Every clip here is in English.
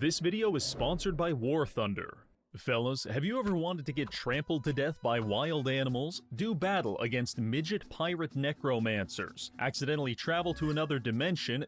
This video is sponsored by War Thunder. Fellas, have you ever wanted to get trampled to death by wild animals, do battle against midget pirate necromancers, accidentally travel to another dimension,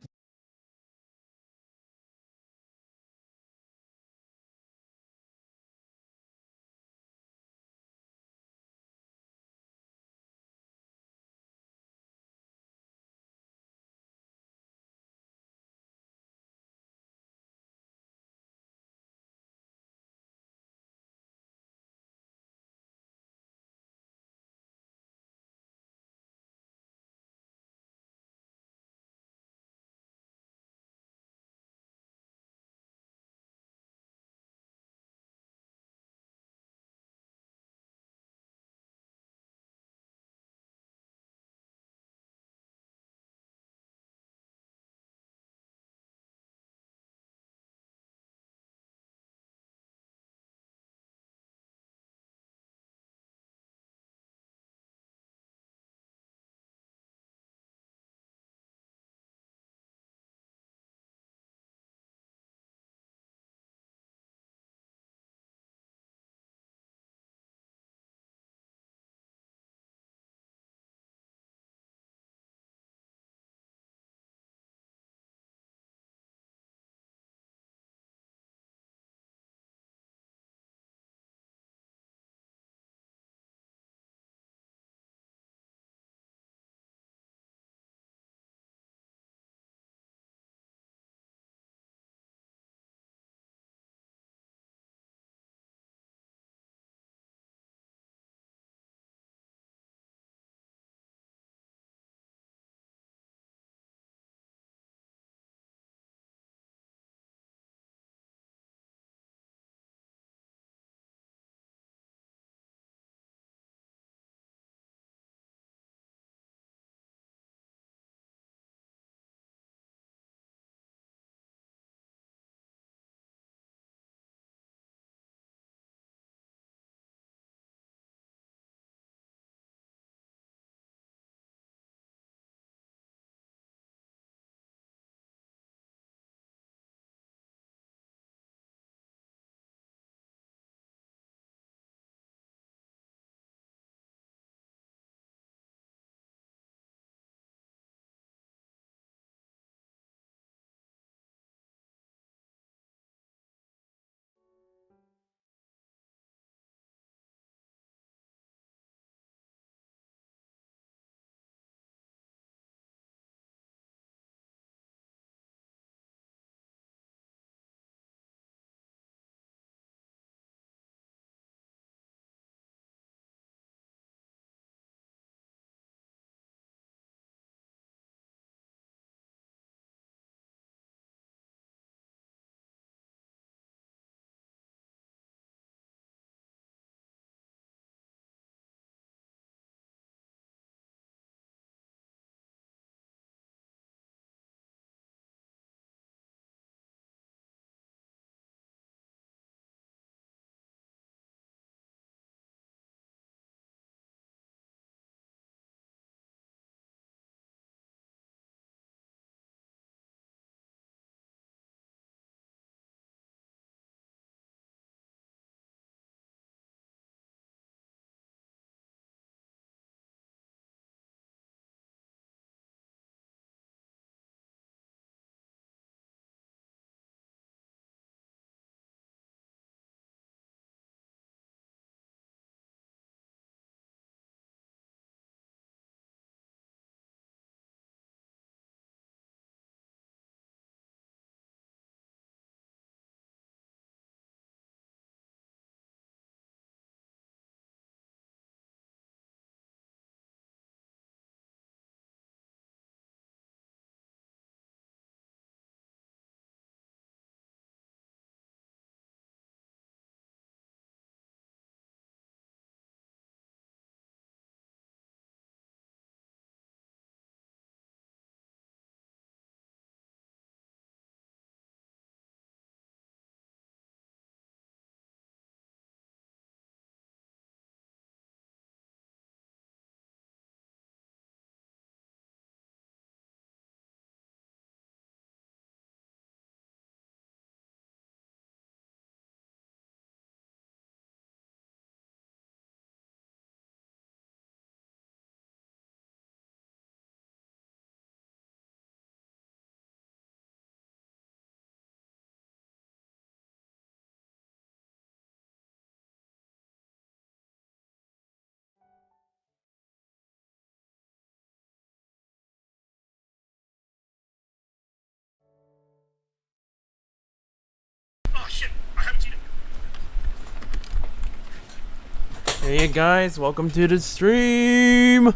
Hey guys, welcome to the stream!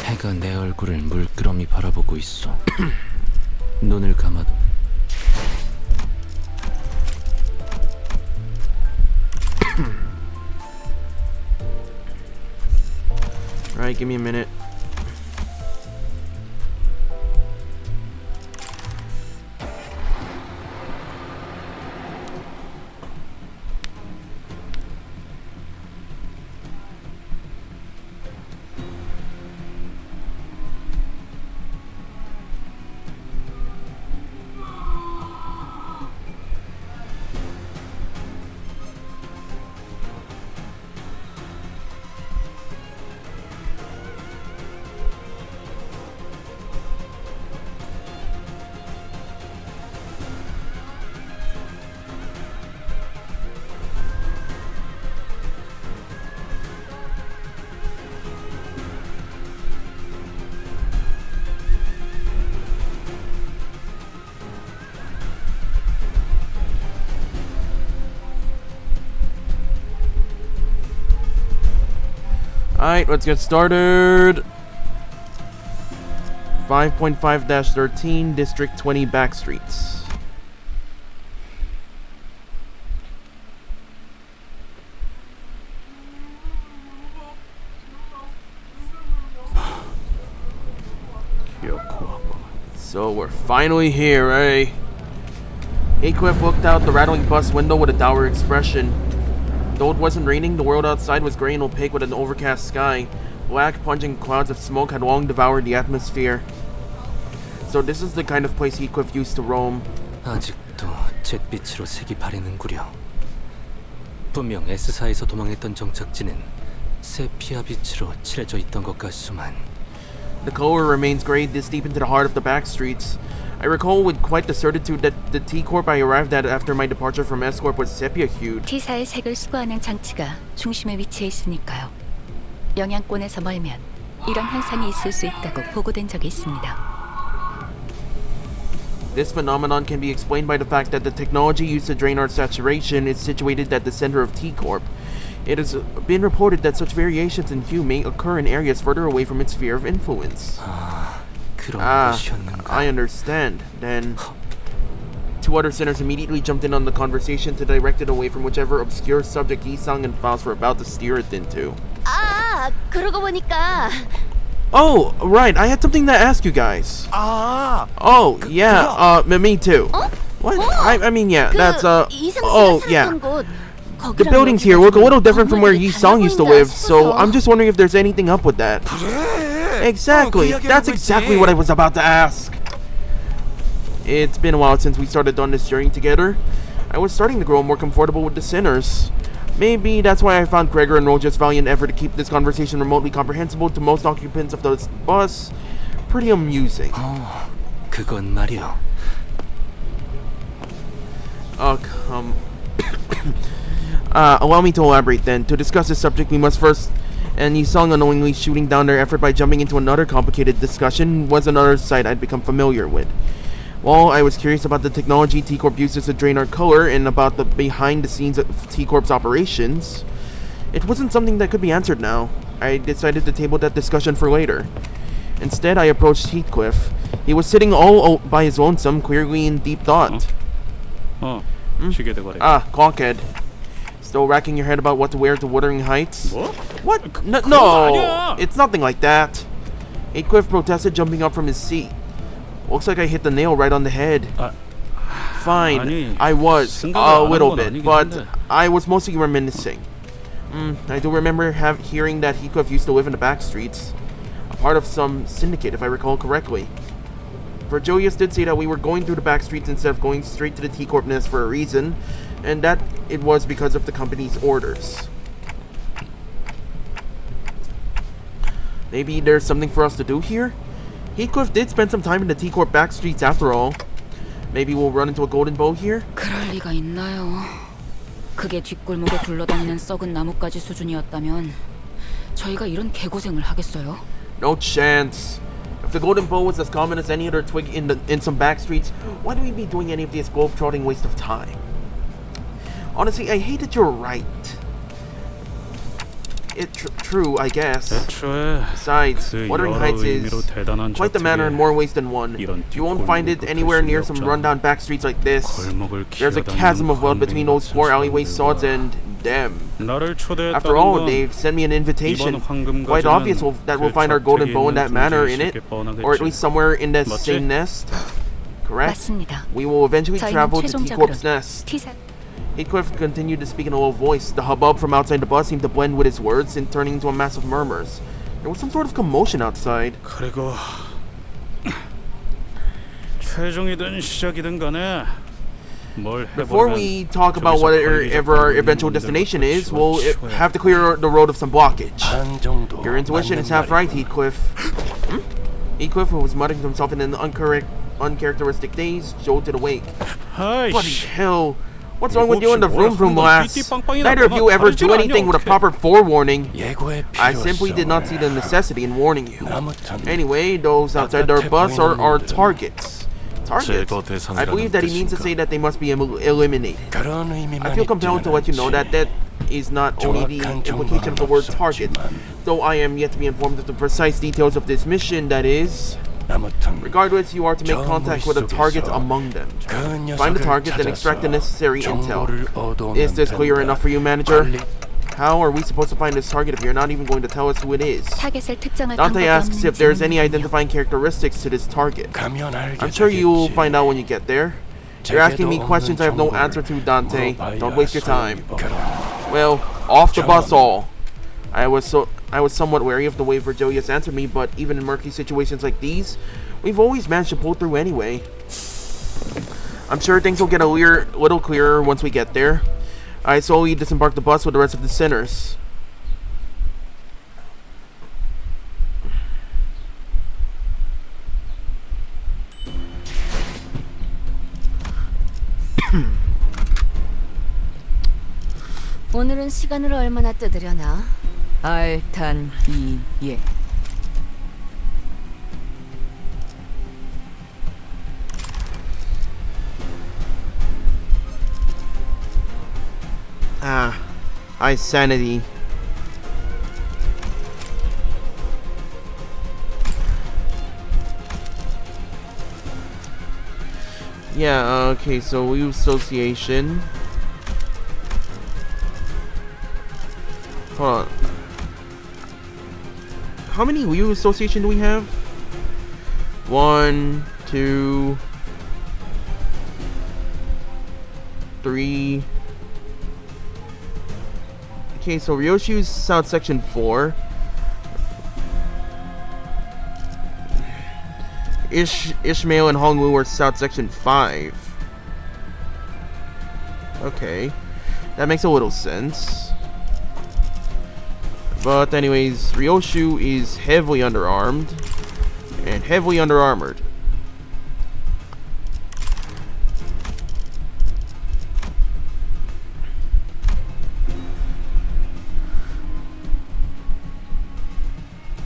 해가 내 얼굴을 물끄러미 바라보고 있어. 눈을 감아도 Alright, give me a minute. Alright, let's get started. 5.5-13, District 20 Backstreets. So we're finally here, eh? Heathcliff looked out the rattling bus window with a dour expression. Though it wasn't raining, the world outside was grey and opaque with an overcast sky. Black, pungent clouds of smoke had long devoured the atmosphere. So this is the kind of place Heathcliff used to roam. 아직도 잿빛으로 색이 바래는구려. 분명 S사에서 도망했던 정착지는 세피아 빛으로 칠해져 있던 것 같수만. The color remains grey this deep into the heart of the back streets. I recall with quite the certitude that the T Corp I arrived at after my departure from S Corp was sepia-hued. T사의 색을 수거하는 장치가 중심에 위치해 있으니까요. 영향권에서 멀면 이런 현상이 있을 수 있다고 보고된 적이 있습니다. This phenomenon can be explained by the fact that the technology used to drain our saturation is situated at the center of T Corp. It has been reported that such variations in hue may occur in areas further away from its sphere of influence. I understand. Then, two other sinners immediately jumped in on the conversation to direct it away from whichever obscure subject Yi-sang and Faust were about to steer it into. 그러고 보니까. Oh, right. I had something to ask you guys. Oh, yeah. Me too. What? I mean, yeah. That's Oh, yeah. The buildings here look a little different from where Yi-sang used to live, so I'm just wondering if there's anything up with that. Exactly. That's exactly what I was about to ask. It's been a while since we started on this journey together. I was starting to grow more comfortable with the sinners. Maybe that's why I found Gregor and Roja's valiant effort to keep this conversation remotely comprehensible to most occupants of the bus pretty amusing. 그건 말이야. Allow me to elaborate then. To discuss this subject, we must first... And Yi-sang unknowingly shooting down their effort by jumping into another complicated discussion was another sight I'd become familiar with. Well, I was curious about the technology T Corp uses to drain our color and about the behind the scenes of T Corp's operations. It wasn't something that could be answered now. I decided to table that discussion for later. Instead, I approached Heathcliff. He was sitting all by his lonesome, clearly in deep thought. Clockhead. Still racking your head about what to wear to Wuthering Heights? What? No, it's nothing like that. Heathcliff protested, jumping up from his seat. Looks like I hit the nail right on the head. Fine, I was, a little bit, but I was mostly reminiscing. I do remember hearing that Heathcliff used to live in the back streets. A part of some syndicate, if I recall correctly. Virgilius did say that we were going through the back streets instead of going straight to the T Corp nest for a reason, and that it was because of the company's orders. Maybe there's something for us to do here? Heathcliff did spend some time in the T Corp back streets after all. Maybe we'll run into a golden bow here? 그럴 리가 있나요? 그게 뒷골목에 굴러다니는 썩은 나뭇가지 수준이었다면 저희가 이런 개고생을 하겠어요? No chance. If the golden bow was as common as any other twig in some back streets, why do we be doing any of this globe-trotting waste of time? Honestly, I hate that you're right. It's true, I guess. Besides, Wuthering Heights is quite the manner in more ways than one. You won't find it anywhere near some rundown back streets like this. There's a chasm of wealth between those four alleyway sods and them. After all, they've sent me an invitation. Quite obvious that we'll find our golden bow in that manor in it, or at least somewhere in the same nest. Correct? We will eventually travel to T Corp's nest. Heathcliff continued to speak in a low voice. The hubbub from outside the bus seemed to blend with his words and turning into a mass of murmurs. There was some sort of commotion outside. 그리고 최종이든 시작이든 간에 Before we talk about whatever our eventual destination is, we'll have to clear the road of some blockage. Your intuition is half right, Heathcliff. Heathcliff, who was muttering to himself in an uncharacteristic daze, jolted awake. Bloody hell! What's wrong with you in the vroom lass? Neither of you ever do anything with a proper forewarning. I simply did not see the necessity in warning you. Anyway, those outside our bus are our targets. Targets? I believe that he means to say that they must be eliminated. I feel compelled to let you know that that is not only the implication of the word target, though I am yet to be informed of the precise details of this mission, that is... Regardless, you are to make contact with a target among them. Find the target, then extract the necessary intel. Is this clear enough for you, manager? How are we supposed to find this target if you're not even going to tell us who it is? Dante asks if there's any identifying characteristics to this target. I'm sure you will find out when you get there. You're asking me questions I have no answer to, Dante. Don't waste your time. Well, off the bus all. I was somewhat wary of the way Virgilius answered me, but even in murky situations like these, we've always managed to pull through anyway. I'm sure things will get a little clearer once we get there. I slowly disembarked the bus with the rest of the sinners. 오늘은 시간을 얼마나 뜨드려나? 알탄이예. High sanity. Yeah, okay, so we use association. Hold on. How many Wii U association do we have? 1, 2, 3. Okay, so Ryoshu's South Section 4. Ishmael and Hongwu are South Section 5. Okay. That makes a little sense. But anyways, Ryoshu is heavily underarmed and heavily underarmored.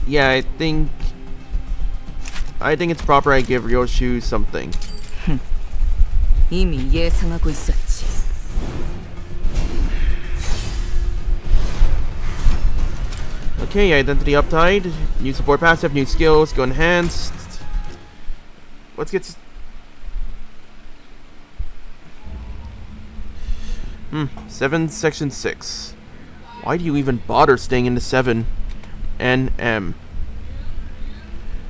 Yeah, I think it's proper I give Ryoshu something. 이미 예상하고 있었지. Okay, identity uptied. New support passive, new skills, go enhanced. Let's get... 7 section 6. Why do you even bother staying into 7? NM.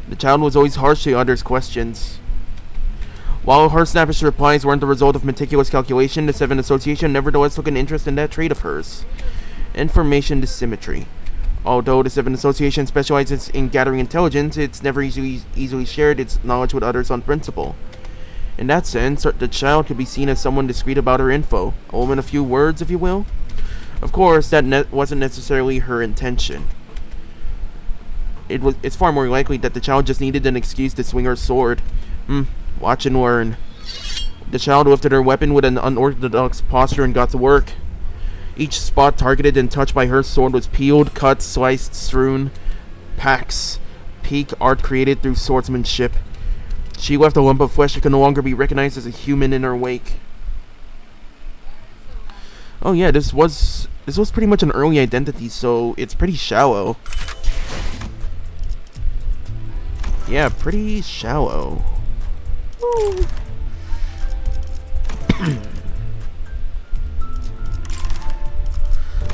The child was always harsh to others' questions. While her snappish replies weren't the result of meticulous calculation, the 7 Association nevertheless took an interest in that trait of hers. Information dissymmetry. Although the 7 Association specializes in gathering intelligence, it's never easily shared its knowledge with others on principle. In that sense, the child could be seen as someone discreet about her info, a woman of few words, if you will. Of course, that wasn't necessarily her intention. It's far more likely that the child just needed an excuse to swing her sword. Watch and learn. The child lifted her weapon with an unorthodox posture and got to work. Each spot targeted and touched by her sword was peeled, cut, sliced, strewn. Packs. Peak art created through swordsmanship. She left a lump of flesh that could no longer be recognized as a human in her wake. Oh yeah, this was pretty much an early identity, so it's pretty shallow. Yeah, pretty shallow.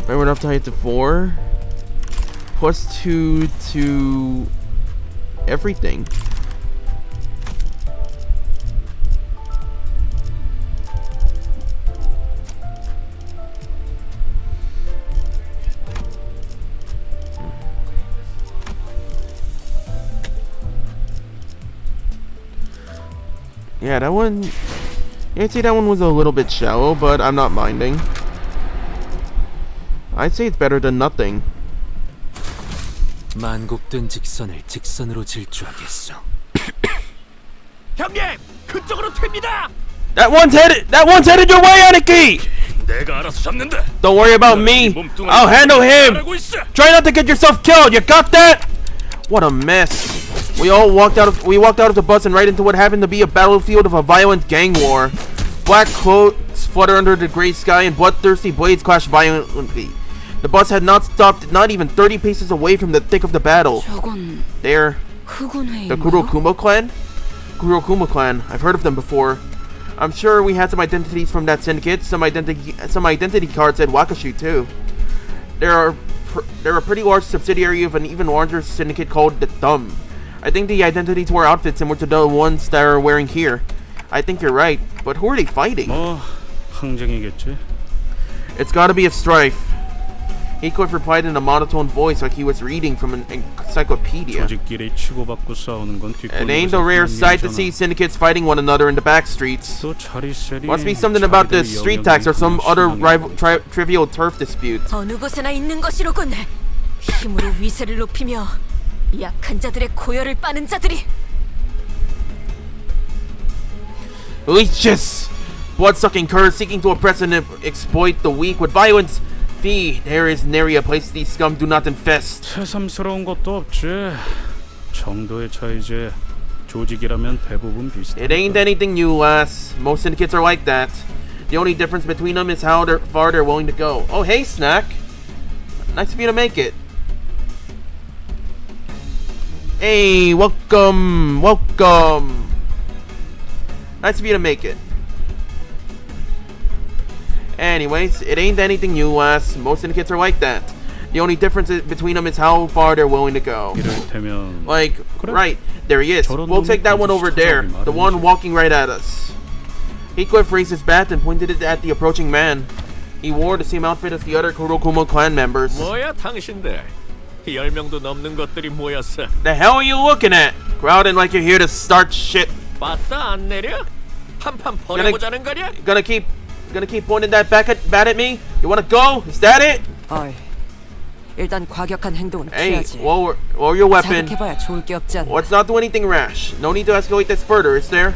I went up to height to 4. +2 to everything. Yeah, that one... I'd say that one was a little bit shallow, but I'm not minding. I'd say it's better than nothing. 만곡된 직선을 직선으로 질주하겠어. 형님, 그쪽으로 튑니다. That one's headed your way, Aniki! 내가 알아서 잡는다. Don't worry about me. I'll handle him. Try not to get yourself killed. You got that? What a mess. We walked out of the bus and right into what happened to be a battlefield of a violent gang war. Black cloaks flutter under the gray sky and bloodthirsty blades clash violently. The bus had not stopped, not even 30 paces away from the thick of the battle. There. The Kurokuma clan? Kurokuma clan. I've heard of them before. I'm sure we had some identities from that syndicate. Some identity cards said Wakashu too. They're a pretty large subsidiary of an even larger syndicate called the Thumb. I think the identities wore outfits similar to the ones that are wearing here. I think you're right, but who are they fighting? 항쟁이겠지. It's gotta be a strife. Heathcliff replied in a monotone voice like he was reading from an encyclopedia. 조직끼리 치고받고 싸우는 건 It ain't a rare sight to see syndicates fighting one another in the back streets. Must be something about the street tax or some other trivial turf dispute. 어느 곳에나 있는 것이로군. 힘으로 위세를 높이며 약한 자들의 고열을 빠는 자들이. Leeches! Blood-sucking curs seeking to oppress and exploit the weak with violence. Fee, there is nary a place these scum do not infest. 새삼스러운 것도 없지. 정도의 차이지. 조직이라면 대부분 비슷해. It ain't anything new, lass. Most syndicates are like that. The only difference between them is how far they're willing to go. Oh, hey, Snack. Nice of you to make it. Hey, welcome. Nice of you to make it. Anyways, it ain't anything new, lass. Most syndicates are like that. The only difference between them is how far they're willing to go. Like, right, there he is. We'll take that one over there. The one walking right at us. Heathcliff raised his bat and pointed it at the approaching man. He wore the same outfit as the other Kurokuma clan members. 뭐야 당신들? 10명도 넘는 것들이 모였어. The hell are you looking at? Crowding like you're here to start shit. 봤다 안 내려? 한판 벌여보자는 거냐? Gonna keep pointing that bat at me? You wanna go? Is that it? 어이, 일단 과격한 행동은 Hey, 피하지. lower your weapon. 자극해봐야 좋을 게 없지 않나. Let's not do anything rash. No need to escalate this further, is there?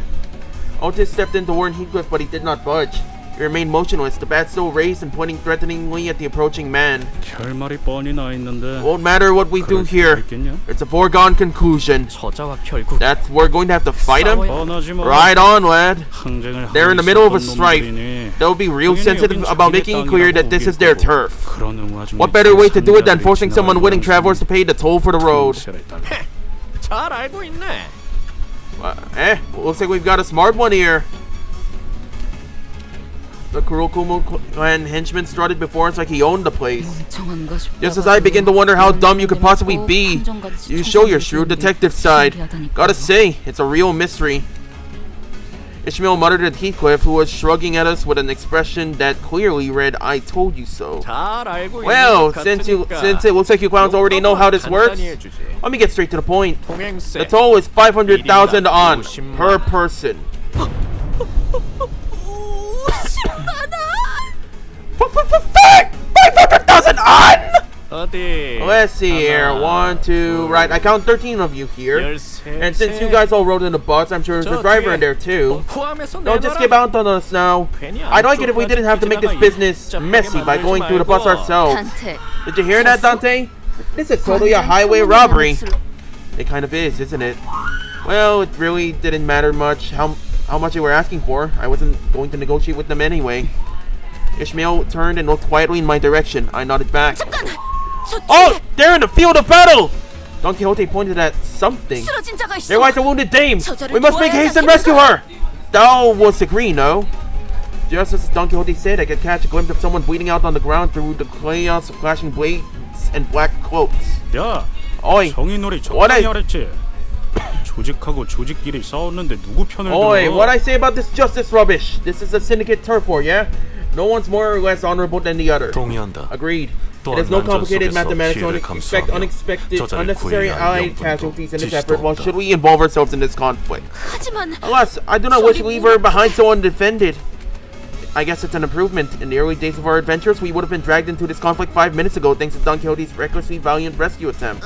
Otis stepped in to warn Heathcliff, but he did not budge. You remain motionless, the bat still raised and pointing threateningly at the approaching man. 결말이 뻔히 나 있는데. Won't matter what we do here. It's a foregone conclusion. 저자와 결국 That's we're going to have to fight him? 뻔하지 뭐. Right on, lad. 항쟁을 They're in the 하고 middle of a 있었던 strife. 놈들이니 They'll be real 당연히 sensitive 여긴 about 자기네 making it clear that 땅이라고 this is their 우길 turf. 거고. 그런 와중에 What better way to do it than 상대를 forcing some unwitting 지나가는 travelers to pay the toll for the road? 통세를 달라. 잘 알고 있네. Looks like we've got a smart one here. The Kurokumo clan henchman strutted before us like he owned the place. Just as I begin to wonder how dumb you could possibly be, you show your shrewd detective side. Gotta say, it's a real mystery. Ishmael muttered at Heathcliff, who was shrugging at us with an expression that clearly read, "I told you so." 잘 알고 Well, 있는 것 since it looks like you clowns already know how this works, let me get straight to the point. 동행세. The toll is 500,000 on per person. 500,000 on! 어디? Let's see here. 1, 2, right. I count 13 of you here. And since you guys all rode in the bus, I'm sure there's a driver in there too. Don't just give out on us now. I'd like it if we didn't have to make this business messy by going through the bus ourselves. Did you hear that, Dante? This is totally a highway robbery. It kind of is, isn't it? Well, it really didn't matter much how much they were asking for. I wasn't going to negotiate with them anyway. Ishmael turned and looked quietly in my direction. I nodded back. Oh, they're in the field of battle! Don Quixote pointed at something. There lies a wounded dame! We must make haste and rescue her! Thou was agree, no? Just as Don Quixote said, I could catch a glimpse of someone bleeding out on the ground through the chaos of flashing blades and black cloaks. 야, Oi, 성인놀이 what I- 적당히 하랬지. 조직하고 조직끼리 싸웠는데 누구 편을 Oi, 들어? what I say about this justice rubbish? This is a syndicate turf war, yeah? No one's more or less honorable than the other. 동의한다. Agreed. 또한 It is no 난전 complicated 속에서 mathematics to 피해를 expect 감수하며 unexpected, 저자를 unnecessary 구해야 할 allied 명분도 casualties in this 지시도 effort. Why 없다. should we involve ourselves in this conflict? 하지만 Alas, I do not wish to leave her behind so undefended. I guess it's an improvement. In the early days of our adventures, we would have been dragged into this conflict 5 minutes ago thanks to Don Quixote's recklessly valiant rescue attempt.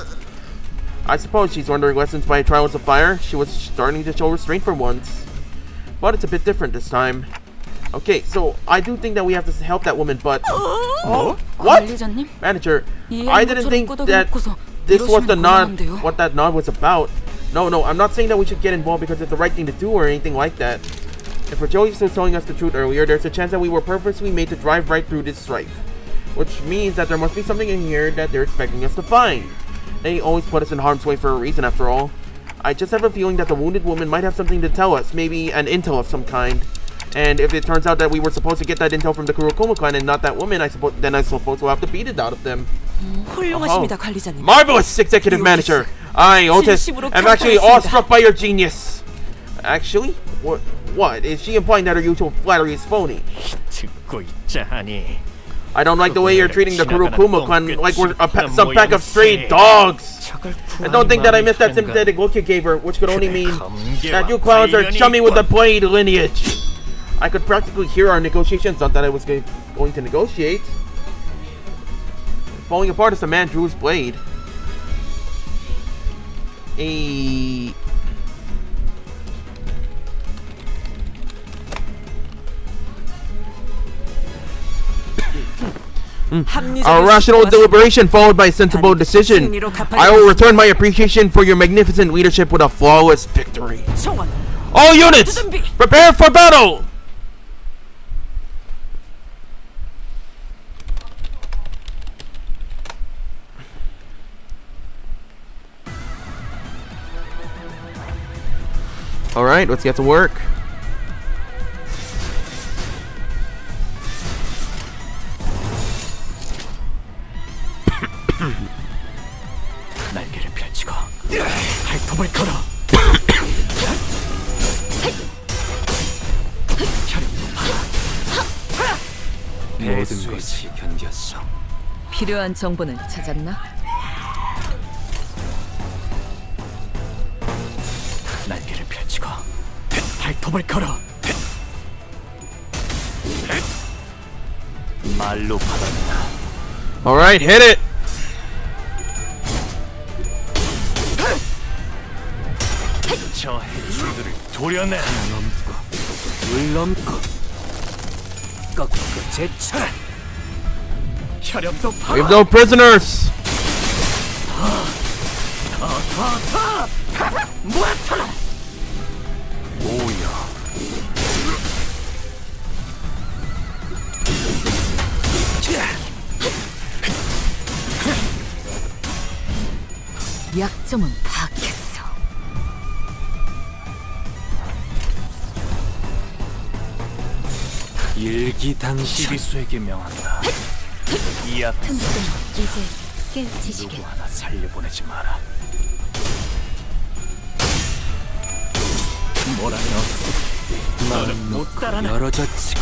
I suppose she's learning lessons by trials of fire. She was starting to show restraint for once. But it's a bit different this time. Okay, so I do think that we have to help that woman, but... Oh, what? Manager, I didn't think that this was the nod, what that nod was about. No, I'm not saying that we should get involved because it's the right thing to do or anything like that. If Joey was telling us the truth earlier, there's a chance that we were purposely made to drive right through this strife. Which means that there must be something in here that they're expecting us to find. They always put us in harm's way for a reason after all. I just have a feeling that the wounded woman might have something to tell us, maybe an intel of some kind. And if it turns out that we were supposed to get that intel from the Kurokumo clan and not that woman, I suppose we'll have to beat it out of them. 훌륭하십니다, 관리자님. Marvelous, Executive Manager! I, Otis, am actually awestruck by your genius. Actually? What? Is she implying that her usual flattery is phony? 듣고 있자하니. I don't like the way you're treating the Kurokumo clan like we're some pack of stray dogs. And don't think that I missed that sympathetic look you gave her, which could only mean that you clowns are chummy with the Blade lineage. I could practically hear our negotiations, not that I was going to negotiate. Falling apart as the man drew his blade. A rational deliberation followed by a sensible decision. I will return my appreciation for your magnificent leadership with a flawless victory. All units, prepare for battle! Alright, let's get to work. 날개를 펼치고 발톱을 걸어. 모든 것이 견뎠어. 필요한 정보는 찾았나? 날개를 펼치고 발톱을 걸어. 말로 받았다. Alright, hit it! 저 해충들을 도려내. 하나 넘고 둘 넘고 꺾고 제쳐라. 혈압도 We have no prisoners. 모아쳐라. 오야. 약점은 파악했어. 일기당시 시비수에게 명한다. 이 앞에 틈틈 이제 깨우치시게. 누구 하나 살려보내지 마라. 뭐라면 너는 못 따라나. 열어젖히고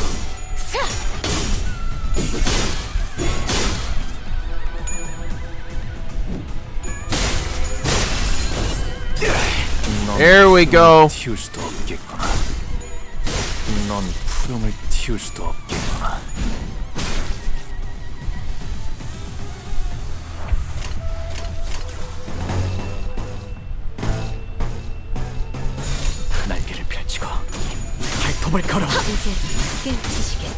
There we go. 튀울 수도 없겠구나. 넌 푸름을 튀울 수도 없겠구나. 날개를 펼치고 발톱을 걸어. 이제 깨우치시게.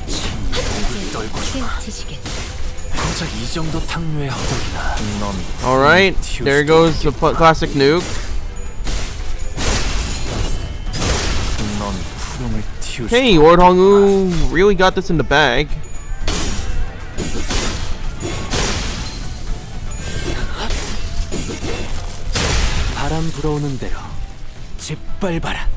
이제 떨고 싶어. 깨우치시게. 고작 이 정도 탕류의 허덕이다. 넌 Alright, there goes the classic nuke. 넌 푸름을 튀울 수 Hey, Wardhong-woo really got this in the bag. 바람 불어오는 대로 짓밟아라.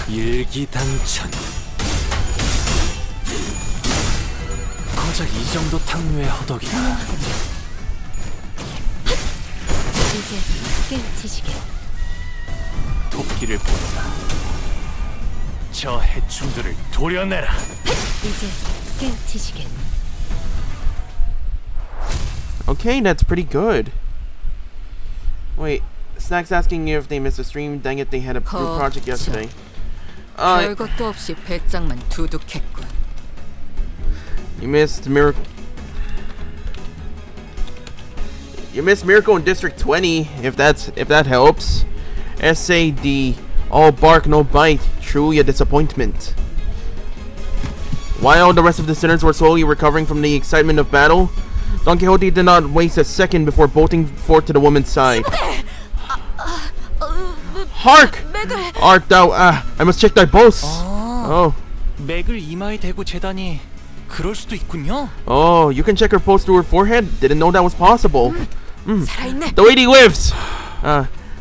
일기당천. 고작 이 정도 탕류의 허덕이다. 이제 깨우치시게. 도끼를 보내라. 저 해충들을 도려내라. 이제 깨우치시게. Okay, that's pretty good. Wait, Snack's asking if they missed a stream. Dang it, they had a group project yesterday. 별것도 없이 배짱만 두둑했군. You missed Miracle. You missed Miracle in District 20. If that helps. SAD. All bark, no bite. Truly a disappointment. While the rest of the sinners were slowly recovering from the excitement of battle, Don Quixote did not waste a second before bolting forth to the woman's side. Hark! Art thou? I must check thy pulse. Oh. 맥을 이마에 대고 재다니 그럴 수도 있군요. Oh, you can check her pulse through her forehead? Didn't know that was possible. 살아있네. The lady lives!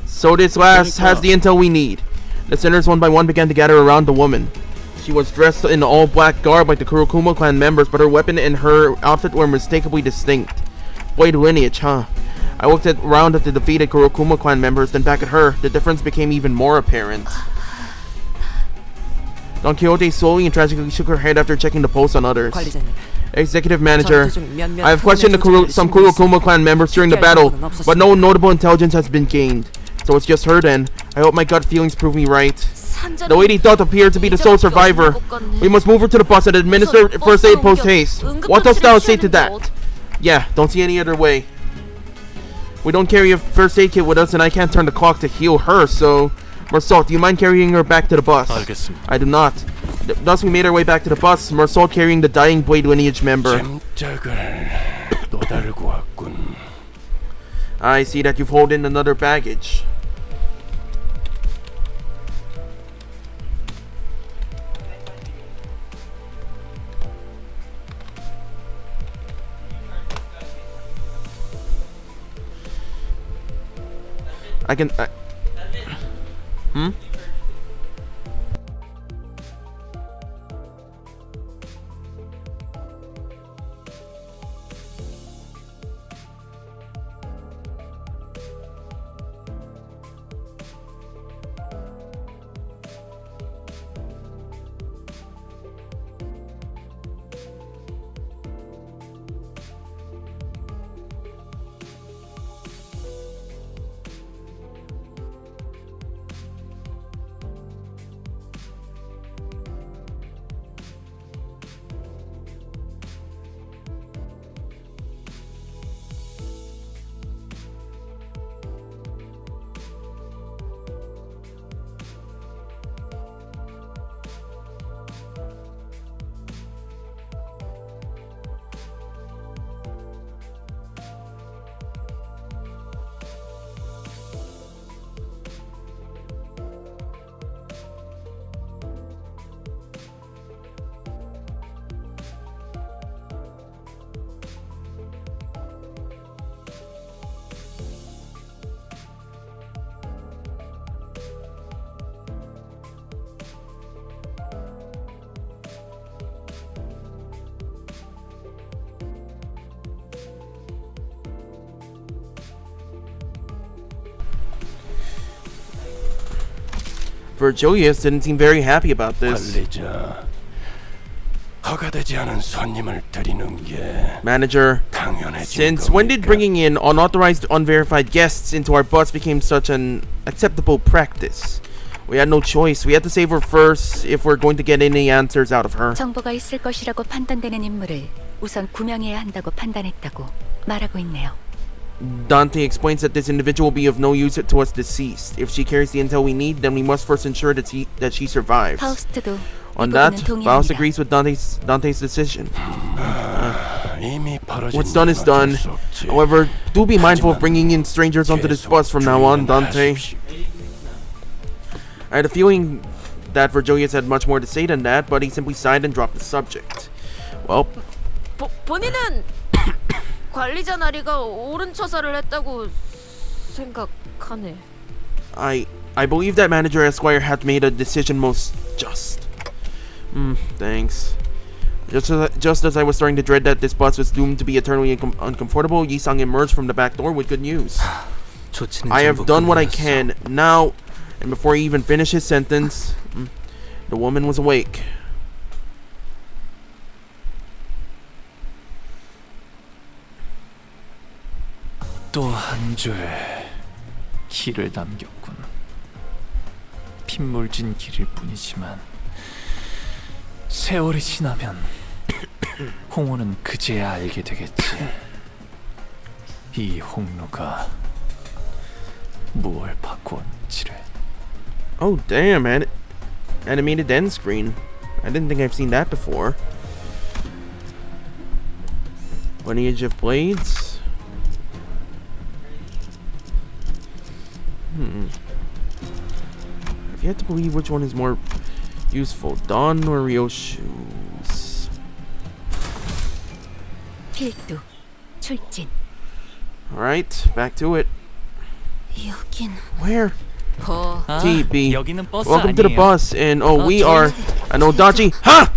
So this lass has the intel we need. The sinners one by one began to gather around the woman. She was dressed in all black garb like the Kurokuma clan members, but her weapon and her outfit were unmistakably distinct. Blade lineage, huh? I looked around at the defeated Kurokuma clan members, then back at her. The difference became even more apparent. Don Quixote slowly and tragically shook her head after checking the pulse on others. Executive Manager, I have questioned some Kurokuma clan members during the battle, but no notable intelligence has been gained. So it's just her then. I hope my gut feelings prove me right. The lady thought appeared to be the sole survivor. We must move her to the bus and administer first aid post haste. What dost thou say to that? Yeah, don't see any other way. We don't carry a first aid kit with us and I can't turn the clock to heal her, so... Marsault, do you mind carrying her back to the bus? 알겠습니다. I do not. Thus we made our way back to the bus, Marsault carrying the dying Blade lineage member. 잼짝을 또 다르고 왔군. I see that you've hauled in another baggage. I can... Hmm? Virgilius didn't seem very happy about this. 관리자, 허가되지 않은 손님을 드리는 게 Manager, 당연해진 since when did 겁니까? bringing in unauthorized, unverified guests into our bus became such an acceptable practice? We had no choice. We had to save her first if we're going to get any answers out of her. 정보가 있을 것이라고 판단되는 인물을 우선 구명해야 한다고 판단했다고 말하고 있네요. Dante explains that this individual will be of no use to us deceased. If she carries the intel we need, then we must first ensure that she survives. 파우스트도 On 이 that, 부분은 Faust 동의합니다. agrees with Dante's decision. 이미 벌어진 What's done is done. 어쩔 수 없지. However, do be mindful of bringing in strangers onto this bus from now on, Dante. I had a feeling that Virgilius had much more to say than that, but he simply sighed and dropped the subject. Well, 본인은 관리자 나리가 옳은 처사를 했다고 생각하네. I believe that Manager Esquire had made a decision most just. Thanks. Just as I was starting to dread that this bus was doomed to be eternally uncomfortable, Yi-sang emerged from the back door with good news. 조치는 I have 전부 done what I 끝났어. can. Now, and before he even finished his sentence, the woman was awake. 또 한 줄 길을 남겼군. 핏물진 길일 뿐이지만 세월이 지나면 홍호는 그제야 알게 되겠지. 이 홍로가 무얼 바꾸었는지를. Oh damn, animated end screen. I didn't think I've seen that before. Lineage of Blades. I've yet to believe which one is more useful, Dawn or Ryoshu's. 필두, 출진. Alright, back to it. 여긴 Where? TB. 여기는 버스 Welcome to the bus, and we are an Odachi. Ha!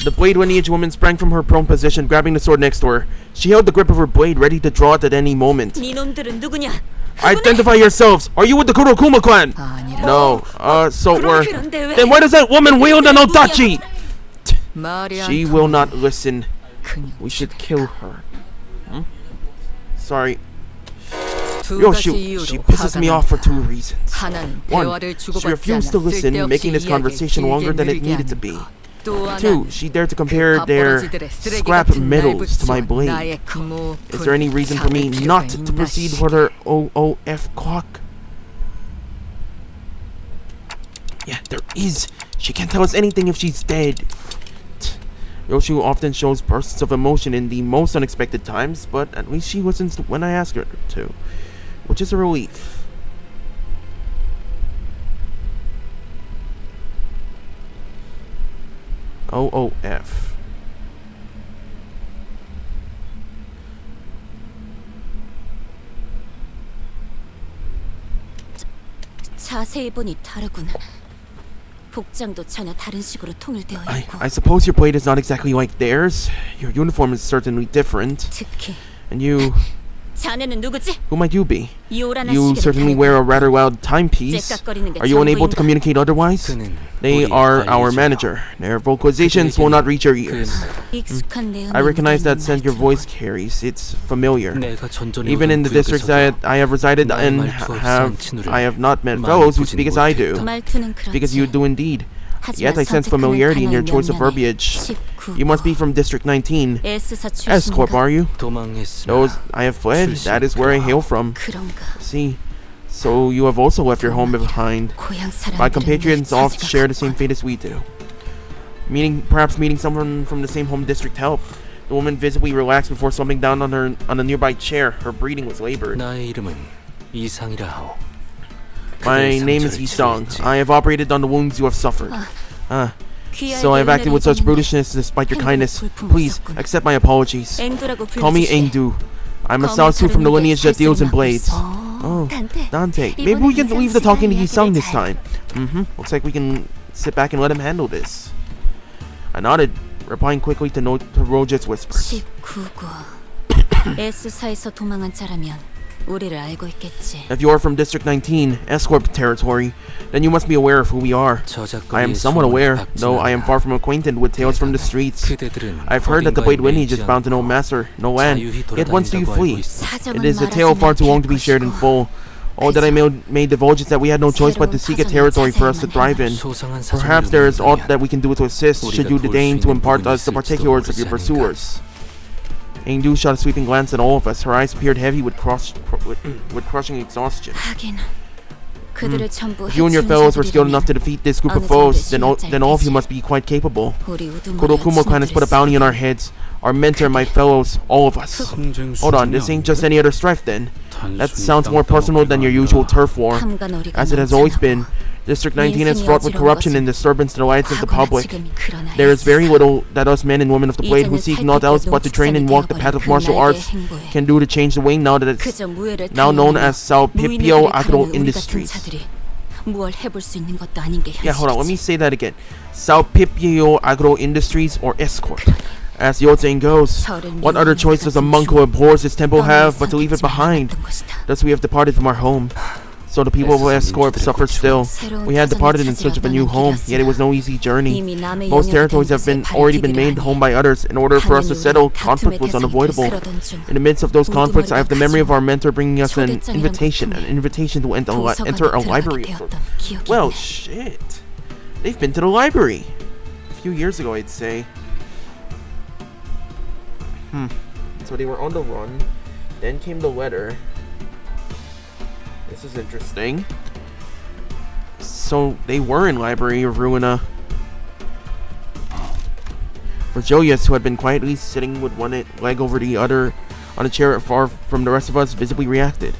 The blade lineage woman sprang from her prone position, grabbing the sword next to her. She held the grip of her blade, ready to draw it at any moment. 니놈들은 누구냐? Identify yourselves! Are you with the Kurokuma clan? 아니라. No. So we're... 그런데 왜? Then why does that woman wield an Odachi? 말이 She 안 will not listen. 그냥 We should kill her. Sorry. 두 가지 Yoshu, 이유로 she pisses me off for two reasons. 하나는 One, 대화를 she 주고받지 refused to 않아 listen, 쓸데없이 making this 이야기를 conversation 길게 longer than it 늘게 needed to 하는 be. 것. 또 Two, 하나는 she dared to compare their 밥버러지들의 쓰레기 scrap 같은 metals to my 날붙이와 blade. 나의 그 Is there any reason for me 참을 not 필요가 to 있나 proceed 싶- with her OOF clock? Yeah, there is. She can't tell us anything if she's dead. Yoshu often shows bursts of emotion in the most unexpected times, but at least she listens when I ask her to, which is a relief. OOF. 자세히 보니 다르군. 복장도 전혀 다른 식으로 통일되어 있고. I suppose your blade is not exactly like theirs. Your uniform is certainly different. 특히 And you, 자네는 누구지? who might you be? 요란한 You 시계를 certainly 달고 wear a rather loud timepiece. 째깍거리는 게 Are you unable to 전부인가? communicate otherwise? 그는 They 우리 are our 관리자요. manager. Their vocalizations will not reach your ears. 익숙한 내용이 I recognize that 묻어있는 scent your 말투와 voice carries. It's familiar. 내가 전전에 Even in the districts that I have resided in, I have not met fellows who speak as I do. 말투는 Because you 그렇지. do indeed. 하지만 Yet I sense 선택하는 familiarity in your 단어의 choice of 명령에 verbiage. 19 You must be from District 19. S사 S Corp, 출신인가? are you? 도망했으나 Those I have fled. That is where I hail from. 그런가? See, so you have also left your home behind. 고향 My 사람들은 compatriots 내 oft 처지가 share the same 같구나. fate as we do. Perhaps meeting someone from the same home district helped. The woman visibly relaxed before slumping down on a nearby chair. Her breathing was labored. 나의 이름은 이상이라 하오. My 그대의 name is 상처를 Yi-sung. 치료했지. I have operated on the wounds you have suffered. So I have acted with such brutishness despite your kindness. Please accept my apologies. Call me Engdu. I'm a Saosu from the lineage that deals in blades. Oh, Dante. Maybe we can leave the talking to Yi-sung this time. Looks like we can sit back and let him handle this. I nodded, replying quickly to Roget's whispers. 19구 S사에서 도망한 자라면 우리를 알고 있겠지. If you are from District 19, S-Corp territory, then you must be aware of who we are. I am somewhat aware, though I am far from acquainted with tales from the streets. I've heard that the Blade lineage is bound to no master, no end. Yet whence do you flee? It is a tale far too long to be shared in full. All that I may divulge is that we had no choice but to seek a territory for us to thrive in. Perhaps there is aught that we can do to assist, should you deign to impart us the particulars of your pursuers. Aingdu shot a sweeping glance at all of us. Her eyes appeared heavy with crushing exhaustion. If you and your fellows were skilled enough to defeat this group of foes, then all of you must be quite capable. Kurokumo clan has put a bounty on our heads. Our mentor, my fellows, all of us. Hold on, this ain't just any other strife then. That sounds more personal than your usual turf war. As it has always been, District 19 is fraught with corruption and disturbance to the lives of the public. There is very little that us men and women of the Blade who seek naught else but to train and walk the path of martial arts can do to change the wing now that it's now known as Salpipio Agro Industries. Yeah, hold on, let me say that again. Salpipio Agro Industries, or S-Corp. As the old saying goes, what other choice does a monk who abhors his temple have but to leave it behind? Thus we have departed from our home. So the people of S-Corp suffer still. We had departed in search of a new home, yet it was no easy journey. Most territories have already been made home by others. In order for us to settle, conflict was unavoidable. In the midst of those conflicts, I have the memory of our mentor bringing us an invitation to enter a library. Well, shit. They've been to the library. A few years ago, I'd say. So they were on the run. Then came the letter. This is interesting. So they were in Library of Ruina. Virgilius, who had been quietly sitting with one leg over the other on a chair far from the rest of us, visibly reacted.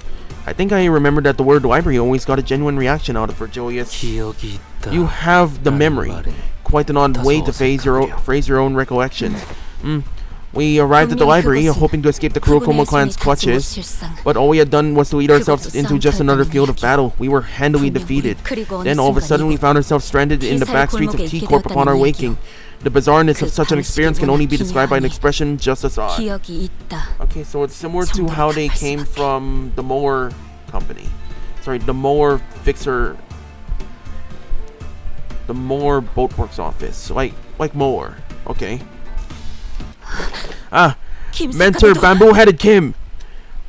I think I remembered that the word library always got a genuine reaction out of Virgilius. You have the memory. Quite an odd way to phrase your own recollections. We arrived at the library, hoping to escape the Kurokumo clan's clutches, but all we had done was to lead ourselves into just another field of battle. We were handily defeated. Then all of a sudden we found ourselves stranded in the back streets of T Corp upon our waking. The bizarreness of such an experience can only be described by an expression just as odd. Okay, so it's similar to how they came from the Mower company. Sorry, the Mower Fixer... The Mower Boatworks office. Like Mower. Okay. Mentor Bamboo-Headed Kim!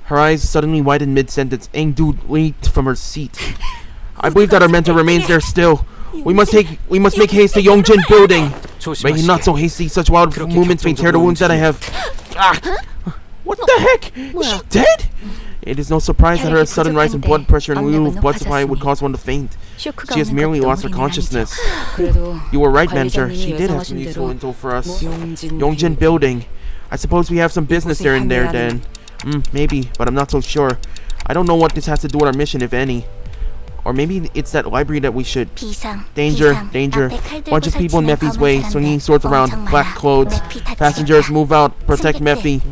Her eyes suddenly widened mid-sentence. Aingdu leaped from her seat. I believe that our mentor remains there still. We must make haste to Yongjin building. May he not so hasty, such wild movements may tear the wounds that I have. What the heck? Is she dead? It is no surprise that her sudden rise in blood pressure and little blood supply would cause one to faint. She has merely lost her consciousness. You were right, Mentor. She did have some useful info for us. Yongjin building. I suppose we have some business there in there then. Maybe, but I'm not so sure. I don't know what this has to do with our mission, if any. Or maybe it's that library that we should... Danger. Bunch of people in Mephi's way, swinging swords around, black clothes. Passengers, move out, protect Mephi.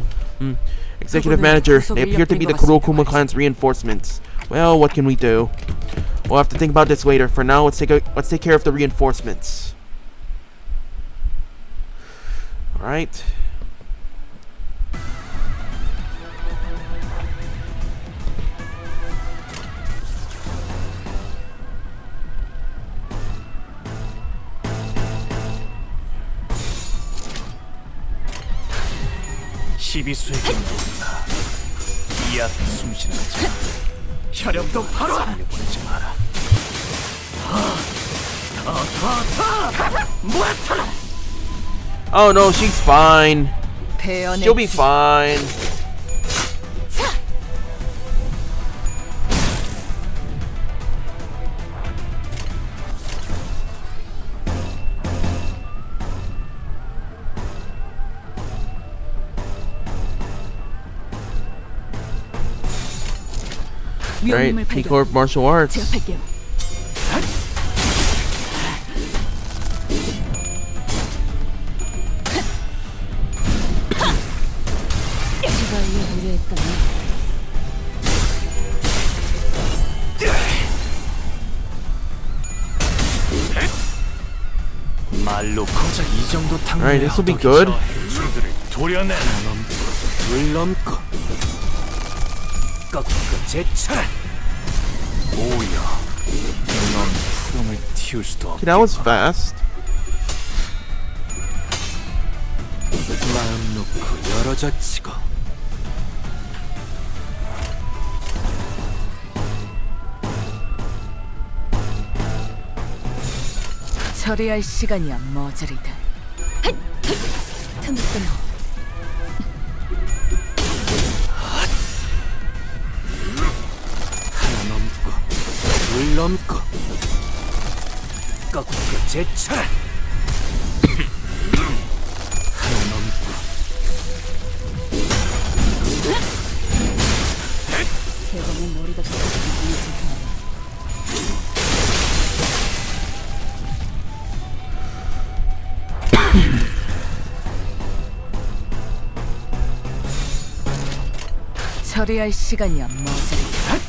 Executive Manager, they appear to be the Kurokumo clan's reinforcements. Well, what can we do? We'll have to think about this later. For now, let's take care of the reinforcements. Alright. 시비수에게 물었나. 이 앞에 숨쉬는 자 혈압도 바로 살려보내지 마라. Oh no, she's fine. She'll be fine. Right, T Corp martial arts. Alright, this will be good. 꺾고 제쳐라. 오야, 넌 푸름을 틔울 수도 Okay, that was 없겠구나. fast. 마음 놓고 열어젖히고. 처리할 시간이야 머저리들. 틈을 끊어. 하나 넘고 둘 넘고 꺾고 제쳐라. 하나 넘고 대범의 머리가 뚫어지기 처리할 시간이야 머저리들.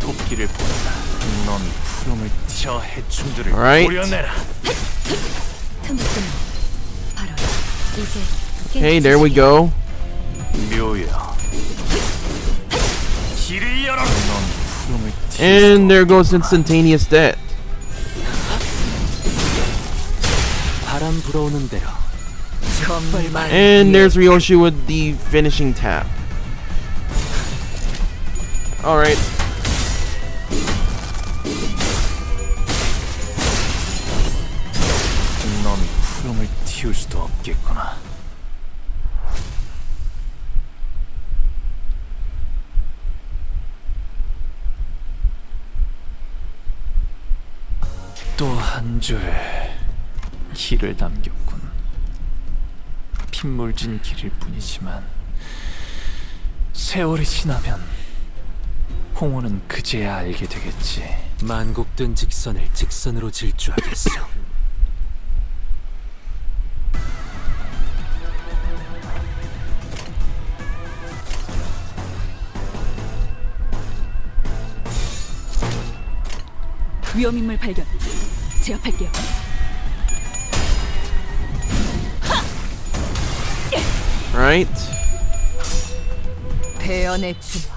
도끼를 본다. 넌 푸름을 저 해충들을 Alright. 도려내라. 틈을 끊어. 바로 이제 Okay, there we go. 묘야. 길을 열어. 넌 푸름을 And there goes instantaneous death. 바람 불어오는 대로. 정말 And there's Ryoshi with the finishing tap. Alright. 넌 푸름을 틔울 수도 없겠구나. 또 한 줄 길을 남겼군. 핏물진 길일 뿐이지만 세월이 지나면 홍호는 그제야 알게 되겠지. 만곡된 직선을 직선으로 질주하겠어. 위험인물 발견. 제압할게요. Right? 배연의 준화.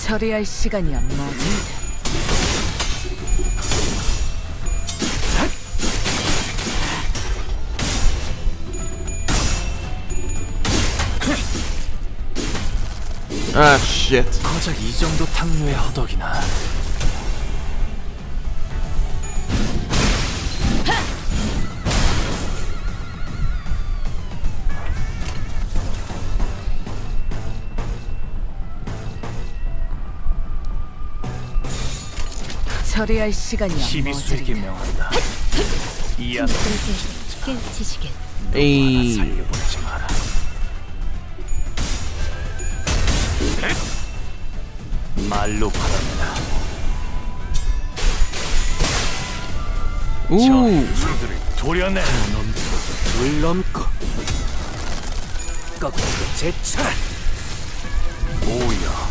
처리할 시간이야 머저리들. Ah, shit. 고작 이 정도 탕류의 허덕이나. 처리할 시간이야 힘이 수에게 머저리들. 명한다. 이안 이제 깨우치시게. Hey. 살려보지 마라. 말로 바랍니다. Ooh. 저들을 도려내. 둘 넘고 꺾고 제쳐라. 오야,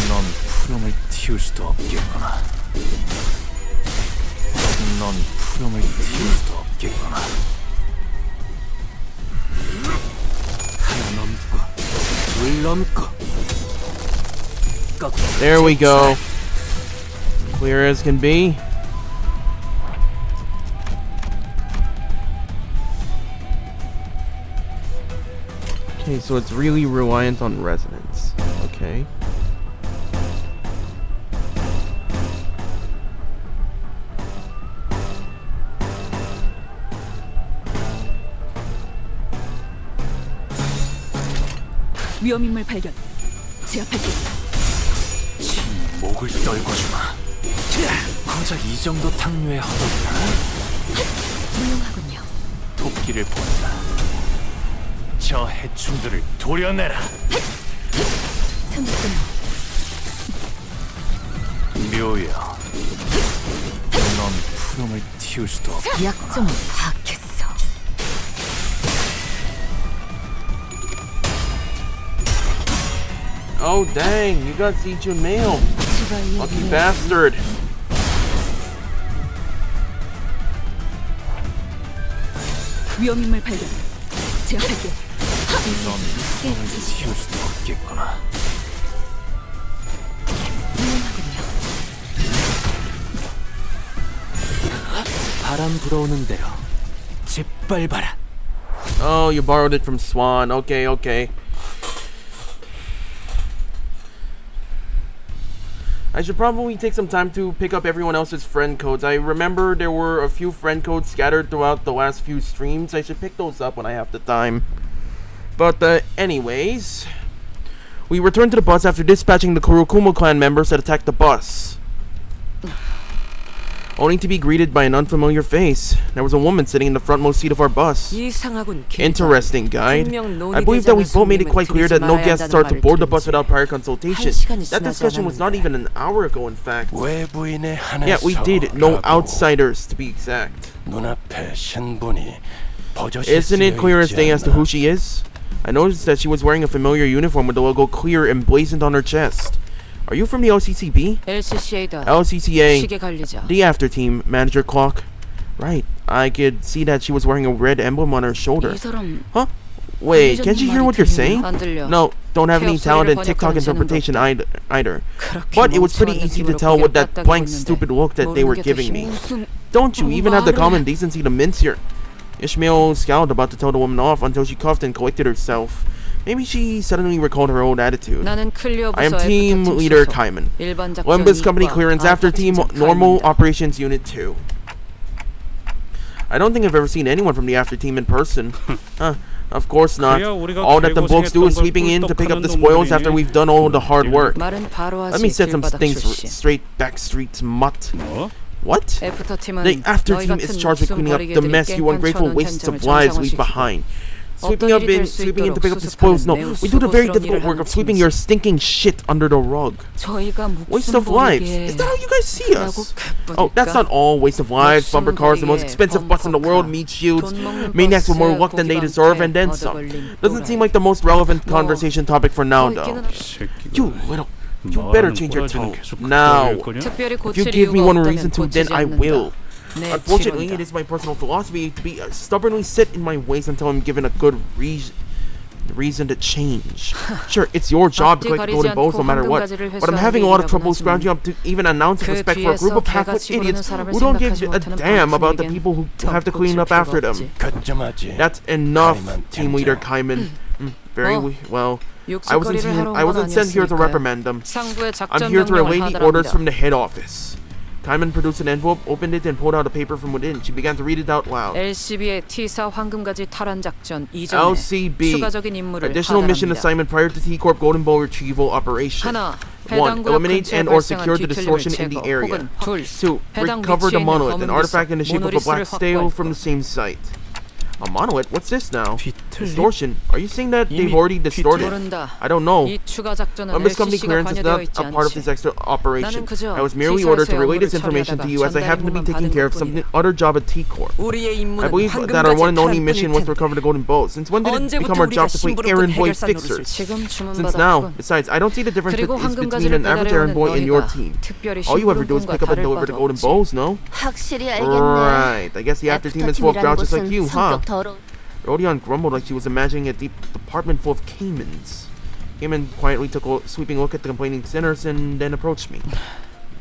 넌 푸름을 틔울 수도 없겠구나. 넌 푸름을 틔울 수도 없겠구나. 하나 넘고 둘 넘고 꺾고 There we go. 제쳐라. Clear as can be. Okay, so it's really reliant on resonance. Okay. 위험인물 발견. 제압할게요. 목을 떨궈주마. 고작 이 정도 탕류의 허덕이라. 훌륭하군요. 도끼를 본다. 저 해충들을 도려내라. 틈을 묘야. 넌 푸름을 틔울 수도 없. 약점을 파악했어. Oh dang, you got eat your mail. Lucky bastard. 위험인물 발견. 제압할게. 넌 푸름을 틔울 수도 없겠구나. 바람 불어오는 대로 짓밟아라. Oh, you borrowed it from Swan. Okay, okay. I should probably take some time to pick up everyone else's friend codes. I remember there were a few friend codes scattered throughout the last few streams. I should pick those up when I have the time. But anyways, we returned to the bus after dispatching the Kurokumo clan members that attacked the bus, only to be greeted by an unfamiliar face. There was a woman sitting in the frontmost seat of our bus. Interesting, guide. I believe that we both made it quite clear that no guests are to board the bus without prior consultation. That discussion was not even an hour ago, in fact. Yeah, we did. No outsiders, to be exact. Isn't it clear as day as to who she is? I noticed that she was wearing a familiar uniform with the logo clear emblazoned on her chest. Are you from the LCCB? LCCA. The after team, Manager Clock. Right. I could see that she was wearing a red emblem on her shoulder. Huh? Wait, can't you hear what you're saying? No, don't have any talent in TikTok interpretation either. But it was pretty easy to tell what that blank stupid look that they were giving me. Don't you even have the common decency to mince your... Ishmael scowled, about to tell the woman off, until she coughed and collected herself. Maybe she suddenly recalled her old attitude. I am Team Leader Kaiman. Limbus Company Clearance After Team Normal Operations Unit 2. I don't think I've ever seen anyone from the After Team in person. Huh, of course not. All that the books do is sweeping in to pick up the spoils after we've done all the hard work. Let me set some things straight, backstreets mutt. What? The After Team is charged with cleaning up the mess you ungrateful wastes of lives leave behind. Sweeping in to pick up the spoils. No, we do the very difficult work of sweeping your stinking shit under the rug. Waste of lives. Is that how you guys see us? Oh, that's not all. Waste of lives, bumper cars, the most expensive bus in the world, meat shields, maniacs with more luck than they deserve, and then some. Doesn't seem like the most relevant conversation topic for now, though. You better change your tone now. If you give me one reason to, then I will. Unfortunately, it is my personal philosophy to be stubbornly set in my ways until I'm given a good reason to change. Sure, it's your job to collect the golden bowls no matter what, but I'm having a lot of trouble scrounging up to even announce respect for a group of half-wit idiots who don't give a damn about the people who have to clean up after them. That's enough, Team Leader Kaiman. Very well. I wasn't sent here to reprimand them. I'm here to relay the orders from the head office. Kaiman produced an envelope, opened it, and pulled out a paper from within. She began to read it out loud. LCB, additional mission assignment prior to T Corp Golden Bowl retrieval operation. 1. Eliminate and or secure the distortion in the area. 2. Recover the monolith, an artifact in the shape of a black stele from the same site. A monolith? What's this now? Distortion? Are you saying that they've already distorted? I don't know. Limbus Company Clearance is not a part of this extra operation. I was merely ordered to relay this information to you as I happen to be taking care of some other job at T Corp. I believe that our one and only mission was to recover the golden bows. Since when did it become our job to play errand boy fixers? Since now. Besides, I don't see the difference between an average errand boy and your team. All you ever do is pick up and deliver the golden bows, no? Right. I guess the after team is full of grouches like you, huh? Rodion grumbled like she was imagining a deep department full of caimans. Cayman quietly took a sweeping look at the complaining sinners and then approached me.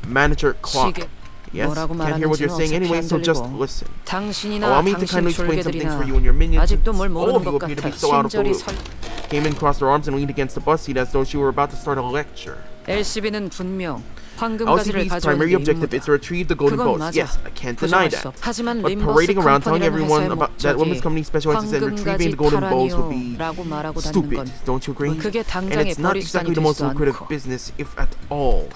Manager Clock. Yes, can't hear what you're saying anyway, so just listen. Allow me to kindly explain some things for you and your minions. All of you appear to be so out of the loop. Cayman crossed her arms and leaned against the bus seat as though she were about to start a lecture. LCB's primary objective is to retrieve the golden bows. Yes, I can't deny that. But parading around telling everyone about that Limbus Company specializes in retrieving the golden bows would be stupid, don't you agree? And it's not exactly the most lucrative business, if at all.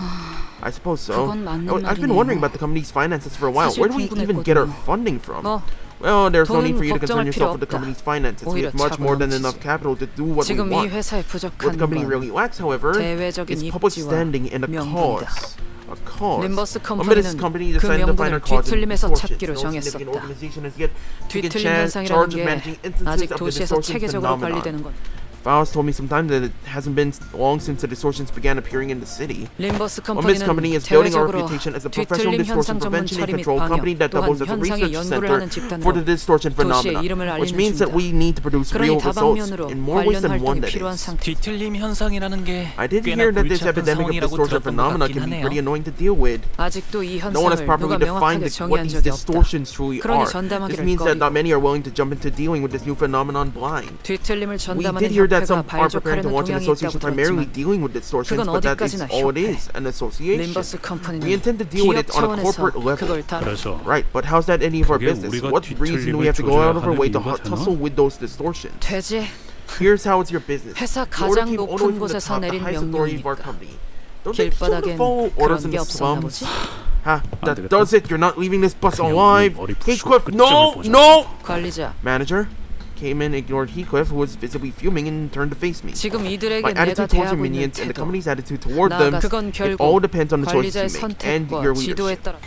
I suppose so. I've been wondering about the company's finances for a while. Where do we even get our funding from? Well, there's no need 돈은 for you to concern 걱정할 yourself 필요 with the 없다. company's finances. We 오히려 have much more than 차고 enough 넘치지. capital to do what we 지금 이 want. 회사에 What the 부족한 company 건 really lacks, however, 대외적인 is public 입지와 standing and a 명분이다. cause. A cause. 림버스 This 컴퍼니는 company 그 decided to find 명분을 a cause in 뒤틀림에서 distortions. 찾기로 No significant 정했었다. organization has yet taken 뒤틀림 charge 현상이라는 of 게 managing instances 아직 of the 도시에서 distortion 체계적으로 phenomenon. 관리되는 건 Files told me sometime that it hasn't been long since the distortions began appearing in the city. 림버스 This company is building a 대외적으로 reputation as a professional 뒤틀림 distortion 현상 전문 prevention and 처리 및 control company 방역 that 또한 doubles as a 현상의 research 연구를 center 하는 집단으로 for the distortion 도시의 phenomena, 이름을 which 알리는 means that we 중이다. need to produce real 그러니 results 다방면으로 in more ways 관련 than one. 활동이 That 필요한 is. 상태. 뒤틀림 현상이라는 게 I did 꽤나 hear that this 골치 아픈 epidemic of 상황이라고 distortion 들었던 것 phenomena 같긴 can be 하네요. pretty annoying to deal with. 아직도 이 No one has 현상을 properly 누가 defined 명확하게 what 정의한 these 적이 없다. distortions truly 그러니 are. This 전담하기를 means that not 꺼리고 many are willing to jump into dealing with this new phenomenon blind. 뒤틀림을 We 전담하는 did hear that 협회가 some are preparing to 발족하려는 launch an 동향이 association 있다고 primarily 들었지만 dealing with distortions, 그건 but that is 어디까지나 all it 협회. is, an association. 림버스 컴퍼니는 We intend to deal with 기업 it on a 차원에서 corporate level. 그걸 다 그래서 Right, but how's that any of our 그게 business? 우리가 What reason do we have to go out of our way to 뒤틀림을 조져야 하는 tussle with those distortions? 되지. Here's how it's your business. 회사 You order 가장 people all 높은 the way from the 곳에서 top, the 내린 highest authority of our 명령이니까. company. Don't they sort of 길바닥엔 follow orders 그런 in 게 the 없었나 slums? 보지? Ha, that 되겠다. does it. You're not leaving this bus 그냥 alive. 우리 머리 Heathcliff, 부수고 no, 끝장을 보자. no. 관리자, Manager came in, ignored Heathcliff, who was visibly fuming, and turned to face me. 지금 이들에게 My 내가 attitude towards your 대하고 있는 minions and the 태도, company's attitude toward them, 나아가 그건 it all 결국 depends on the choices 관리자의 you make and 선택과 your 지도에 leadership. 따라.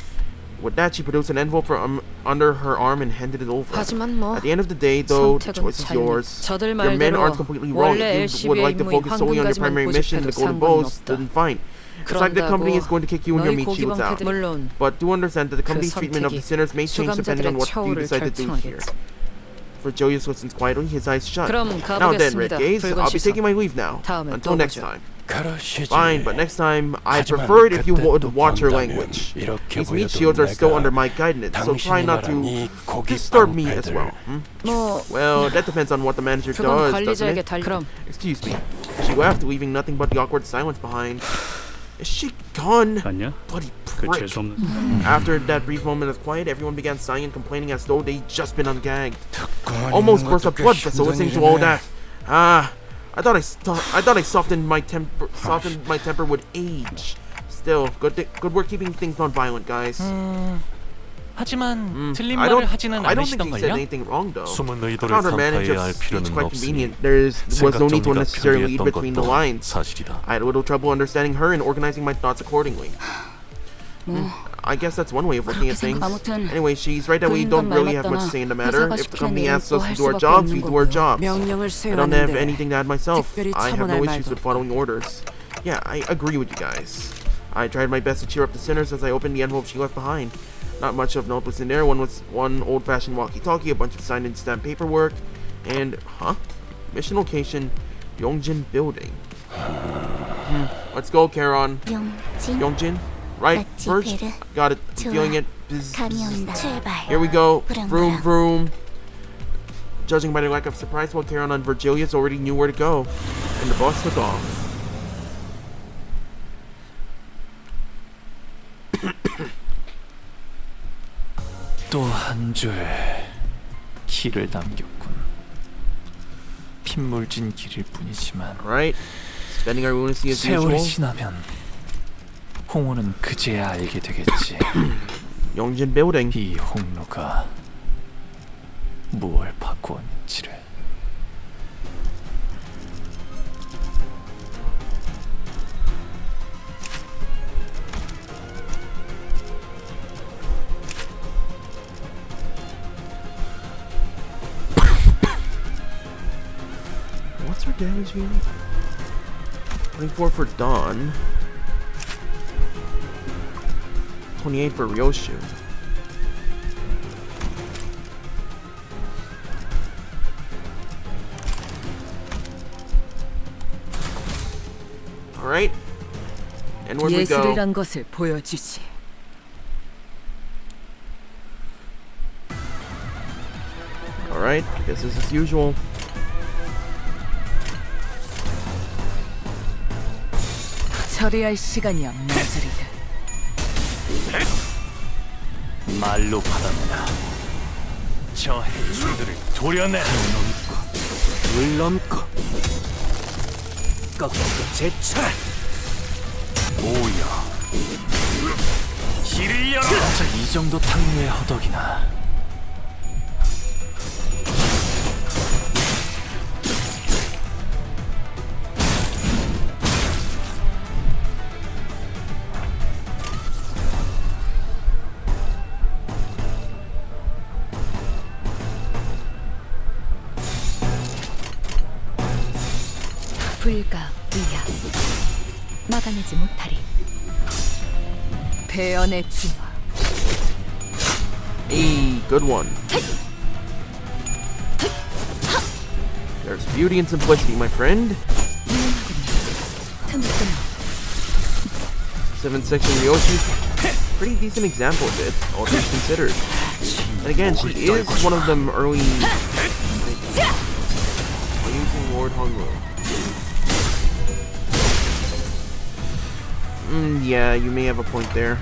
With that, she produced an envelope from under her arm and handed it over. 하지만 뭐 At the end of the day, though, the 선택은 choice is 자유니 yours. 저들 Your men 말대로 aren't completely wrong. 원래 If you would LCB의 like to 임무인 focus solely on your 황금가지만 primary mission, the 고집해도 golden 상관은 bows, 없다. then fine. It's like the company is going to kick you and your 너희 meat shields out. 고기방패들 물론 But do understand that the 그 company's treatment of the 선택이 sinners may change depending on 수감자들의 what you 처우를 decide to do here. 결정하겠지. Vergilius listens quietly, his eyes shut. 그럼 Now then, Red 가보겠습니다. Gaze, 붉은 I'll be 시선. taking my leave now. 다음에 Until 또 next 보죠. time. 그러시지. Fine, but next time I'd 하지만 prefer it if you 그때 would 또 watch your 본다면 language. 이렇게 These meat 보여도 shields are still 내가 under my guidance, so try 당신이 not to 말한 이 고기 disturb me as 방패들 well. 뭐 Well, that depends on what the manager 그건 does, doesn't 관리자에게 it? 달. 그럼 Excuse me. She left, leaving nothing but the awkward silence behind. Is she gone? 아니야? Bloody 그 prick. 재수없는 After that brief moment of quiet, everyone began sighing and complaining as though they'd just been ungagged. 듣고 Almost 있는 burst a 것도 blood 꽤 vessel listening to 힘든 all 일이네. that. I thought I softened my temper with age. Still, good work keeping things non-violent, guys. 하지만 틀린 I 말을 don't 하지는 think she said 않으시던걸요? anything wrong though. 숨은 I 의도를 found her manage 간파해야 of 할 speech 필요는 quite 없으니 convenient. There was no need to 생각 unnecessarily read 정리가 between the 필요했던 lines. 것도 사실이다. I had a little trouble understanding her and organizing my thoughts accordingly. I guess that's one way of looking at things. 아무튼 Anyway, she's right that we don't really have much to say in the matter. 회사가 If the company 시키는 asks us to 일은 do our 또 할 jobs, 수밖에 we 없는 do our 거고. jobs. 명령을 I don't have 수행하는데 anything to add myself. 특별히 I have no 첨언할 issues 말도 with following orders. Yeah, I agree with you guys. I tried my best to cheer up the sinners as I opened the envelope she left behind. Not much of note was in there. One old-fashioned walkie-talkie, a bunch of signed and stamped paperwork, and mission location, Yongjin Building. Let's go, Charon. Yongjin, right? First, got it. Feeling it. Here we go. Vroom vroom. Judging by the lack of surprise, while Charon and Vergilius already knew where to go, and the bus took off. 또 한 줄 길을 남겼군. 핏물진 길일 뿐이지만 Right? Spending our lunacy as 세월이 usual. 지나면 홍호는 그제야 알게 되겠지. Yongjin Building. 이 홍로가 무엇을 바꾸었는지를. What's her damage here? 24 for Dawn. 28 for Ryoshu. Alright. And where we go? 예술이란 것을 보여주지. Alright, business as usual. 처리할 시간이야, 마즈리드. 말로 받았다. 저 해충들을 도려내. 물 넘고 꺾고 제쳐라. 오야. 길을 열어. 이 정도 탕류의 허덕이나 막아내지 못하리. 배연의 진화. Hey, good one. There's beauty and simplicity, my friend. Seventh section Ryoshi, pretty decent example of it, all things considered. And again, she is one of them early using Lord Hongwu. Yeah, you may have a point there.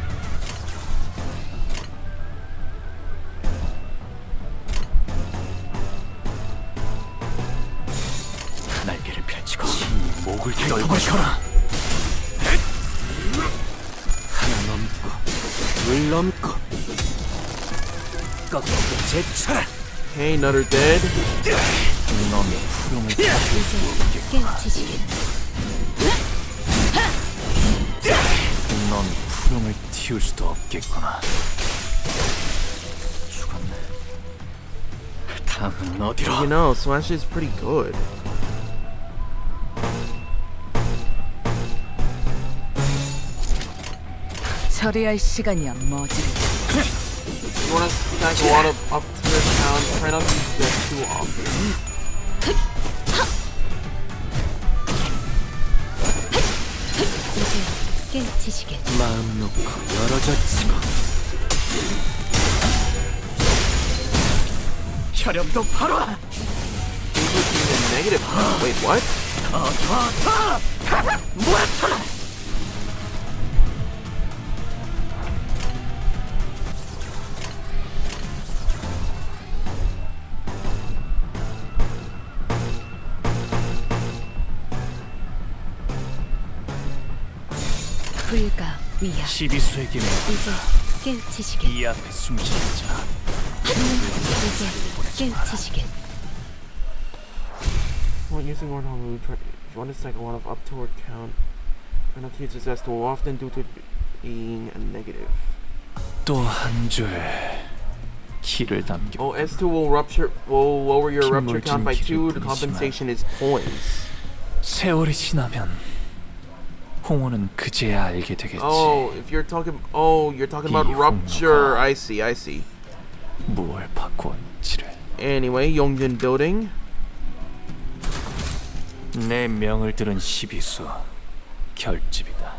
날개를 펼치고 목을 떨궈줘라. 하나 넘고 둘 넘고 꺾고 제쳐라. Hey, Nutter dead. 놈이 푸름을 깨우치시길. 놈이 푸름을 틔울 수도 없겠구나. 죽었네. 다음은 어디로? You know, Slash is pretty good. 처리할 시간이야 머지르. You wanna stack a lot of up to the town, try not to use that too often. 이제 깨우치시길. 마음 놓고 열어젖히고 혈염도 바로 Negative. Wait, what? 불가 위야. 시비수에게 이제 깨우치시길. 이 앞에 숨지는 자 이제 깨우치시길. When using Lord Hongwu, if you want to stack a lot of up toward count, try not to use this as too often due to it being a negative. 또 한 줄 키를 남겨. Oh, S2 will lower your rupture count by 2. The compensation is points. 세월이 지나면 홍호는 그제야 알게 되겠지. Oh, if you're talking, you're talking about rupture. I see. 무얼 바꾸었지를. Anyway, Yongjin building. 내 명을 들은 시비수 결집이다.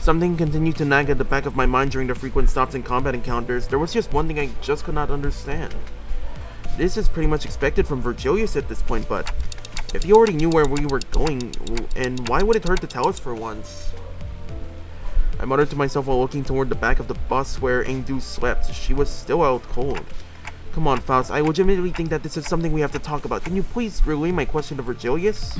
Something continued to nag at the back of my mind during the frequent stops and combat encounters. There was just one thing I just could not understand. This is pretty much expected from Virgilius at this point, but if he already knew where we were going, and why would it hurt to tell us for once? I muttered to myself while looking toward the back of the bus where Ingdu slept. She was still out cold. Come on, Faust, I legitimately think that this is something we have to talk about. Can you please relay my question to Virgilius?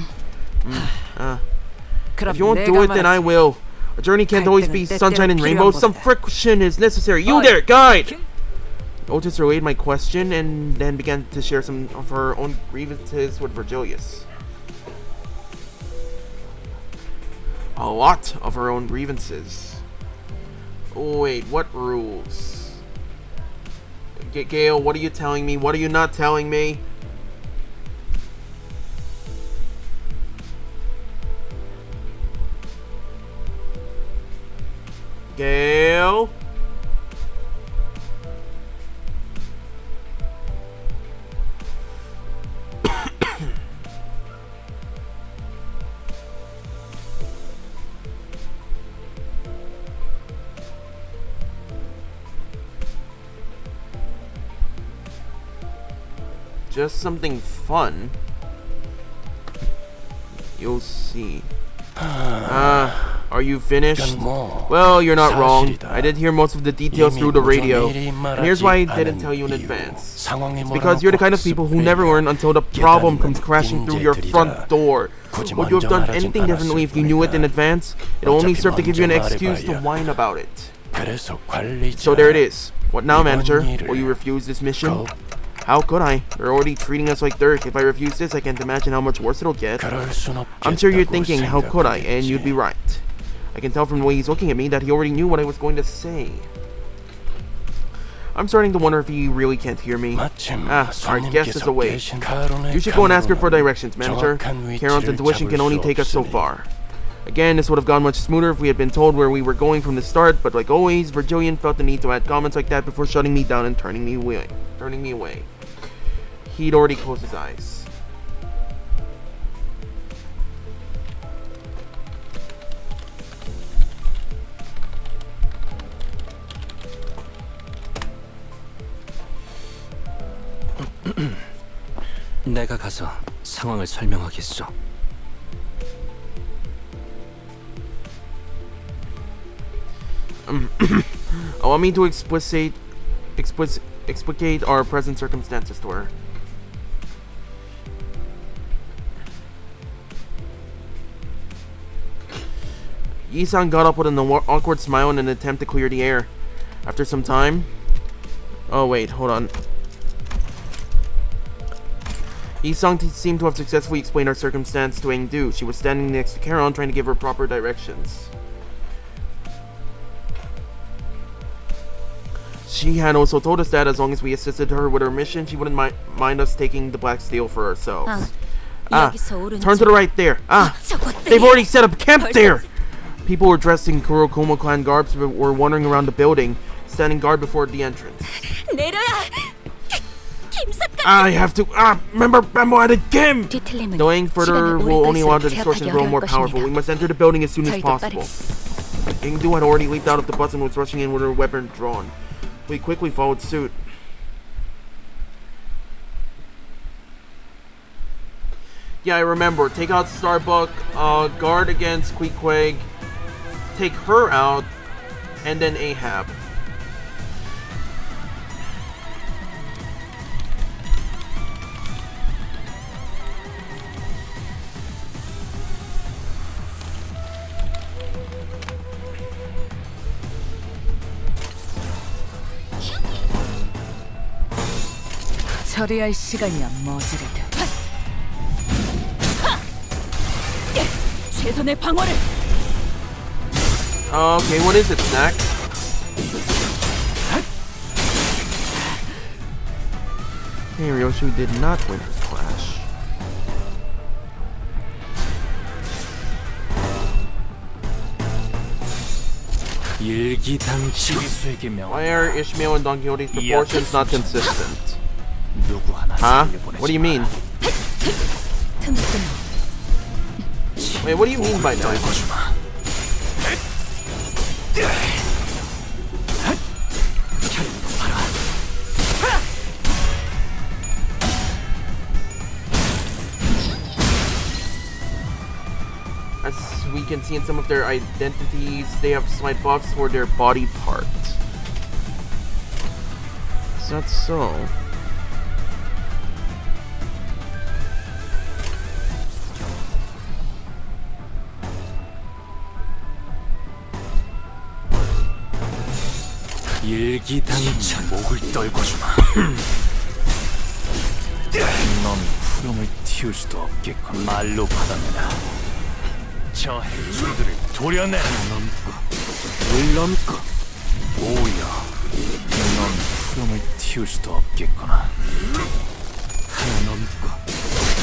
If you won't do it, then I will. A journey can't always be sunshine and rainbows. Some friction is necessary. You there, guide! Otis relayed my question and then began to share some of her own grievances with Virgilius. A lot of her own grievances. Wait, what rules? Gale, what are you telling me? What are you not telling me? Gale? Just something fun. You'll see. Are you finished? Well, you're not wrong. I did hear most of the details through the radio. And here's why I didn't tell you in advance. It's because you're the kind of people who never learn until the problem comes crashing through your front door. Would you have done anything differently if you knew it in advance? It'll only serve to give you an excuse to whine about it. So there it is. What now, manager? Will you refuse this mission? How could I? They're already treating us like dirt. If I refuse this, I can't imagine how much worse it'll get. I'm sure you're thinking, how could I? And you'd be right. I can tell from the way he's looking at me that he already knew what I was going to say. I'm starting to wonder if he really can't hear me. 마침 Our guest is 손님께서 away. 계신 가론의 You should go and ask her for 감으로는 directions, manager. 정확한 위치를 Charon's intuition can only 잡을 수 take us so 없으니. far. Again, this would have gone much smoother if we had been told where we were going from the start, but like always, Virgilian felt the need to add comments like that before shutting me down and turning me away. He'd already closed his eyes. 내가 가서 상황을 설명하겠소. Allow me to explicate our present circumstances to her. Yi-san got up with an awkward smile in an attempt to clear the air. After some time... Oh wait, hold on. Yi-san seemed to have successfully explained our circumstance to Engdu. She was standing next to Charon, trying to give her proper directions. She had also told us that as long as we assisted her with her mission, she wouldn't mind us taking the black steel for ourselves. Turn to the right there. They've already set up camp there! People were dressed in Kurokuma clan garbs were wandering around the building, standing guard before the entrance. I have to remember Bamboo added Kim! Going further will only allow the distortion to grow more powerful. We must enter the building as soon as possible. Ingdu had already leaped out of the bus and was rushing in with her weapon drawn. We quickly followed suit. Yeah, I remember. Take out Starbuck, guard against Queequeg, take her out, and then Ahab. 처리할 시간이야 머지르드. 최선의 방어를. Okay, what is it, Snack? Hey, Ryoshi did not win her clash. 일기당치. Why are Ishmael and Don Quixote's proportions not consistent? 누구 하나 Huh? 살려보내지 What do you mean? 마라. Wait, what do you mean by that? 떨궈주마. As we can see in some of their identities, they have slight buffs for their body part. Is that so? 일기당천 목을 떨궈주마. 넌 푸름을 틔울 수도 없겠군. 말로 받아내라. 저 행주들을 도려내. 넘고 물 넘고 오야, 넌 푸름을 틔울 수도 없겠구나. 하나 넘고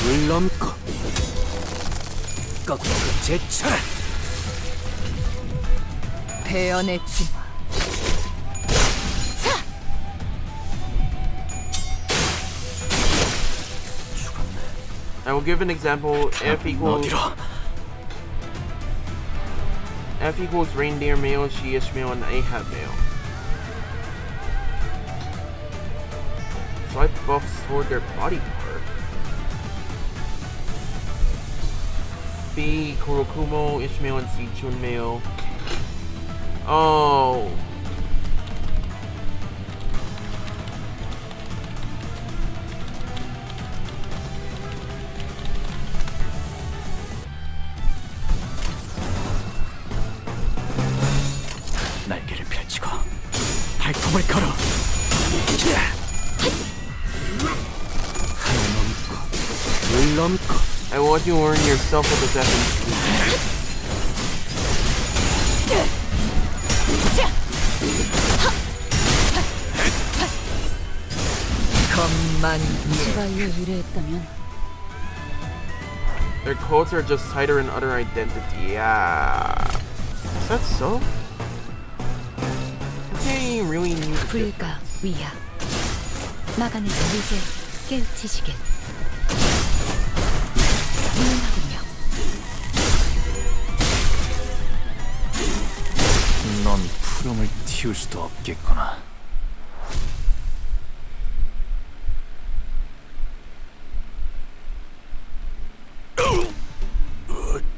물 넘고 꺾고 제쳐라. 베어내지 마. I will give an example. F equals reindeer male, she Ishmael, and Ahab male. Slight buffs toward their body part. B Kurokumo, Ishmael, and C Chun male. Oh. 날개를 펼치고 발톱을 걸어. 하나 넘고 물 넘고. I want you to earn yourself a possession. 제가 유리했다면 Their codes are just tighter in other identity. Yeah. Is that so? Okay, really need to get 불가 위야. 마간에서 이제 깨우치시길. 유능하군요. 넌 푸름을 틔울 수도 없겠구나.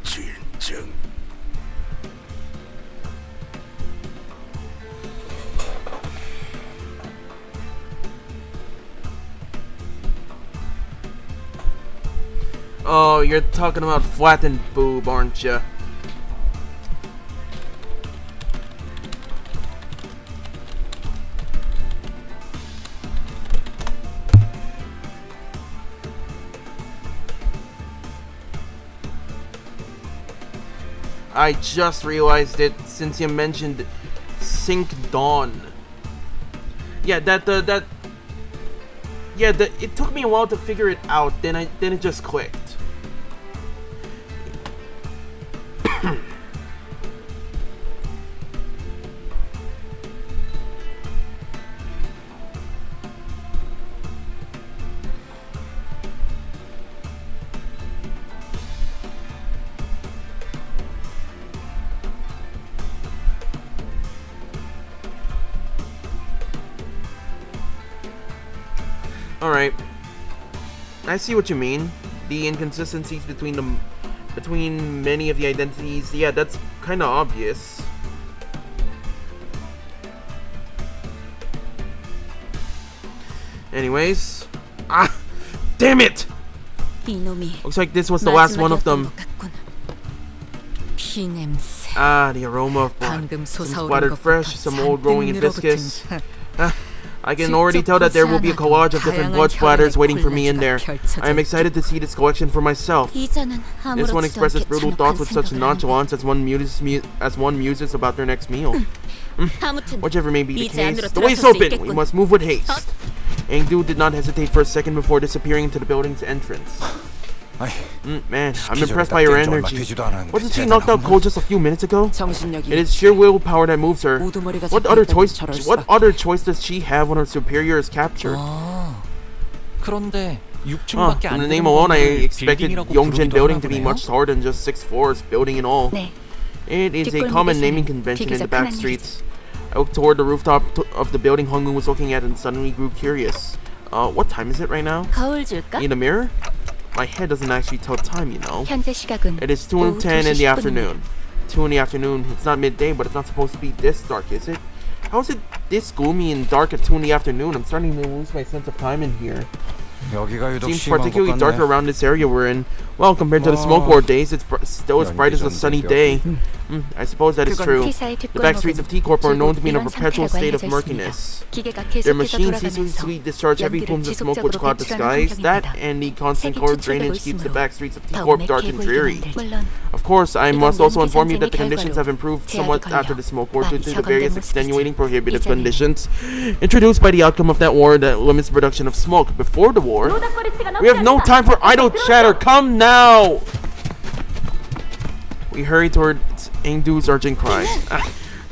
진정. Oh, you're talking about flattened boob, aren't ya? I just realized it since you mentioned Sync Dawn. Yeah, it took me a while to figure it out. Then it just clicked. Alright. I see what you mean. The inconsistencies between many of the identities. Yeah, that's kinda obvious. Anyways. Ah! Damn it! Looks like this was the last one of them. Ah, the aroma of blood. Some splattered fresh, some old growing in viscous. I can already tell that there will be a collage of different blood splatters waiting for me in there. I am excited to see this collection for myself. This one expresses brutal thoughts with such nonchalance as one muses about their next meal. Whichever may be the case, the way is open! We must move with haste. Engdu did not hesitate for a second before disappearing into the building's entrance. Man, I'm impressed by her energy. Wasn't she knocked out cold just a few minutes ago? It is sheer willpower that moves her. What other choice does she have when her superior is captured? From the name alone, I expected Yongjin building to be much taller than just 6 floors, building and all. It is a common naming convention in the back streets. I looked toward the rooftop of the building Hongmoon was looking at and suddenly grew curious. What time is it right now? Need a mirror? My head doesn't actually tell time, you know. It is 2:10 in the afternoon. 2 in the afternoon. It's not midday, but it's not supposed to be this dark, is it? How is it this gloomy and dark at 2 in the afternoon? I'm starting to lose my sense of time in here. Seems particularly dark around this area we're in. Well, compared to the smoke war days, it's still as bright as a sunny day. I suppose that is true. The back streets of T Corp are known to be in a perpetual state of murkiness. Their machines ceaselessly discharge heavy plumes of smoke which cloud the skies. That and the constant cold drainage keeps the back streets of T Corp dark and dreary. Of course, I must also inform you that the conditions have improved somewhat after the smoke war due to the various extenuating prohibitive conditions introduced by the outcome of that war that limits the production of smoke. Before the war, we have no time for idle chatter. Come now! We hurried towards Engdu's urgent cries.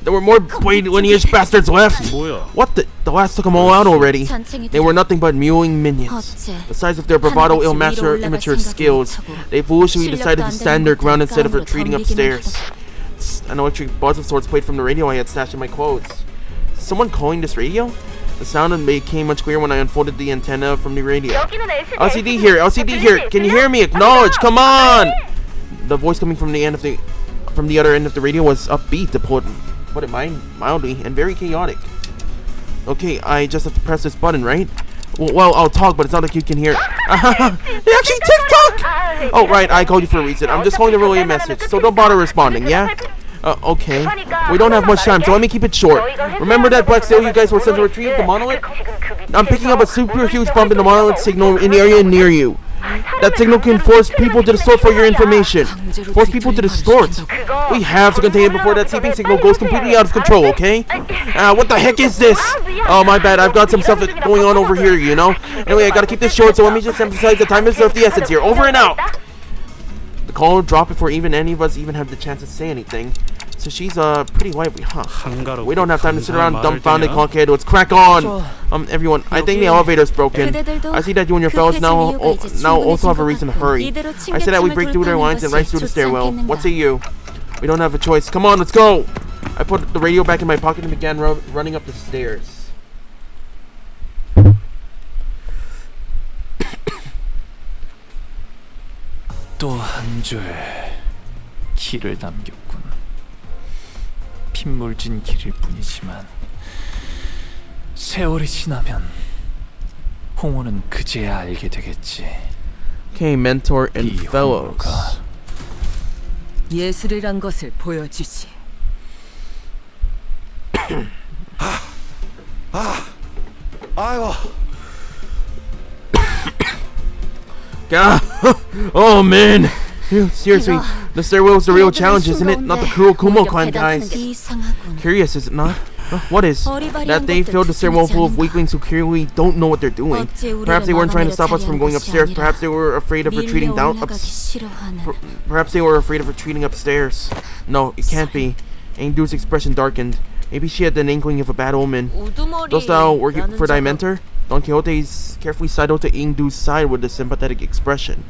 There were more lineage bastards left! What the? The last took them all out already. They were nothing but mewing minions. The size of their bravado ill-matched their immature skills. They foolishly decided to stand their ground instead of retreating upstairs. An electric buzz of sorts played from the radio I had stashed in my clothes. Is someone calling this radio? The sound became much clearer when I unfolded the antenna from the radio. LCD here! LCD here! Can you hear me? Acknowledge! Come on! The voice coming from the other end of the radio was upbeat, to put it mildly, and very chaotic. Okay, I just have to press this button, right? Well, I'll talk, but it's not like you can hear. They actually TikTok! Oh, right, I called you for a reason. I'm just going to relay a message, so don't bother responding, yeah? Okay. We don't have much time, so let me keep it short. Remember that black sail you guys were sent to retrieve, the monolith? I'm picking up a super huge bump in the monolith signal in the area near you. That signal can force people to distort for your information. Force people to distort. We have to contain it before that sleeping signal goes completely out of control, okay? What the heck is this? Oh, my bad. I've got some stuff going on over here, you know? Anyway, I gotta keep this short, so let me just emphasize the time is of the essence here. Over and out! The call dropped before even any of us even had the chance to say anything. So she's pretty lively, huh? We don't have time to sit around dumbfounded, cockhead. Let's crack on! Everyone, I think the elevator's broken. I see that you and your fellows now also have a reason to hurry. I say that we break through their lines and race through the stairwell. What say you? We don't have a choice. Come on, let's go! I put the radio back in my pocket and began running up the stairs. 또 한 줄 길을 남겼군. 핏물진 길일 뿐이지만 세월이 지나면 홍호는 그제야 알게 되겠지. Okay, mentor and fellows. 예술이란 것을 보여주지. 아이고. God. Oh man. Seriously, the stairwell is the real challenge, isn't it? Not the cruel Kumo climb, guys. Curious, is it not? What is? That they filled the stairwell full of weaklings who clearly don't know what they're doing. Perhaps they weren't trying to stop us from going upstairs. Perhaps they were afraid of retreating Perhaps they were afraid of retreating upstairs. No, it can't be. Engdu's expression darkened. Maybe she had an inkling of a bad omen. Docile working for thy mentor? Don Quixote's carefully sidled to Engdu's side with a sympathetic expression.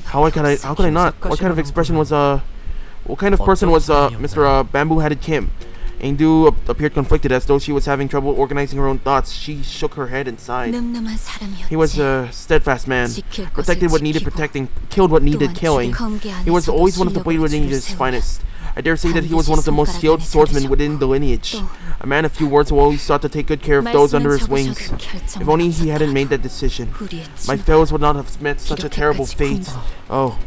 How could I not? What kind of expression was what kind of person was Mr. Bamboo-Headed Kim? Engdu appeared conflicted, as though she was having trouble organizing her own thoughts. She shook her head and sighed. He was a steadfast man, protected what needed protecting, killed what needed killing. He was always one of the blade lineage's finest. I dare say that he was one of the most skilled swordsmen within the lineage. A man of few words who always sought to take good care of those under his wings. If only he hadn't made that decision. My fellows would not have met such a terrible fate. Oh.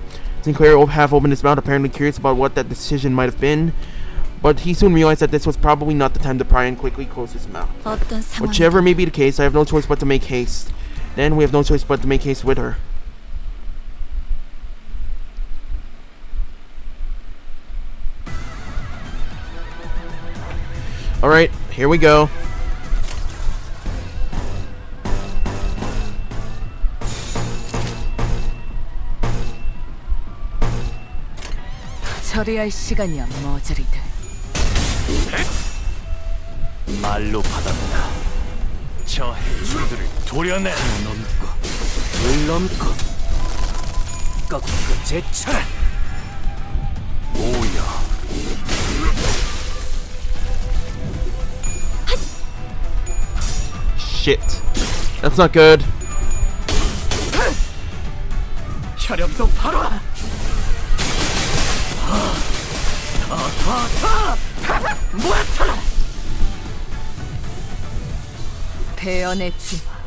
Sinclair half opened his mouth, apparently curious about what that decision might have been. But he soon realized that this was probably not the time to pry, and quickly closed his mouth. Whichever may be the case, I have no choice but to make haste. Then we have no choice but to make haste with her. Alright, here we go. 처리할 시간이야 머저리들. 말로 받아내라. 저 해충들을 도려내. 물 넘고 꺾고 제쳐라. 오야. Shit. That's not good. 혈염도 바로. 배연의 주마.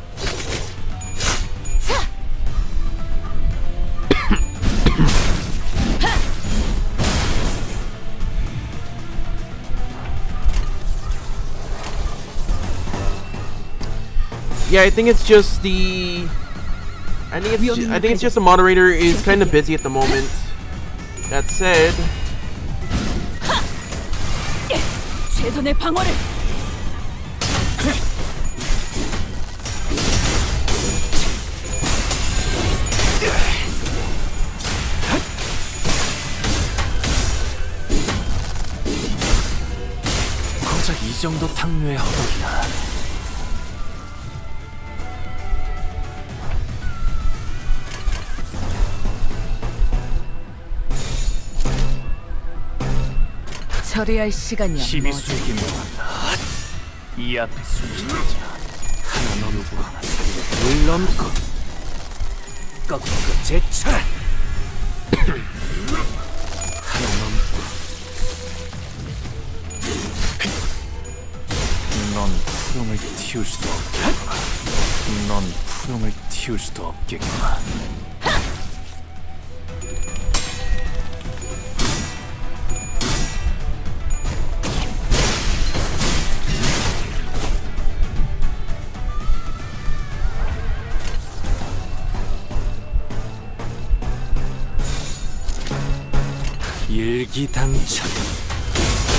Yeah, I think it's just the. I think it's just the moderator is kind of busy at the moment. That said. 최선의 방어를. 고작 이 정도 탕류의 허덕이야. 처리할 시간이야. 12수에게 모았다. 이 앞에 숨진 자 하나 넘고 하나 살려. 물 넘고 꺾고 제쳐라. 하나 넘고. 넌 푸름을 틔울 수도 없겠구나. 넌 푸름을 틔울 수도 없겠구나. 일기당천.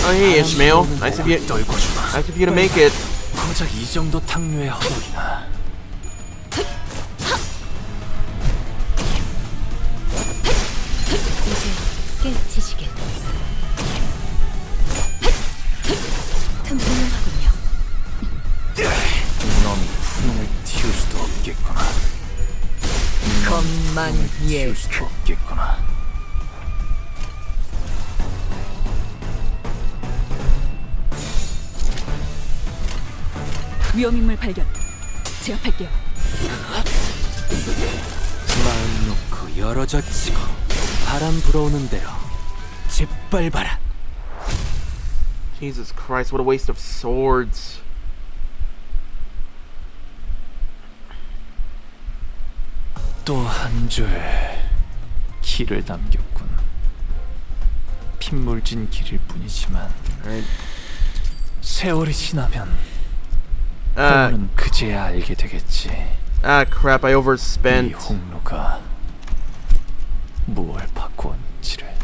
Oh, hey, Ishmael. Nice of you to make it. 고작 이 정도 탕류의 허덕이나. 이제 깨우치시길. 튼튼하군요. 넌 푸름을 틔울 수도 없겠구나. 것만 예. 틔울 수도 없겠구나. 위험인물 발견. 제압할게요. 마음 놓고 열어젖히고 바람 불어오는 대로 짓밟아라. Jesus Christ, what a waste of swords. 또 한 줄 길을 남겼군. 핏물진 길일 뿐이지만 세월이 지나면 홍로는 그제야 알게 되겠지. Crap, I 이 overspent. 홍로가 무엇을 바꾸었는지를.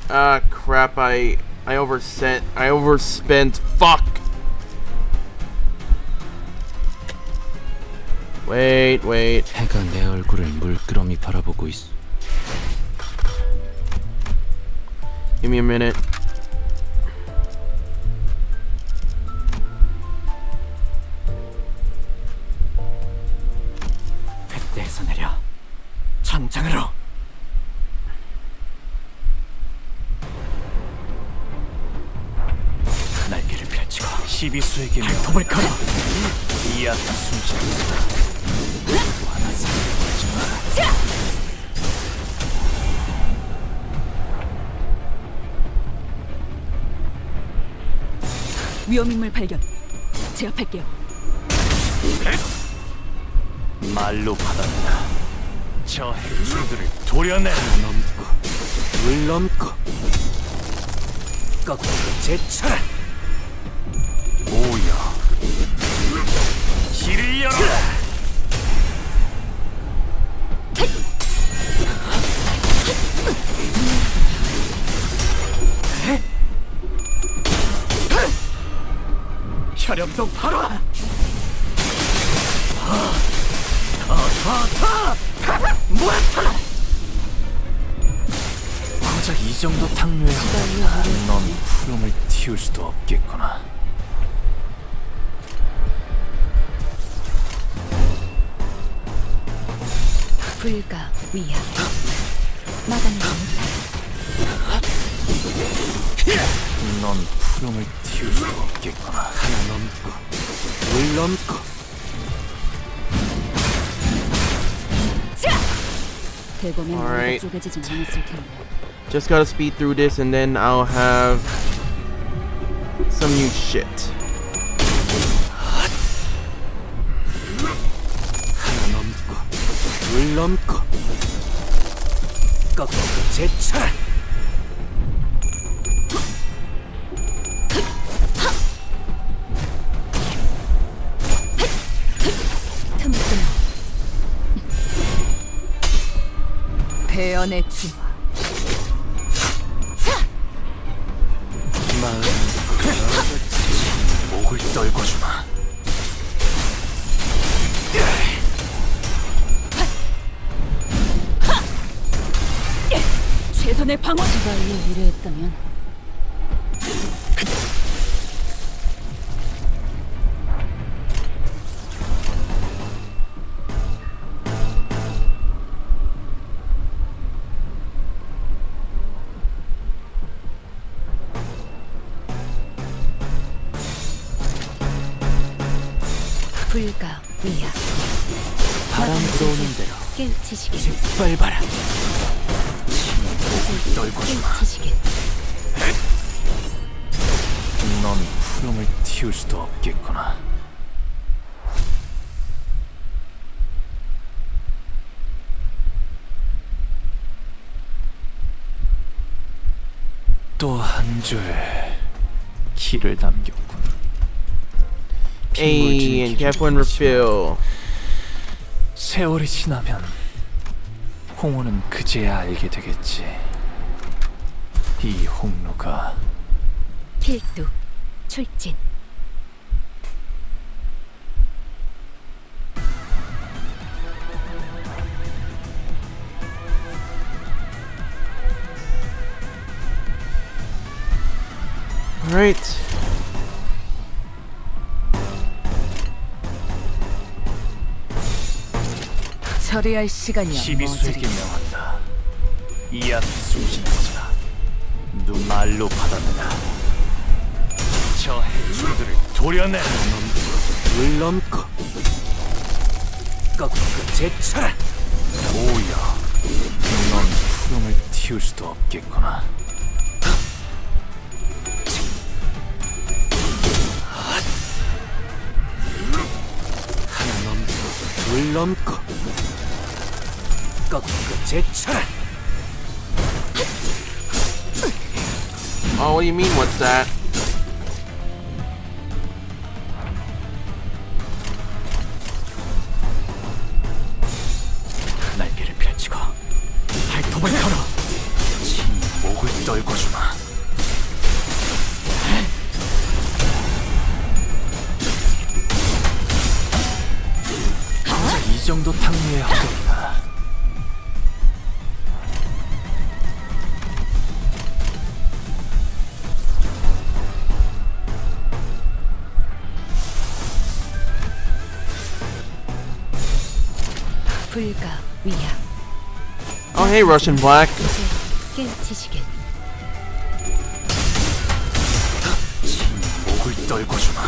Crap, I overspent. Fuck. Wait. 해가 내 얼굴을 물끄러미 바라보고 있어. Give me a minute. 뱃대에서 내려 전장으로. 날개를 펼치고 시비수에게 발톱을 걸어. 이 아타 숨쉬다. 누구 하나 살려보지 마라. 위험인물 발견. 제압할게요. 말로 받았다. 저 해충들을 도려내라. 넘고 물 넘고 거꾸로 제쳐라. 모여 길을 열어라. 혈염도 바로. 고작 이 정도 탕류의 허덕이나. 넌 푸름을 틔울 수도 없겠구나. 불가 위야. 막아내지 못하라. 넌 푸름을 틔울 수도 없겠구나. 하나 넘고 물 넘고. 대범한 Alright. 쪼개지진 않았을 텐데. Just gotta speed through this and then I'll have some new shit. 하나 넘고 물 넘고 거꾸로 제쳐라. 틈틈. 배연의 춤. 마음 목을 떨궈주마. 최선의 방어. 제가 이 일을 했다면 불가 위야. 바람 불어오는 대로 깨우치시길. 짓밟아라. 목을 떨궈주마. 깨우치시길. 넌 푸름을 틔울 수도 없겠구나. 또 한 줄 길을 남겼군. Hey, and careful and refill. 세월이 지나면 홍어는 그제야 알게 되겠지. 이 홍로가 필두 출진. Alright. 처리할 시간이야. 시비수에게 명한다. 이 앞에 숨쉬는 자, 눈말로 받아내라. 저 해충들을 도려내라. 물넘고 꺾고 제쳐라. 오야, 넌 푸름을 틔울 수도 없겠구나. 하나 넘고 둘 넘고 꺾고 제쳐라. Oh, what do you mean, what's that? 날개를 펼치고 발톱을 걸어 침목을 떨궈주마. 정작 이 정도 탕류의 허덕이다. 불가 위약. Oh, hey, Russian Black. 이제 깨우치시길. 침목을 떨궈주마.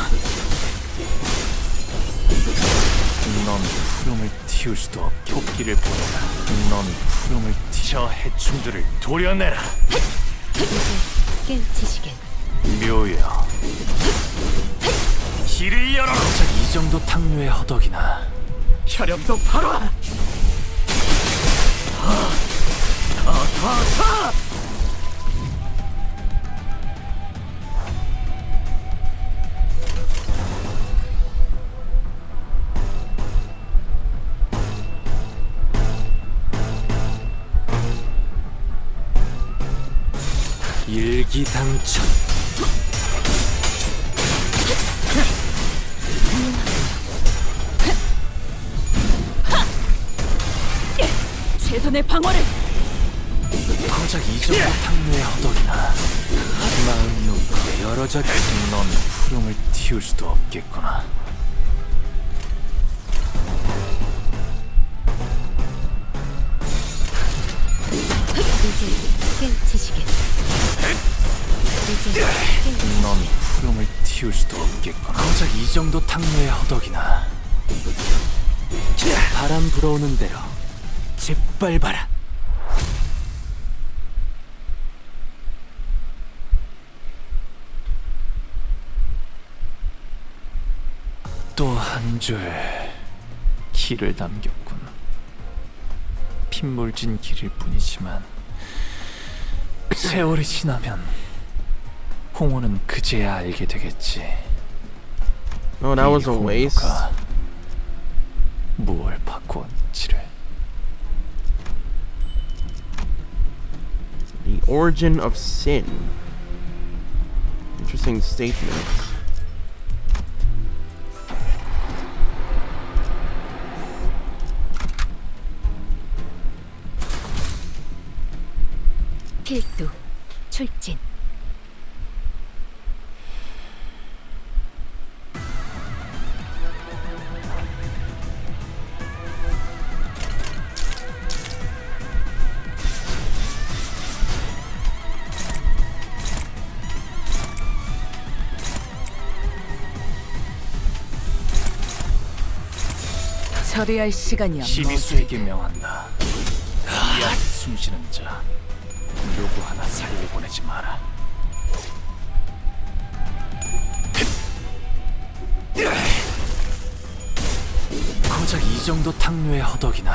넌 푸름을 틔울 수도 없게 토끼를 보내라. 넌 푸름을 저 해충들을 도려내라. 이제 깨우치시길. 묘여, 길을 열어라. 정작 이 정도 탕류의 허덕이나 혈염도 바로 와. 일기당천. 최선의 방어를. 고작 이 정도 탕류의 허덕이나 마음 놓고 열어져. 넌 푸름을 틔울 수도 없겠구나. 이제 깨우치시길. 이제 넌 푸름을 틔울 수도 없겠구나. 고작 이 정도 탕류의 허덕이나 바람 불어오는 대로 짓밟아라. 또 한 줄 길을 남겼군. 핏물진 길일 뿐이지만 세월이 지나면 홍호는 그제야 알게 되겠지. Oh, that was a waste. 홍로가 무얼 바꾸었지를. The origin of sin. Interesting statement. 필두 출진. 처리할 시간이야. 시비수에게 명한다. 이 앞에 숨쉬는 자, 누구 하나 살려보내지 마라. 고작 이 정도 탕류의 허덕이나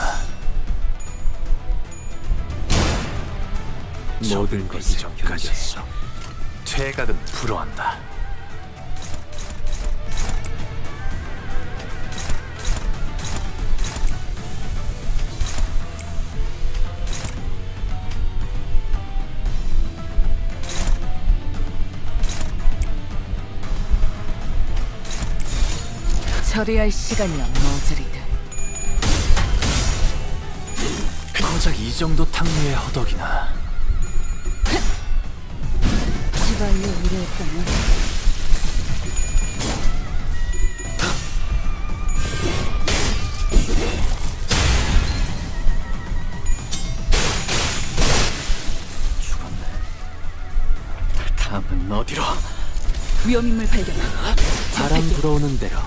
모든 것이 전까지 퇴각은 불허한다. 처리할 시간이야 머저리들. 고작 이 정도 탕류의 허덕이나. 지발로 이랬다면 죽었네. 다음은 어디로? 위험인물 발견. 바람 불어오는 대로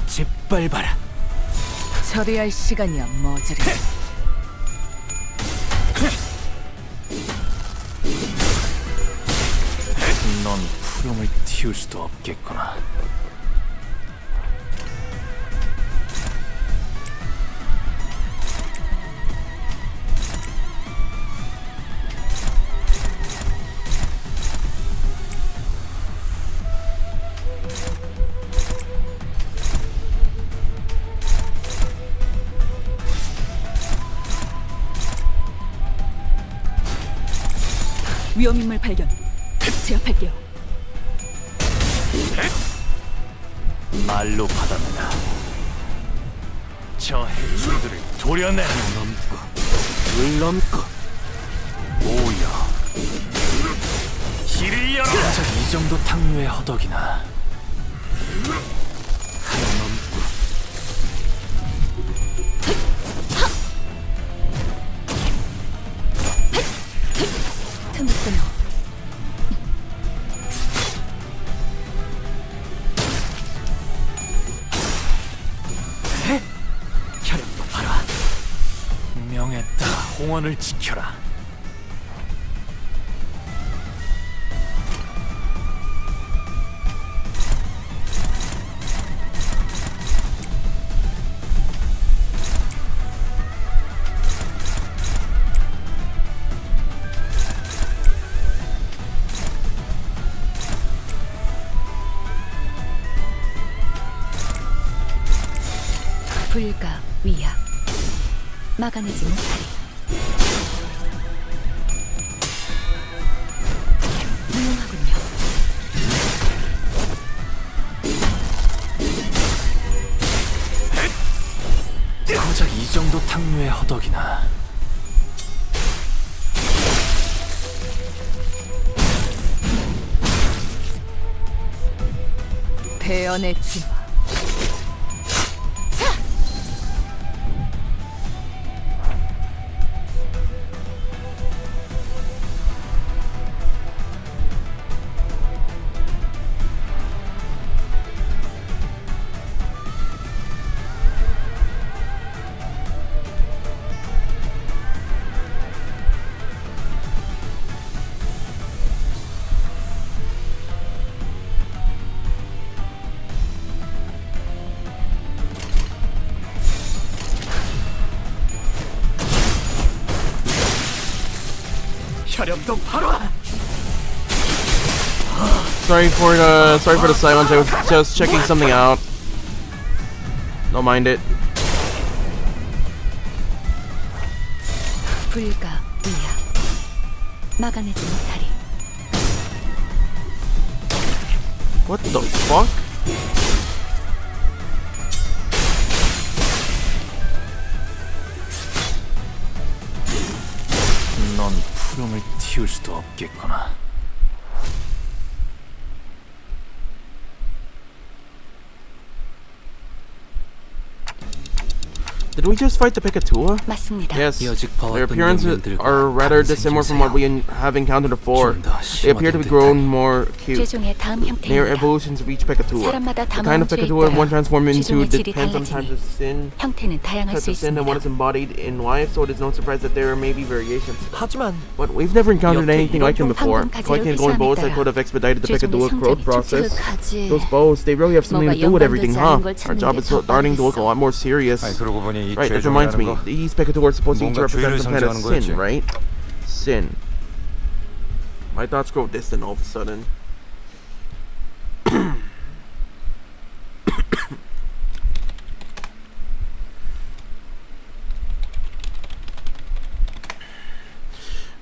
짓밟아라. 처리할 시간이야 머저리들. 넌 푸름을 틔울 수도 없겠구나. 위험인물 발견. 제압할게요. 말로 받아내라. 저 해충들을 도려내. 넘고 물넘고 모여 길을 열어. 고작 이 정도 탕류의 허덕이나. 하여넘고 틈을 끊어. 혈연도 봐라. 명했다. 홍원을 지켜라. 불가 위약 막아내지 못하리. 무용하군요. 고작 이 정도 탕류의 허덕이나. 배연의 치마. 혈연도 바로. Sorry for the silence. I was just checking something out. Don't mind it. 불가 위약 막아내지 못하리. What the fuck? 넌 푸름을 틔울 수도 없겠구나. Did we just fight the Pikatua? 맞습니다. Yes. Their appearances are rather dissimilar from what we have encountered before. They appear to be grown more cute. 최종의 다음 They are 형태입니다. evolutions of each Pikatua. 사람마다 The kind of 담아온 죄에 Pikatua 따라 one transforms into 최종의 질이 depends on types 달라지니 of sin, 형태는 다양할 수 and 있습니다. what is embodied in life, so it is no surprise that there may be variations. 하지만 But we've never encountered anything like them before. 방금 Collecting 가지를 golden bows that 회수함에 could have expedited the 최종의 Pikatua growth 성장이 process. 가지. Those bows, they really have something to do with everything, huh? Our job is starting to look a lot more serious. 그러고 보니 이 Right, that reminds me. These Pikatua are supposed to each 뭔가 represent 죄를 some kind of 상징하는 sin, 거였지. right? Sin. My thoughts grow distant all of a sudden.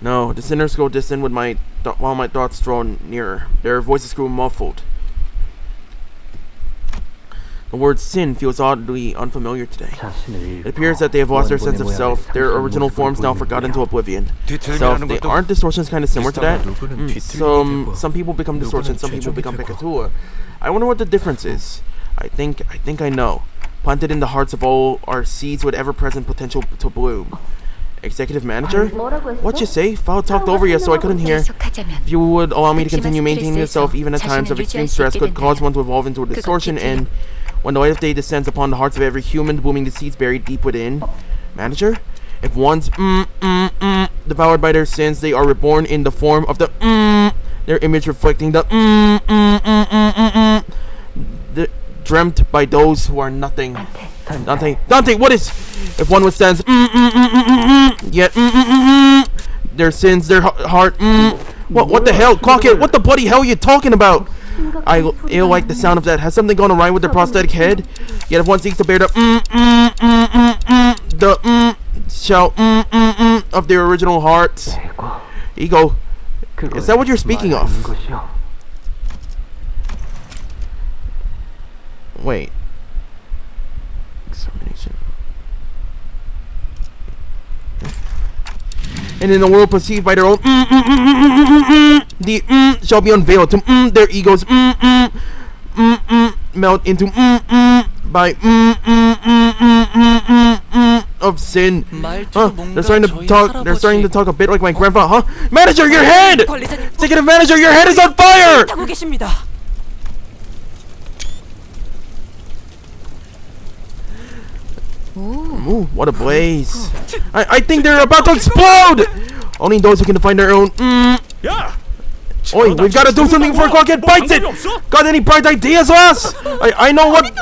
No, the sinners grow distant with while my thoughts draw nearer. Their voices grew muffled. The The word sin feels oddly unfamiliar today. It appears that they have lost their sense of self, their original forms now forgotten to oblivion. Self, aren't distortions kind of similar to that? Some people become distortions, some people become Pekatua. I wonder what the difference is. I think I know. Planted in the hearts of all are seeds with ever-present potential to bloom. Executive manager? What'd you say? File talked over you, so I couldn't hear. If you would allow me to continue maintaining yourself even at times of extreme stress could cause one to evolve into a distortion, and when the light of day descends upon the hearts of every human, blooming the seeds buried deep within. Manager? If one's devoured by their sins, they are reborn in the form of the their image reflecting the dreamt by those who are nothing. Dante, what is? If one withstands yet their sins, their heart what the hell? Clock it, what the bloody hell are you talking about? I like the sound of that. Has something gone awry with their prosthetic head? Yet if one seeks to bear the shell of their original hearts. Ego. Is that what you're speaking of? Wait. Extermination. And in the world perceived by their own the shall be unveiled to their egos melt into by of sin. They're starting to talk a bit like my grandpa, huh? Manager, your head! Executive manager, your head is on fire! Ooh, what a blaze. I think they're about to explode! Only those who can find their own Oi, we've got to do something before Clockhead bites it! Got any bright ideas, lass? I know what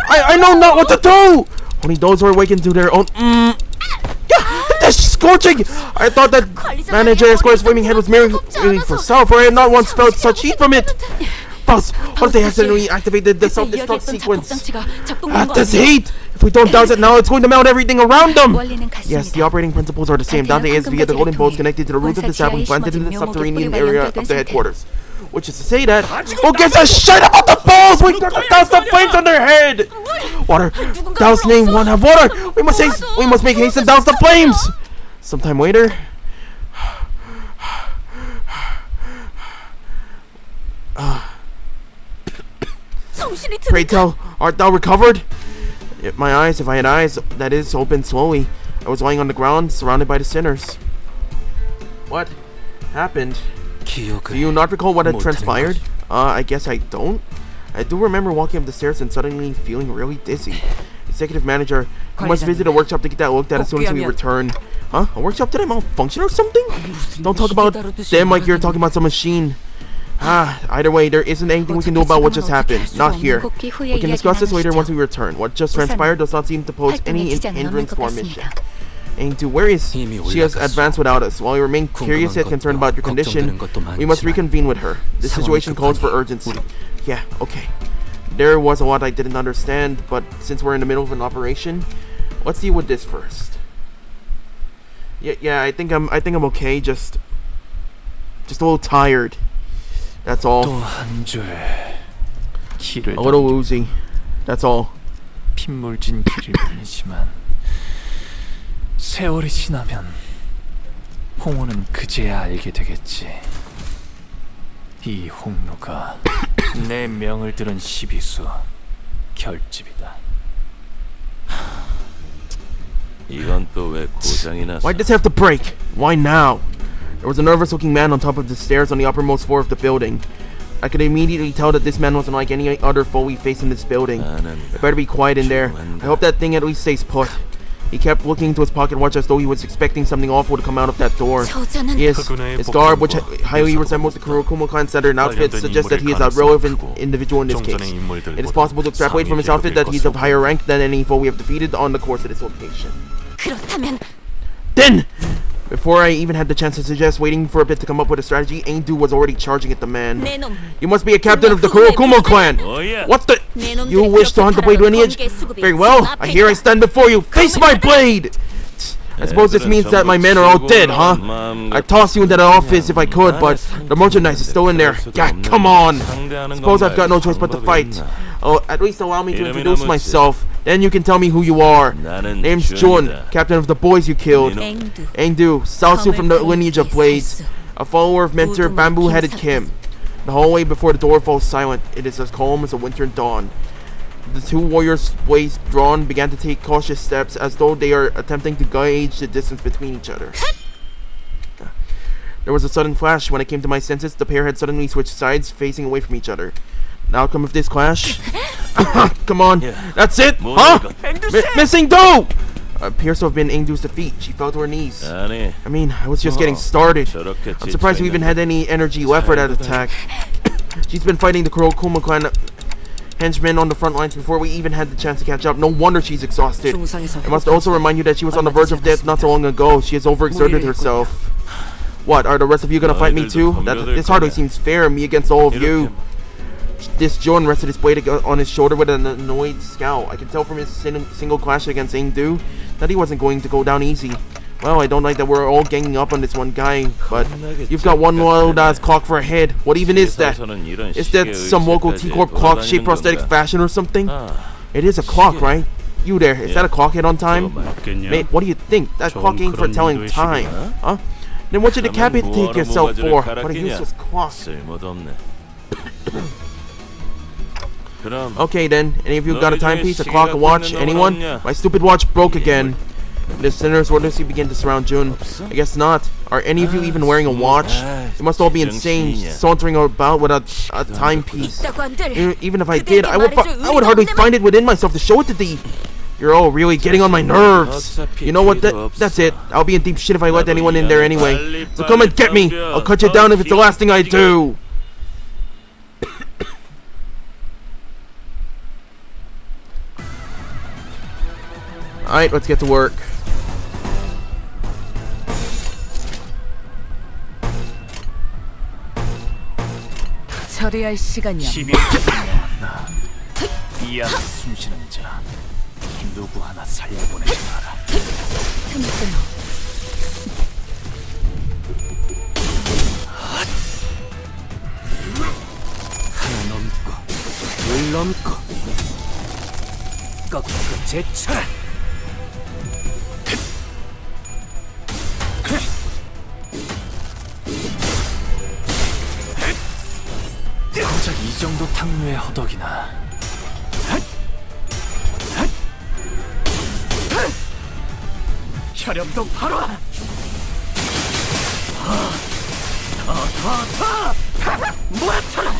I know not what to do! Only those who are awakened to their own that's scorching! I thought that Manager Square's flaming head was merely for self, for I have not once felt such heat from it! Boss, what if they accidentally activated the self-destruct sequence? This heat! If we don't douse it now, it's going to melt everything around them! Yes, the operating principles are the same. Dante is via the golden bolts connected to the roots of the sapling planted in the subterranean area of the headquarters. Which is to say that... Who gives a shit about the balls? We got to douse the flames on their head! Water! Douse name one, have water! We must make haste and douse the flames! Sometime later... Pray tell, art thou recovered? If I had eyes, that is, opened slowly. I was lying on the ground, surrounded by the sinners. What happened? Do you not recall what had transpired? I guess I don't. I do remember walking up the stairs and suddenly feeling really dizzy. Executive manager, you must visit a workshop to get that looked at as soon as we return. Huh? A workshop? Did I malfunction or something? Don't talk about them like you're talking about some machine. Either way, there isn't anything we can do about what just happened. Not here. We can discuss this later once we return. What just transpired does not seem to pose any hindrance to our mission. And to where is she? She has advanced without us. While we remain curious yet concerned about your condition, we must reconvene with her. This situation calls for urgency. Yeah, okay. There was a lot I didn't understand, but since we're in the middle of an operation, let's deal with this first. Yeah, I think I'm okay. Just a little tired. That's all. A little woozy. That's all. 핏물진 길을 다니지만 세월이 지나면 홍우는 그제야 알게 되겠지. 이 홍로가 내 명을 들은 시비수 결집이다. 이건 또 왜 고장이 났어? Why'd this have to break? Why now? There was a nervous-looking man on top of the stairs on the uppermost floor of the building. I could immediately tell that this man wasn't like any other foe we faced in this building. It better be quiet in there. I hope that thing at least stays put. He kept looking into his pocket watch as though he was expecting something awful to come out of that door. His garb, which highly resembles the Kurokuma clan standard outfit, suggests that he is a relevant individual in this case. It is possible to extrapolate from his outfit that he's of higher rank than any foe we have defeated on the course of this location. Then! Before I even had the chance to suggest waiting for a bit to come up with a strategy, Aindu was already charging at the man. You must be a captain of the Kurokuma clan! What the? You wish to hunt the blade lineage? Very well, I stand before you. Face my blade! I suppose this means that my men are all dead, huh? I'd toss you into the office if I could, but the merchandise is still in there. God, come on! Suppose I've got no choice but to fight. Oh, at least allow me to introduce myself. Then you can tell me who you are. Name's Jun, captain of the boys you killed. Engdu, Salsu from the lineage of Blades. A follower of mentor Bamboo-Headed Kim. The hallway before the door falls silent. It is as calm as a winter dawn. The two warriors, blades drawn, began to take cautious steps as though they are attempting to gauge the distance between each other. There was a sudden flash. When I came to my senses, the pair had suddenly switched sides, facing away from each other. The outcome of this clash? Come on, that's it, huh? Missing Do! Appears to have been Engdu's defeat. She fell to her knees. I mean, I was just getting started. I'm surprised we even had any energy left for that attack. She's been fighting the Kurokuma clan henchmen on the front lines before we even had the chance to catch up. No wonder she's exhausted. I must also remind you that she was on the verge of death not so long ago. She has overexerted herself. What, are the rest of you gonna fight me too? This hardly seems fair, me against all of you. This Jun rested his blade on his shoulder with an annoyed scowl. I can tell from his single clash against Engdu that he wasn't going to go down easy. Well, I don't like that we're all ganging up on this one guy, but you've got one loud-ass clock for a head. What even is that? Is that some local T Corp clock-shaped prosthetic fashion or something? It is a clock, right? You there, is that a clock head on time? Mate, what do you think? That clock ain't for telling time, huh? Then what you decapitate yourself for? What a useless clock. Okay then, any of you got a timepiece, a clock, a watch? Anyone? My stupid watch broke again. The sinners wordlessly begin to surround Jun. I guess not. Are any of you even wearing a watch? You must all be insane, sauntering about with a timepiece. Even if I did, I would hardly find it within myself to show it to thee. You're all really getting on my nerves. You know what? That's it. I'll be in deep shit if I let anyone in there anyway. So come and get me. I'll cut you down if it's the last thing I do. Alright, let's get to work. 처리할 시간이야. 12야 숨쉬는 자 누구 하나 살려보내지 마라. 하나 넘고 둘 넘고 꺾고 제쳐라. 고작 이 정도 탕류의 허덕이나. 혈염도 바로 와. 모아쳐라.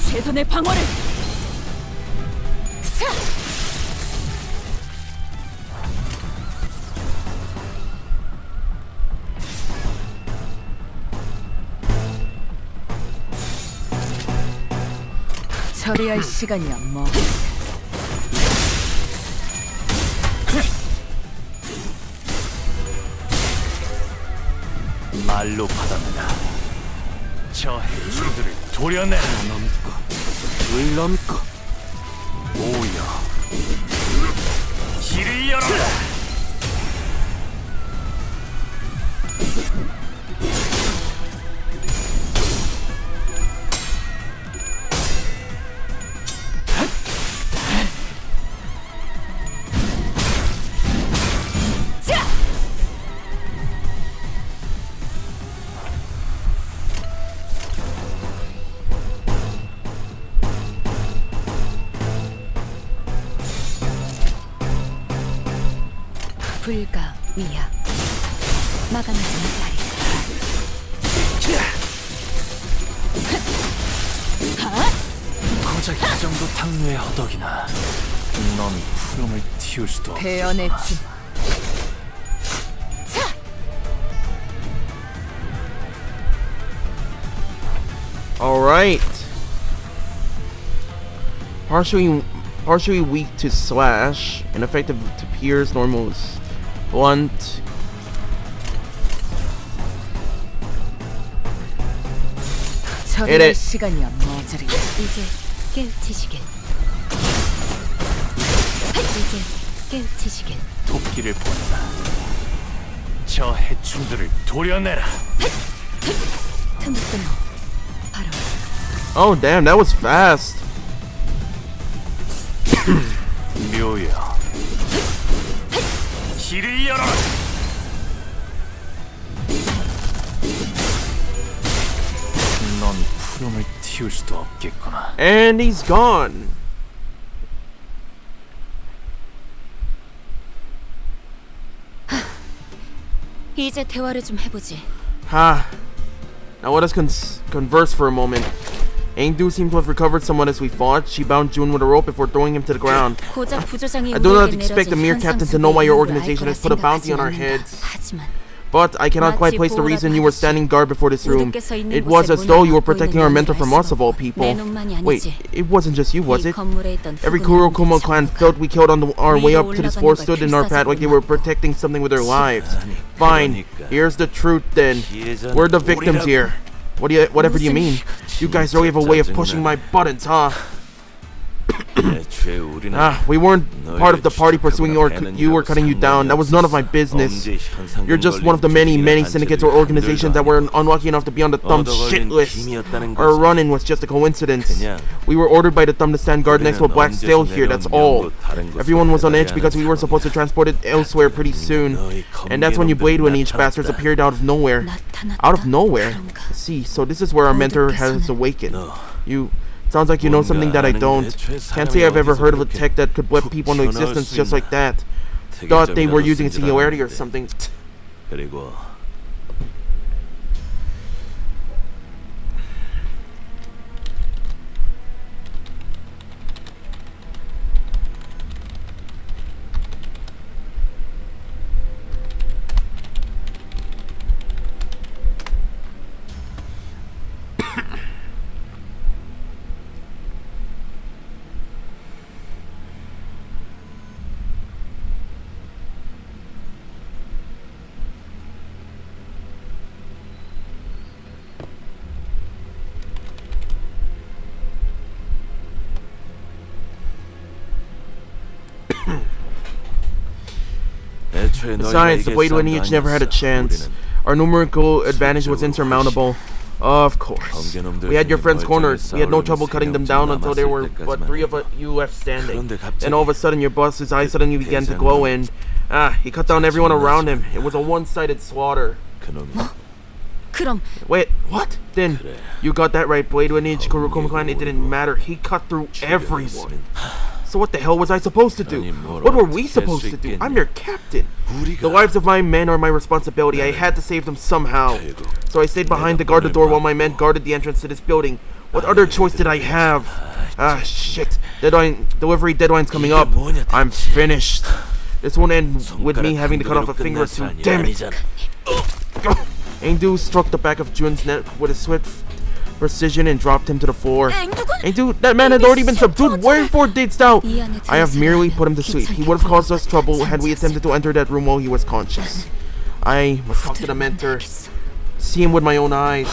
최선의 방어를. 처리할 시간이야 뭐. 말로 받아내라. 저 해충들을 도려내라. 넘고 둘 넘고 모여 길을 열어라. 불가 위야 마감하는 자리. 고작 이 정도 탕류의 허덕이나. 넌 푸름을 틔울 수도 없어. 배연의 춤. Alright. Partially weak to slash, ineffective to pierce, normal is blunt. 처리할 시간이야 머저리. 이제 깨우치시길. 이제 깨우치시길. 도끼를 보내라. 저 해충들을 도려내라. 틈을 끊어. 바로. Oh damn, that was fast. 묘야. 길을 열어라. 넌 푸름을 틔울 수도 없겠구나. And he's gone. 이제 대화를 좀 해보지. Ha. Now let us converse for a moment. Aingdu seemed to have recovered somewhat as we fought. She bound Jun with a rope before throwing him to the ground. 고작 부조장이 I do not 우리에게 expect the 내려진 mere 현상 captain to 속에 know why your 있는 걸 organization 알 has put a 거라 bounty on our 생각하지는 heads. 않는다. 하지만 But I cannot quite place the reason you were standing guard before this room. 우두께서 있는 It was 곳에 as though you were 문을 protecting 막고 our 있는 mentor from 이유가 us of all 있어. people. 내 눈만이 Wait, 아니지. it wasn't just you, was 이 it? 건물에 있던 Every 두근거리는 Kurokuma clan 전부가 felt we killed on our way up 위로 to this 올라가는 forest 걸 stood in our path like they were protecting something with their lives. Fine, here's the truth then. We're the victims here. Whatever do you mean? You guys really have a way of pushing my buttons, huh? We weren't part of the party pursuing you or cutting you down. That was none of my business. You're just one of the many syndicates or organizations that were unlucky enough to be on the Thumb shit list. Our run-in was just a coincidence. We were ordered by the Thumb to stand guard next to a black stele here, that's all. Everyone was on edge because we were supposed to transport it elsewhere pretty soon. And that's when you Blade Lineage bastards appeared out of nowhere. Out of nowhere? See, so this is where our mentor has awakened. Sounds like you know something that I don't. Can't say I've ever heard of a tech that could blip people into existence just like that. Thought they were using singularity or something. Besides, the Blade Lineage never had a chance. Our numerical advantage was insurmountable. Of course. We had your friends cornered. We had no trouble cutting them down until there were but 3 of you left standing. Then all of a sudden your boss's eyes suddenly began to glow and... he cut down everyone around him. It was a one-sided slaughter. 그럼 Wait, what? Then, you got that right, Blade Lineage, Kurokuma clan, it didn't matter. He cut through everyone. So what the hell was I supposed to do? What were we supposed to do? I'm your captain. The lives of my men are my responsibility. I had to save them somehow. So I stayed behind to guard the door while my men guarded the entrance to this building. What other choice did I have? Shit. Delivery deadline's coming up. I'm finished. This won't end with me having to cut off a finger or two. Damn it. Aingdu struck the back of Jun's neck with a swift precision and dropped him to the floor. Aingdu, that man had already been subdued. Wherefore didst thou? I have merely put him to sleep. He would have caused us trouble had we attempted to enter that room while he was conscious. I must talk to the mentor. See him with my own eyes.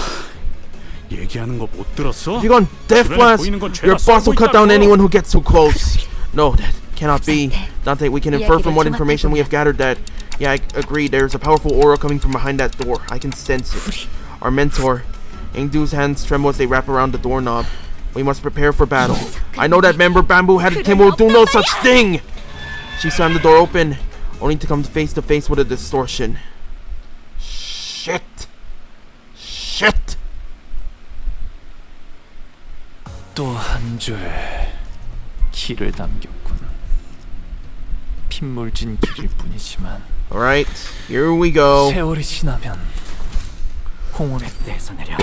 얘기하는 거 못 들었어? If you gone deaf blast, your boss will cut down anyone who gets too close. No, that cannot be. Dante, we can infer from what information we have gathered that... Yeah, I agree. There's a powerful aura coming from behind that door. I can sense it. Our mentor. Aingdu's hands tremble as they wrap around the doorknob. We must prepare for battle. I know that member Bamboo-headed Kim will do no such thing! She slammed the door open, only to come face to face with a distortion. Shit! Shit! 또 한 줄 길을 남겼군. 핏물진 길일 뿐이지만. Alright, here we go. 세월이 지나면 홍원의 때에서 내려.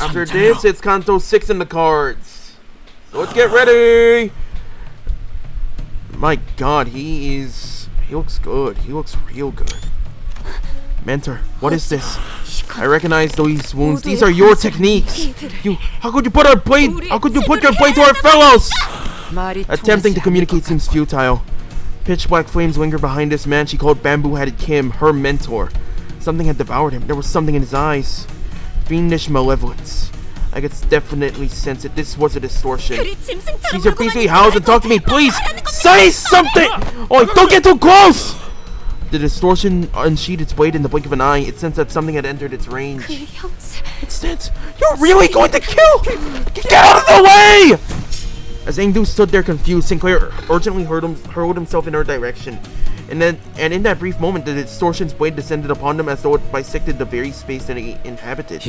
After this, it's Kanto 6 in the cards. So let's get ready! My god, he looks good. He looks real good. Mentor, what is this? I recognize these wounds. These are your techniques. How could you put your blade to our fellows? Attempting to communicate seems futile. Pitch black flames linger behind this man she called Bamboo-headed Kim, her mentor. Something had devoured him. There was something in his eyes. Fiendish malevolence. I could definitely sense it. This was a distortion. 그리 짐승처럼 Caesar, please say 울고만 house and talk to me, please! Say something! Oh, don't get too close! The distortion unsheathed its blade in the blink of an eye. It sensed that something had entered its range. 그 형체. It stands. You're really going to kill? Get out of the way! As Engdu stood there confused, Sinclair urgently hurled himself in her direction. And in that brief moment, the distortion's blade descended upon them as though it bisected the very space that it inhabited.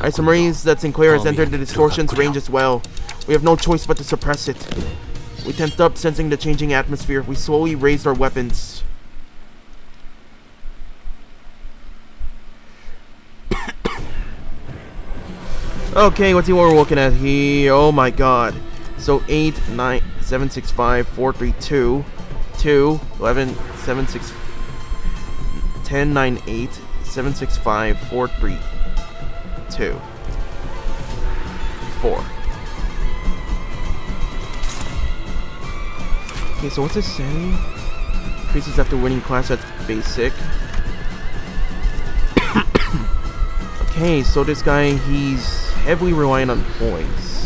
I surmise that Sinclair has entered the distortion's range as well. We have no choice but to suppress it. We tensed up, sensing the changing atmosphere. We slowly raised our weapons. Okay, let's see what we're looking at here. Oh my god. So 8, 9, 7, 6, 5, 4, 3, 2, 2, 11, 7, 6, 10, 9, 8, 7, 6, 5, 4, 3, 2, 4. Okay, so what's this saying? Increases after winning class, that's basic. Okay, so this guy, he's heavily reliant on points.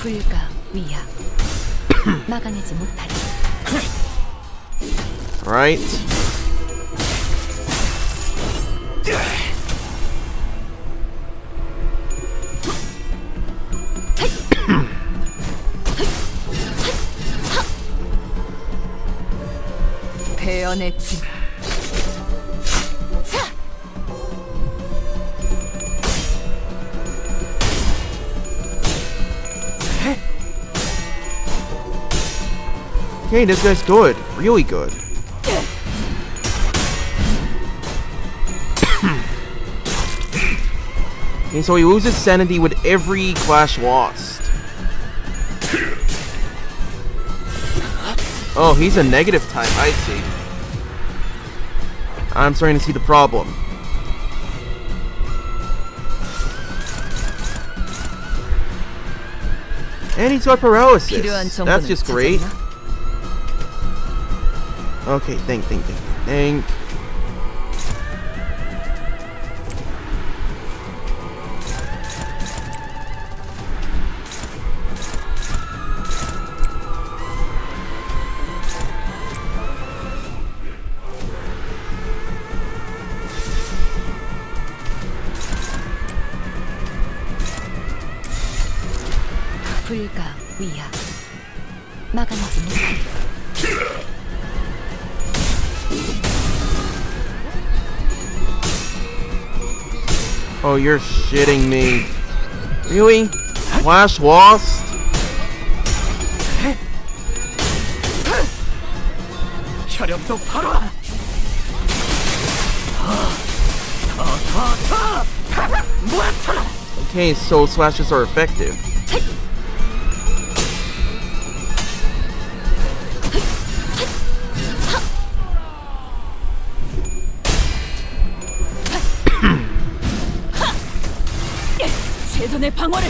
불가 위야 막아내지 못하리. Right. 배연의 진. Okay, this guy's good. Really good. Okay, so he loses sanity with every clash lost. Oh, he's a negative type. I see. I'm starting to see the problem. And he's got paralysis. That's just great. Okay, think. 불가 위야 막아내지 못하리. Oh, you're shitting me. Really? Flash lost? Okay, so slashes are effective. 최선의 방어를.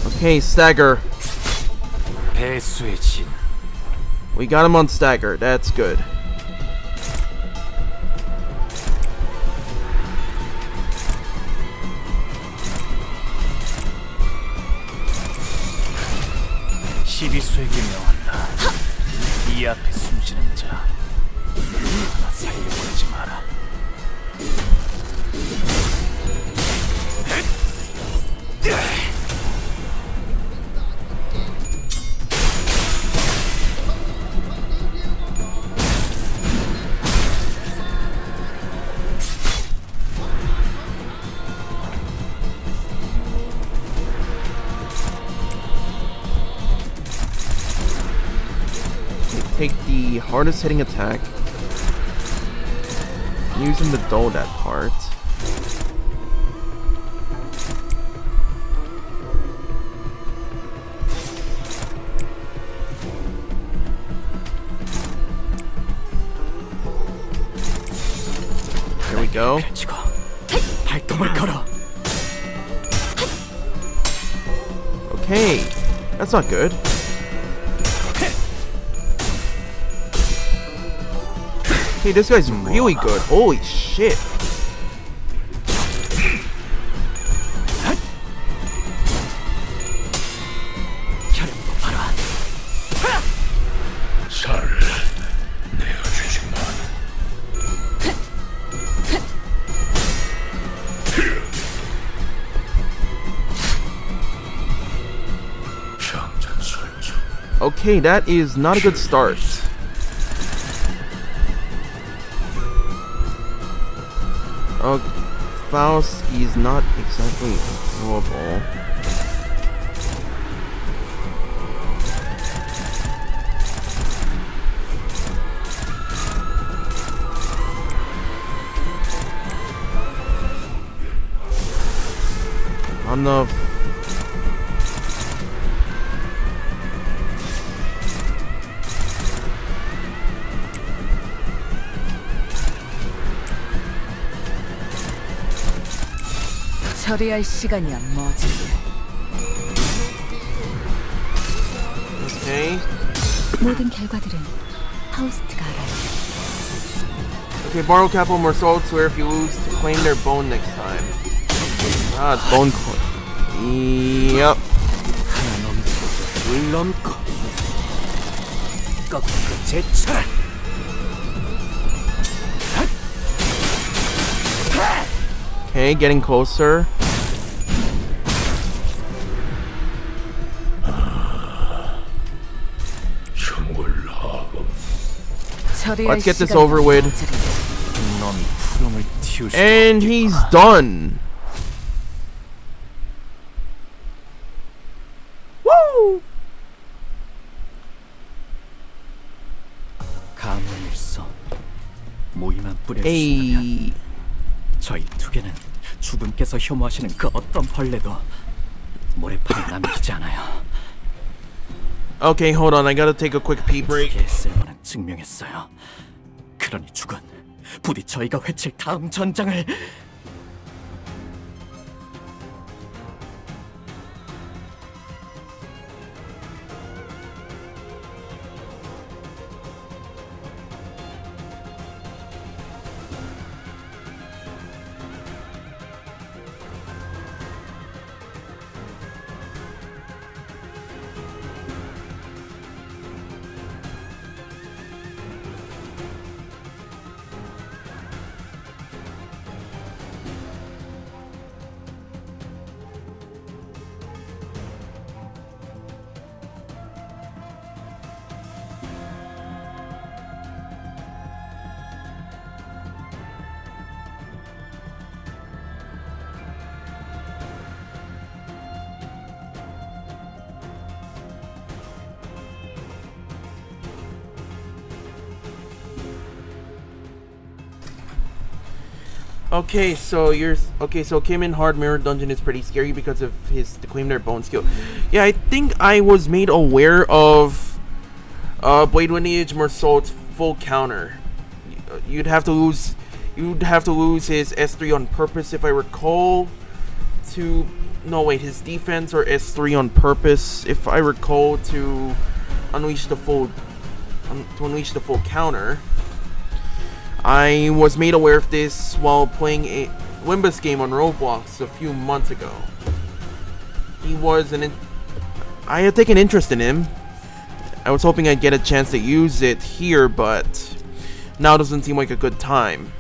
Okay, stagger. 배수의 진. We got him on stagger. That's good. 시비수에게 명한다. 이 앞에 숨지는 자 하나 살려보내지 마라. Take the hardest hitting attack. Use him to dull that part. go. 펼치고 발동을 걸어. Okay, that's not good. Hey, this guy's really good. Holy shit. Okay, that is not a good start. Faust is not exactly throwable. Enough. 처리할 시간이야 뭐지? Okay. 모든 결과들은 파우스트가 알아요. Okay, borrow capital more swords where if you lose to claim their bone next time. Ah, it's bone coin. Yep. 물 넘고 꺾고 제쳐라. Okay, getting closer. Let's get this over with. 넌 푸름을 틔울 수 And he's done. Woo! 가문일서 모이만 뿌려주신다면 Hey. 저희 두 개는 주군께서 혐오하시는 그 어떤 벌레도 모래판에 남기지 않아요. Okay, hold on. I gotta take a quick pee break. 그게 쓸모는 증명했어요. 그러니 주군, 부디 저희가 외칠 다음 전장을 So Kim in Hard Mirror Dungeon is pretty scary because of his to claim their bone skill. Yeah, I think I was made aware of Blade Lineage Mersault's full counter. You'd have to lose his S3 on purpose if I recall his defense or S3 on purpose if I recall to unleash the full counter. I was made aware of this while playing a Limbus game on Roblox a few months ago. I had taken interest in him. I was hoping I'd get a chance to use it here, but now doesn't seem like a good time.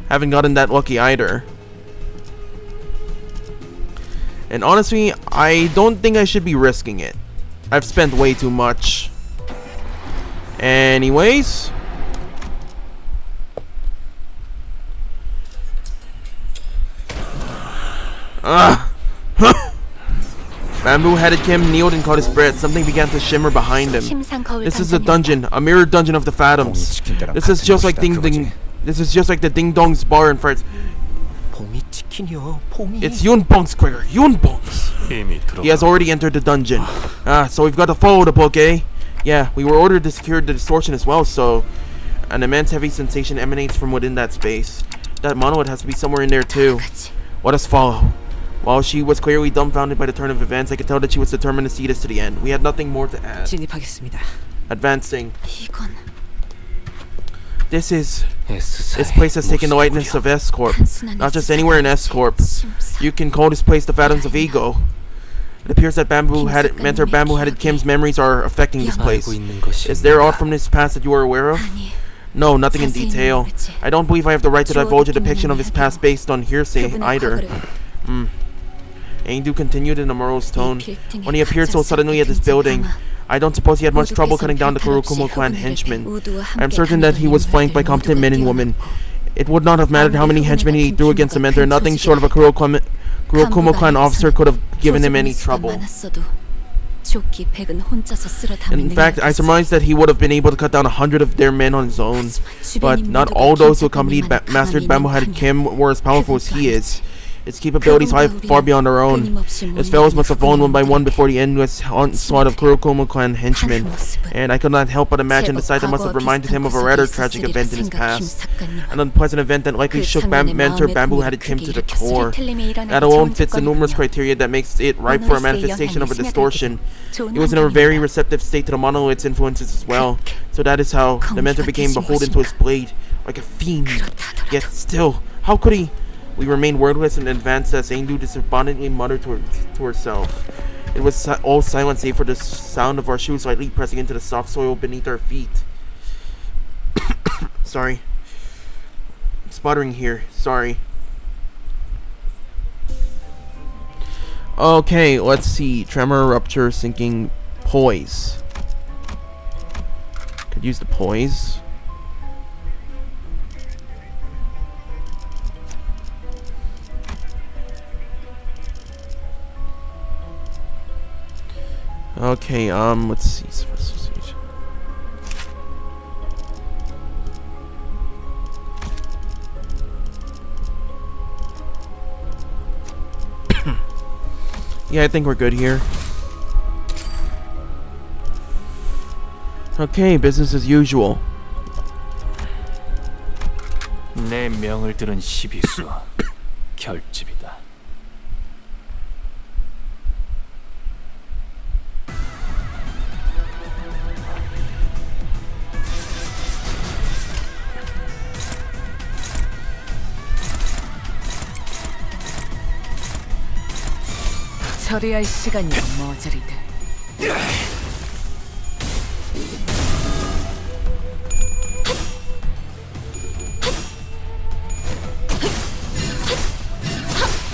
Haven't gotten that lucky either. And honestly, I don't think I should be risking it. I've spent way too much. Anyways. Bamboo-headed Kim kneeled and caught his breath. Something began to shimmer behind him. This is a dungeon, a mirror dungeon of the Phantoms. This is just like the Ding Dong's bar in France. It's Yunbong's quicker. Yunbong's. He has already entered the dungeon. So we've got to follow the book, eh? Yeah, we were ordered to secure the distortion as well, so an immense heavy sensation emanates from within that space. that monolith has to be somewhere in there too. Let us follow. While she was clearly dumbfounded by the turn of events, I could tell that she was determined to see this to the end. We had nothing more to add. 진입하겠습니다. Advancing. 이건 This place has taken the likeness of S Corp. Not just anywhere in S Corp. You can call this place the Phantoms of Ego. It appears that mentor bamboo-headed Kim's memories are affecting this place. Is there aught from his past that you are aware of? No, nothing in detail. I don't believe I have the right to divulge a depiction of his past based on hearsay either. Aindu continued in a morose tone. When he appeared so suddenly at this building, I don't suppose he had much trouble cutting down the Kurokumo clan henchmen. I am certain that he was flanked by competent men and women. It would not have mattered how many henchmen he threw against the mentor. Nothing short of a Kurokumo clan officer could have given him any trouble. In fact, I surmise that he would have been able to cut down 100 of their men on his own. But not all those who accompanied Master Bamboo-headed Kim were as powerful as he is. Its capabilities lie far beyond our own. Its fellows must have fallen one by one before the endless onslaught of Kurokumo clan henchmen, and I could not help but imagine the sight that must have reminded him of a rather tragic event in his past. An unpleasant event that likely shook mentor Bamboo-headed Kim to the core. That alone fits the numerous criteria that makes it ripe for a manifestation of a distortion. He was in a very receptive state to the monolith's influences as well, so that is how the mentor became beholden to his blade, like a fiend. Yet still, how could he? We remained wordless and advanced as Aindu despondently muttered to herself. It was all silent save for the sound of our shoes lightly pressing into the soft soil beneath our feet. Sorry. I'm sputtering here. Sorry. Okay, let's see. Tremor, rupture, sinking, poise. Could use the poise. Okay, let's see. Yeah, I think we're good here. Okay, business as usual. 내 명을 들은 시비수 결집이다. 처리할 시간이야 머저리들.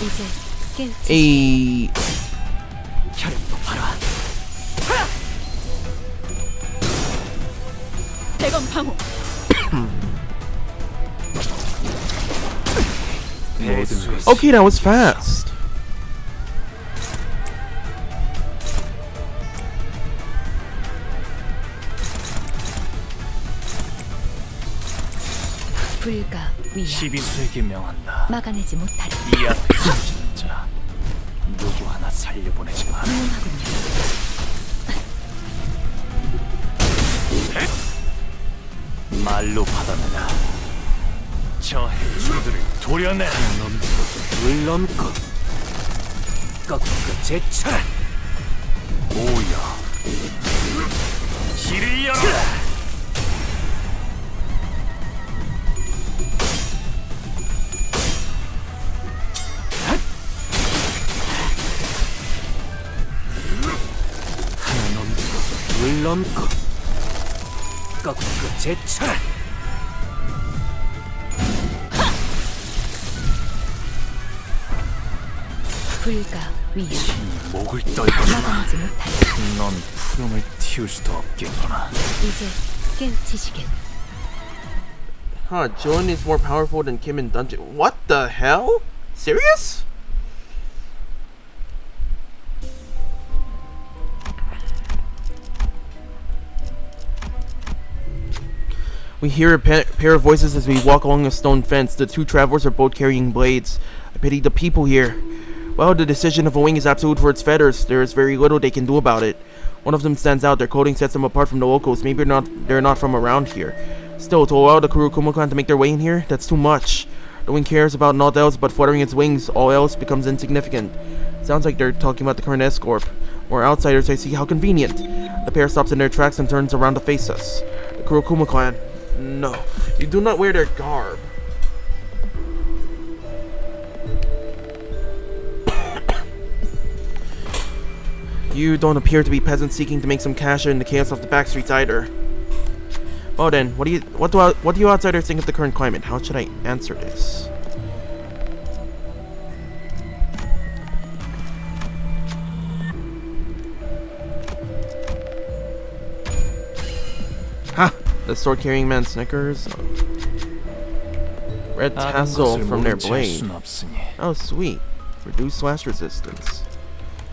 이제 깨우치. 에이. 혈을 봐라. 대검 방어. Okay, that was fast. 불가 위야. 시비수에게 명한다. 막아내지 못하리. 이 앞에 숨지는 자 누구 하나 살려보내지 마라. 말로 받아내라. 저 해충들을 도려내. 물넘고 꺾고 제쳐라. 오야 길을 열어라. 넘고 꺾고 제쳐라. 불가 위야. 목을 떨거나. 막아내지 못하리. 넌 푸름을 틔울 수도 없겠구나. 이제 깨우치시겠. Huh, Joan is more powerful than Kim in Dungeon. What the hell? Serious? We hear a pair of voices as we walk along a stone fence. The two travelers are both carrying blades. I pity the people here. Well, the decision of a wing is absolute for its feathers. There is very little they can do about it. One of them stands out. Their clothing sets them apart from the locals. Maybe they're not from around here. Still, to allow the Kurokumo clan to make their way in here, that's too much. The wind cares about naught else but fluttering its wings. All else becomes insignificant. Sounds like they're talking about the current S Corp. We're outsiders, I see how convenient. The pair stops in their tracks and turns around to face us. The Kurokuma clan. No, you do not wear their garb. You don't appear to be peasants seeking to make some cash in the chaos of the back streets either. Oh then, what do you outsiders think of the current climate? How should I answer this? Ha! The sword-carrying man snickers. Red tassel from their blade. Oh sweet. Reduce slash resistance.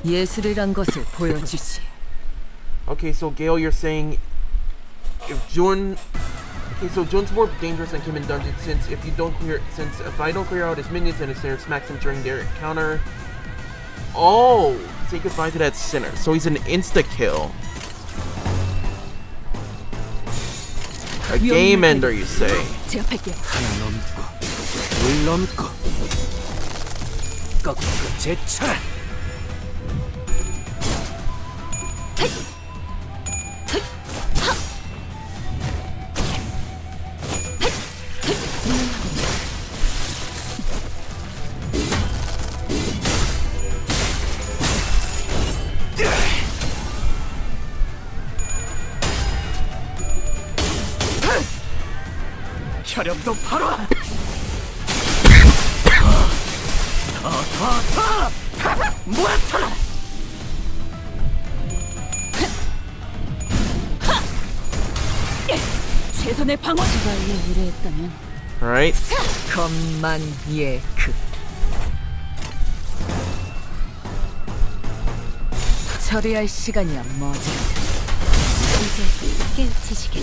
예술이란 것을 보여주지. Okay, so Gale, you're saying if Jun... Okay, so Jun's more dangerous than Kim in dungeon since if I don't clear out his minions and his sinner smacks him during their encounter. Oh! Say goodbye to that sinner. So he's an insta-kill. A game ender, you say? 제압할게. 물 넘고 꺾고 제쳐라. 혈염도 바로 모아쳐라. 최선의 방어. 지발에 의뢰했다면. Alright. 것만 예크. 처리할 시간이야 머지르다. 이제 깨우치시게.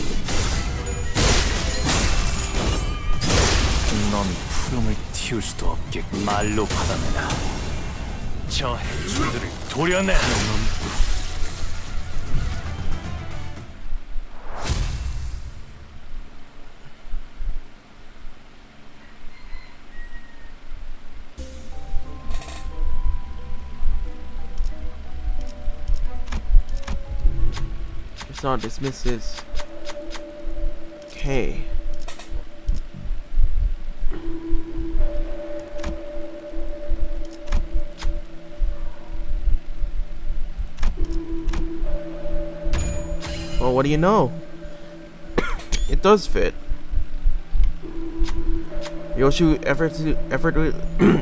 넌 푸름을 틔울 수도 없게 말로 받아내라. 저 해충들을 도려내라. Not dismisses. Okay. Well, what do you know? It does fit. Yoshu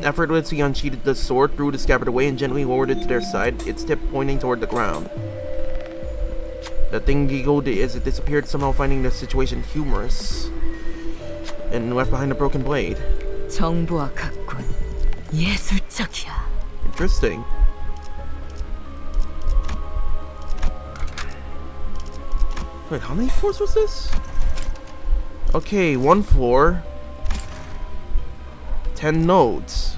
effortlessly unsheathed the sword, threw the scabbard away, and gently lowered it to their side, its tip pointing toward the ground. The thing giggled as it disappeared, somehow finding the situation humorous, and left behind a broken blade. 정보와 같군. 예술적이야. Interesting. Wait, how many floors was this? Okay, 1 floor. 10 nodes.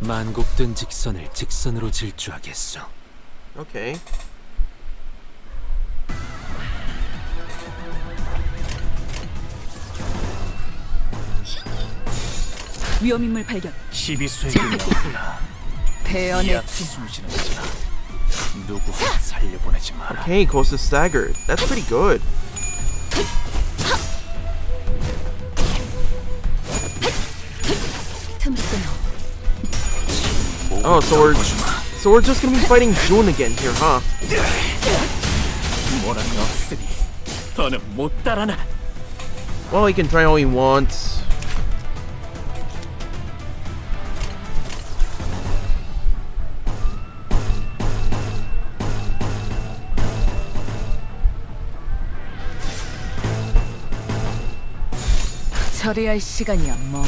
만곡된 직선을 직선으로 질주하겠소. Okay. 위험인물 발견. 시비수에게 나오구나. 배연의 숨지는 자라. 누구 살려보내지 마라. Okay, close to staggered. That's pretty good. Oh, so we're just gonna be fighting Jun again here, huh? 뭐라는 없으니 더는 못 따라나. Well, he can try all he wants. 처리할 시간이야 뭐.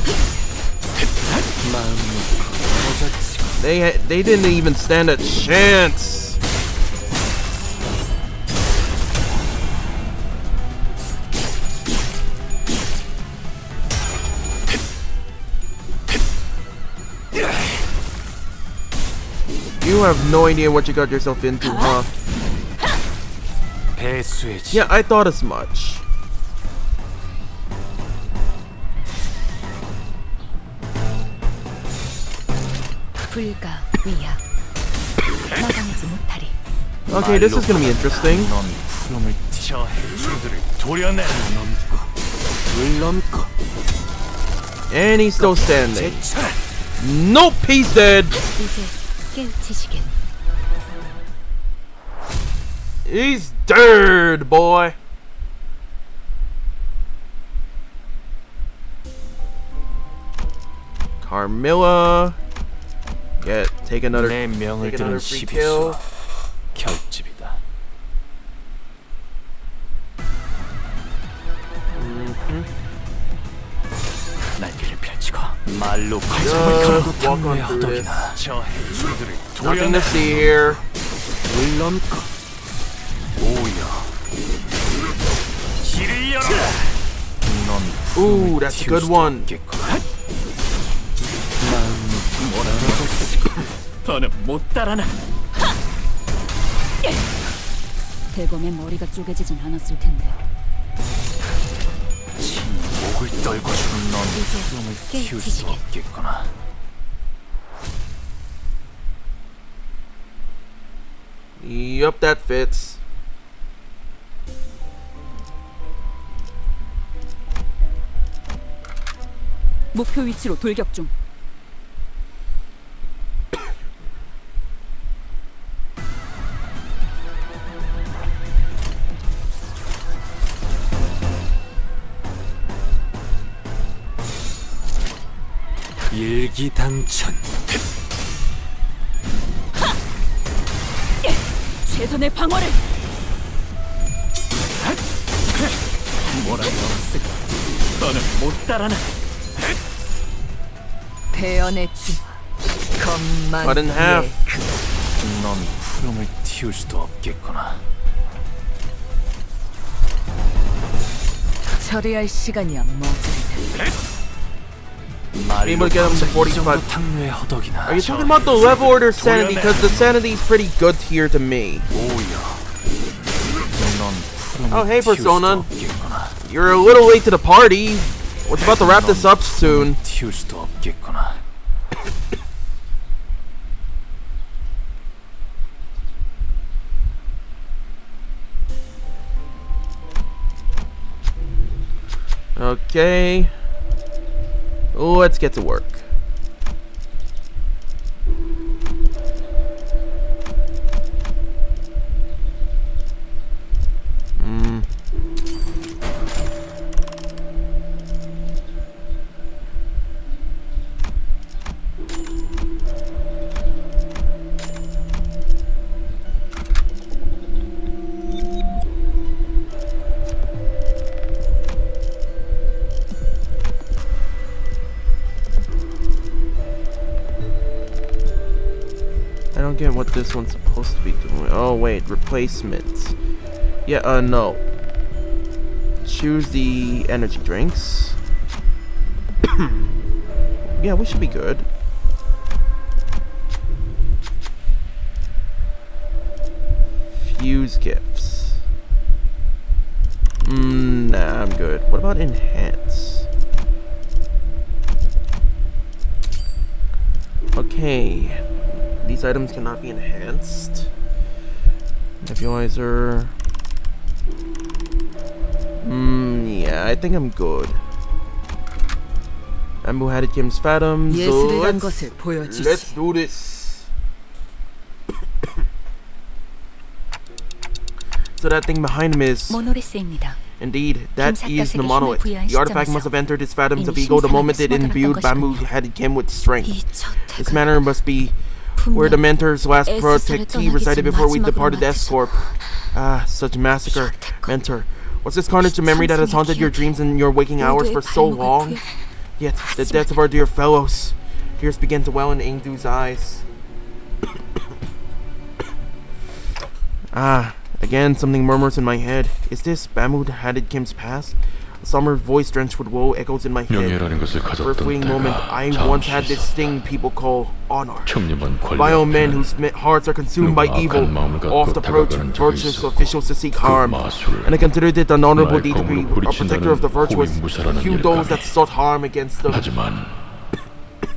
They didn't even stand a chance. You have no idea what you got yourself into, huh? Yeah, I thought as much. 불가 위야 막아내지 못하리. Okay, this is gonna be interesting. 넌 푸름을 저 해충들을 도려내. 물론고. And he's still standing. Nope, he's dead. 이제 깨우치시길. He's dead, boy. Carmilla. Take another 내 명을 들은 free kill. 12수 결집이다. 날개를 펼치고 말로 과정을 걸고 walk on 탐구의 through this. 허덕이다. 저 해충들을 Nothing 도려내. to see here. 물론고. 오야. 길을 열어라. 넌 Ooh, that's a good one. 더는 못 따라나. 대검의 머리가 쪼개지진 않았을 텐데. 목을 떨고 죽은 넌 푸름을 틔울 수 없겠구나. Yup, that fits. 목표 위치로 돌격 중. 일기당천. 최선의 방어를. 뭐라고 쓸까? 너는 못 따라나. 배연의 주. 겁만. Cut in half. 넌 푸름을 틔울 수도 없겠구나. 처리할 시간이야 머저리. Able to get him to 45. 탕류의 허덕이나. Are you talking about the level order sanity? Because the sanity is pretty good here to me. Oh, hey, Persona. You're a little late to the party. We're about to wrap this up soon. 틔울 수도 없겠구나. Okay. Let's get to work. I don't get what this one's supposed to be doing. Oh wait, replacements. Yeah, no. Choose the energy drinks. Yeah, we should be good. Fuse gifts. Nah, I'm good. What about enhance? Okay. These items cannot be enhanced. Nebulizer. Yeah, I think I'm good. Ambu had Kim's Fathom, so let's do this. So that thing behind him is... 모노리스입니다. Indeed, that is the monolith. The artifact must have entered his fathoms of ego the moment it imbued Bamboo-headed Kim with strength. This manner must be where the Mentor's last protectee resided before we departed S Corp. Ah, such massacre. Mentor, was this carnage a memory that has haunted your dreams and your waking hours for so long? Yet, the deaths of our dear fellows. Tears began to well in Ingdu's eyes. Again, something murmurs in my head. Is this Bamboo-headed Kim's past? A summer voice drenched with woe echoes in my head. For a fleeting moment, I once had this thing people call honor. Vile men whose hearts are consumed by evil oft approach virtuous officials to seek harm. And I considered it an honorable deed to be a protector of the virtuous, hew those that sought harm against them.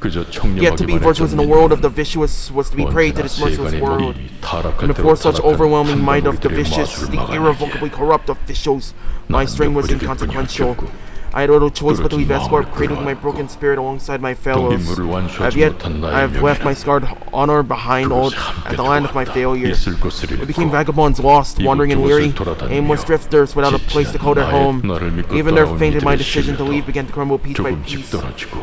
Yet to be virtuous in the world of the vicious was to be prey to this merciless world. And before such overwhelming might of the vicious, the irrevocably corrupt officials, my strength was inconsequential. I had little choice but to leave Escort, cradling my broken spirit alongside my fellows. I have left my scarred honor behind all at the land of my failure. We became vagabonds lost, wandering and weary, aimless drifters without a place to call their home. Even their faith in my decision to leave began to crumble piece by piece.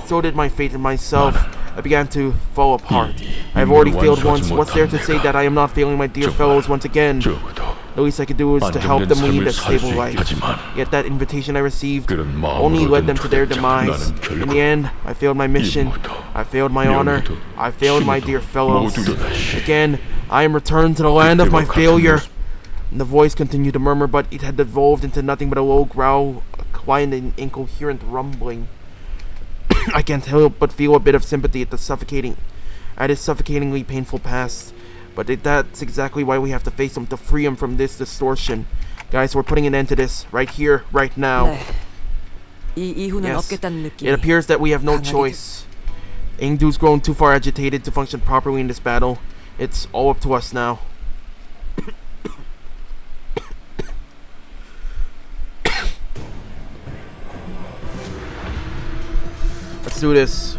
So did my faith in myself. I began to fall apart. I have already failed once. What's there to say that I am not failing my dear fellows once again? The least I could do was to help them lead a stable life. Yet that invitation I received only led them to their demise. In the end, I failed my mission. I failed my honor. I failed my dear fellows. Again, I am returned to the land of my failure. And the voice continued to murmur, but it had devolved into nothing but a low growl, a quiet and incoherent rumbling. I can't help but feel a bit of sympathy at his suffocatingly painful past. But that's exactly why we have to face him, to free him from this distortion. Guys, we're putting an end to this, right here, right now. Yes, it appears that we have no choice. Engdu's grown too far agitated to function properly in this battle. It's all up to us now. Let's do this.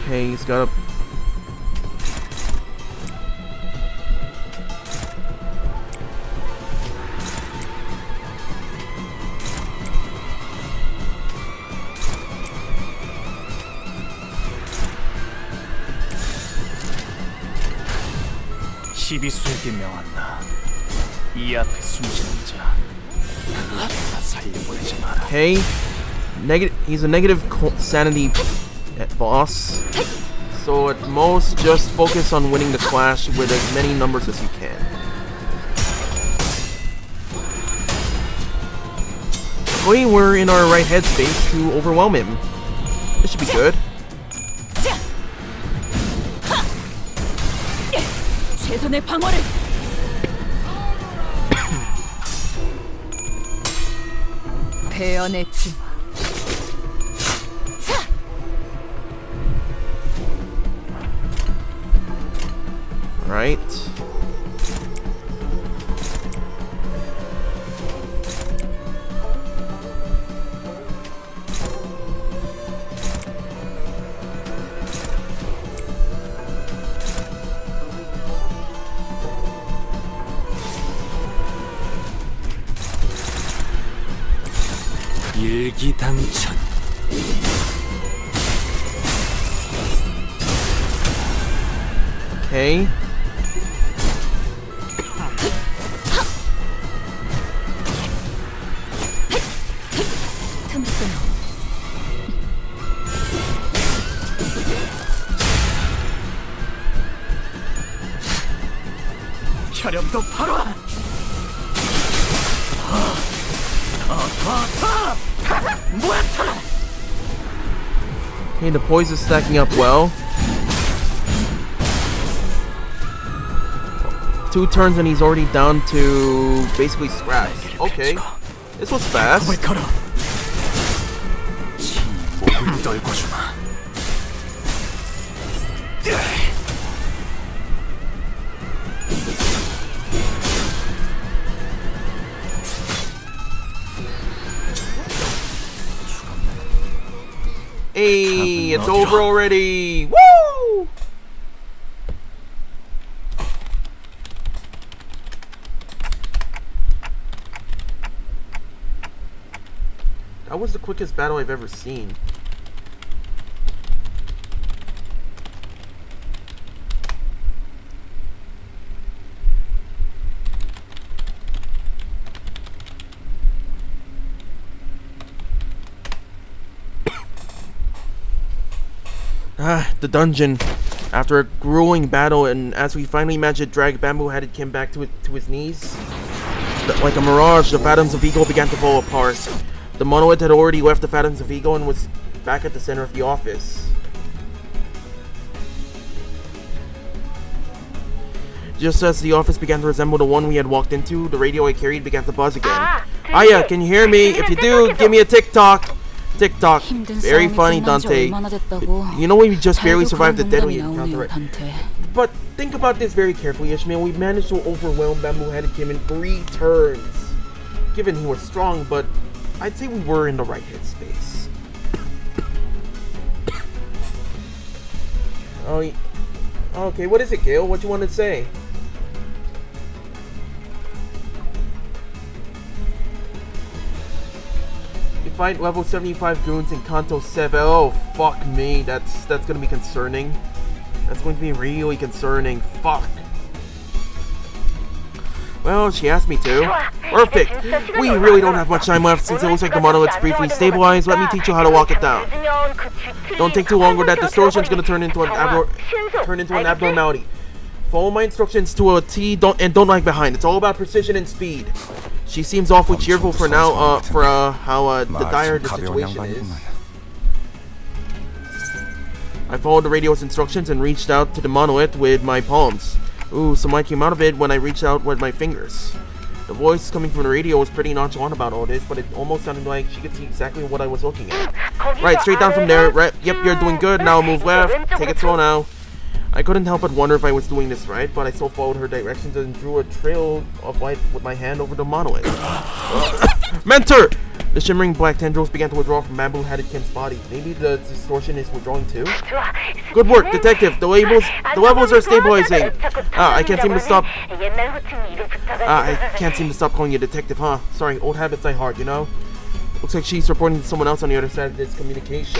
Okay, he's got a... 시비수에게 명한다. 이 앞에 숨지는 자, 누구도 다 살려보내지 마라. Okay, he's a negative sanity boss, so at most just focus on winning the clash with as many numbers as you can. Luckily, we're in our right headspace to overwhelm him. This should be good. 최선의 방어를. 베어냈지. Right. 일기당천. Okay. 혈염도 바로. Okay, the poise is stacking up well. 2 turns and he's already down to basically scratch. Okay, this was fast. Hey, it's over already! Woo! That was the quickest battle I've ever seen. The dungeon. After a grueling battle, and as we finally managed to drag bamboo-headed Kim back to his knees, like a mirage, the Phantoms of Ego began to fall apart. The monolith had already left the Phantoms of Ego and was back at the center of the office. Just as the office began to resemble the one we had walked into, the radio I carried began to buzz again. Hiya, can you hear me? If you do, give me a TikTok. TikTok. Very funny, Dante. You know we just barely survived the deadly encounter. But think about this very carefully, Ishmael. We managed to overwhelm Bamboo-Headed Kim in 3 turns. Given he was strong, but I'd say we were in the right headspace. Oh, okay, what is it, Gale? What you want to say? You fight level 75 goons in Kanto 7. Oh, fuck me. That's gonna be concerning. That's going to be really concerning. Fuck. Well, she asked me to. Perfect. We really don't have much time left since it looks like the monolith's briefly stabilized. Let me teach you how to walk it down. Don't take too long or that distortion's gonna turn into an abnormality. Follow my instructions to a T, don't lag behind. It's all about precision and speed. She seems awfully cheerful for now, how dire the situation is. I followed the radio's instructions and reached out to the monolith with my palms. Ooh, some light came out of it when I reached out with my fingers. The voice coming from the radio was pretty nonchalant about all this, but it almost sounded like she could see exactly what I was looking at. Right, straight down from there. Right, yep, you're doing good. Now move left. Take it slow now. I couldn't help but wonder if I was doing this right, but I still followed her directions and drew a trail of light with my hand over the monolith. Mentor! The shimmering black tendrils began to withdraw from Bamboo-Headed Kim's body. Maybe the distortion is withdrawing too? Good work, detective. The levels are stabilizing. I can't seem to stop. I can't seem to stop calling you detective, huh? Sorry, old habits die hard, you know? Looks like she's reporting to someone else on the other side of this communication.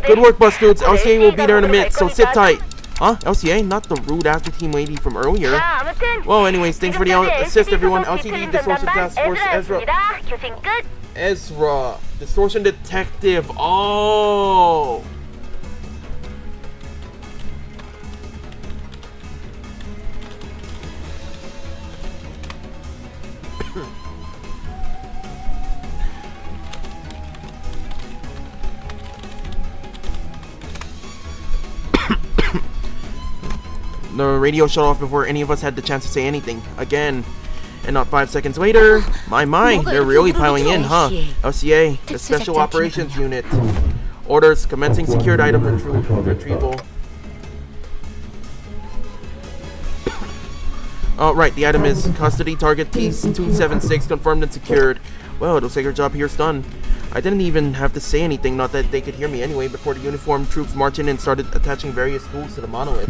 Good work, bus dudes. LCA will be there in a minute, so sit tight. Huh? LCA? Not the rude after team lady from earlier. Well, anyways, thanks for the assist, everyone. LCD Distortion Task Force Ezra. Distortion Detective. Oh! The radio shut off before any of us had the chance to say anything. Again. And not 5 seconds later, my, they're really piling in, huh? LCA, the Special Operations Unit. Orders, commencing secured item retrieval. Right, the item is custody target T276, confirmed and secured. Well, it looks like our job here's done. I didn't even have to say anything, not that they could hear me anyway, before the uniformed troops marched in and started attaching various tools to the monolith.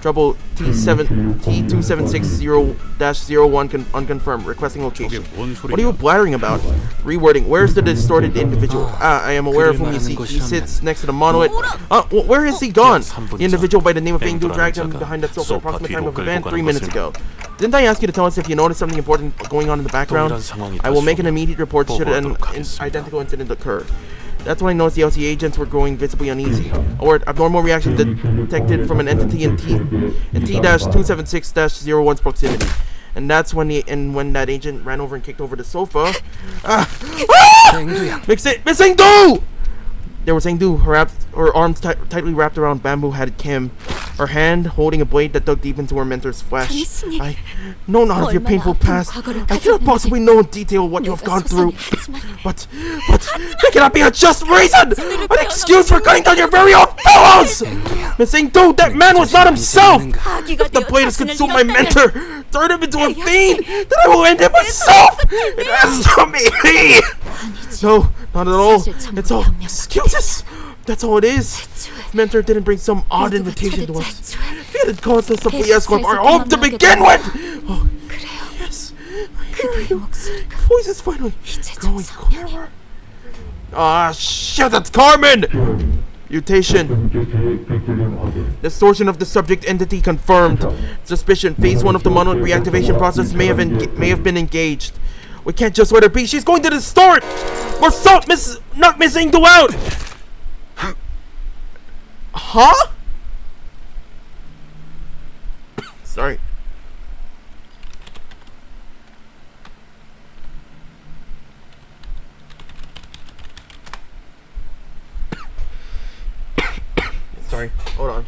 Trouble T276-01 unconfirmed, requesting location. What are you blathering about? Rewording, where's the distorted individual? I am aware of whom you seek. He sits next to the monolith. Where has he gone? The individual by the name of Fengdu dragged him behind that sofa approximate time of event 3 minutes ago. Didn't I ask you to tell us if you noticed something important going on in the background? I will make an immediate report should an identical incident occur. That's when I noticed the LC agents were growing visibly uneasy. Alert, abnormal reaction detected from an entity in T-276-01's proximity. And that's when when that agent ran over and kicked over the sofa. Miss Engdu! There was Engdu, her arms tightly wrapped around Bamboo-Headed Kim, her hand holding a blade that dug deep into her mentor's flesh. I know not of your painful past. I cannot possibly know in detail what you have gone through. But there cannot be a just reason! An excuse for cutting down your very own fellows! Miss Engdu, that man was not himself! If the blade has consumed my mentor, turned him into a fiend, then I will end it myself! It has to be me! No, not at all. It's all excuses. That's all it is. Mentor didn't bring some odd invitation to us. If he had caused us to flee escort our home to begin with! Oh, yes. Voice is finally growing clearer. Ah, shit, that's Carmen! Mutation. Distortion of the subject entity confirmed. Suspicion. Phase 1 of the monolith reactivation process may have been engaged. We can't just let her be. She's going to distort! We're not missing the out! Huh? Sorry. Sorry. Hold on.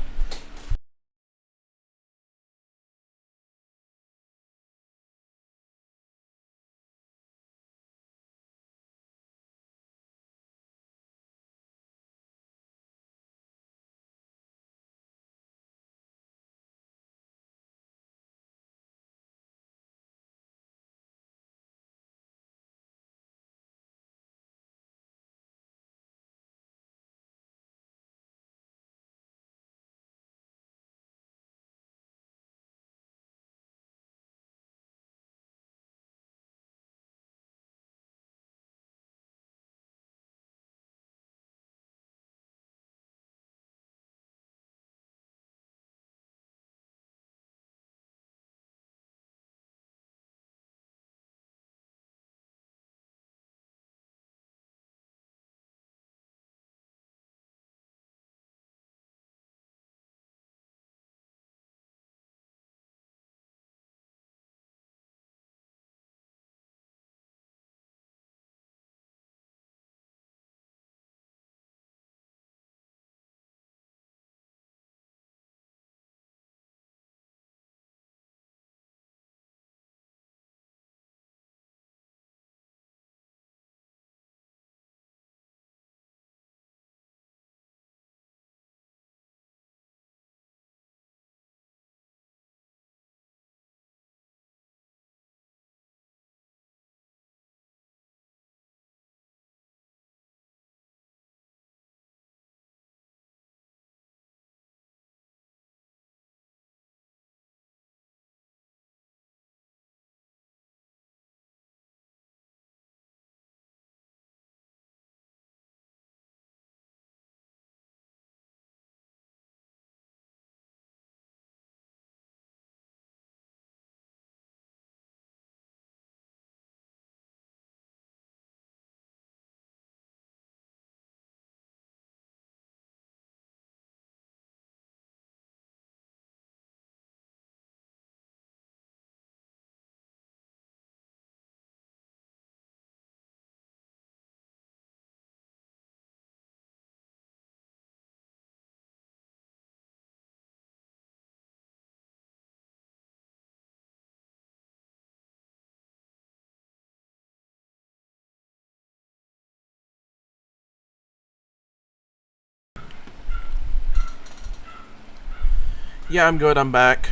Yeah, I'm good. I'm back.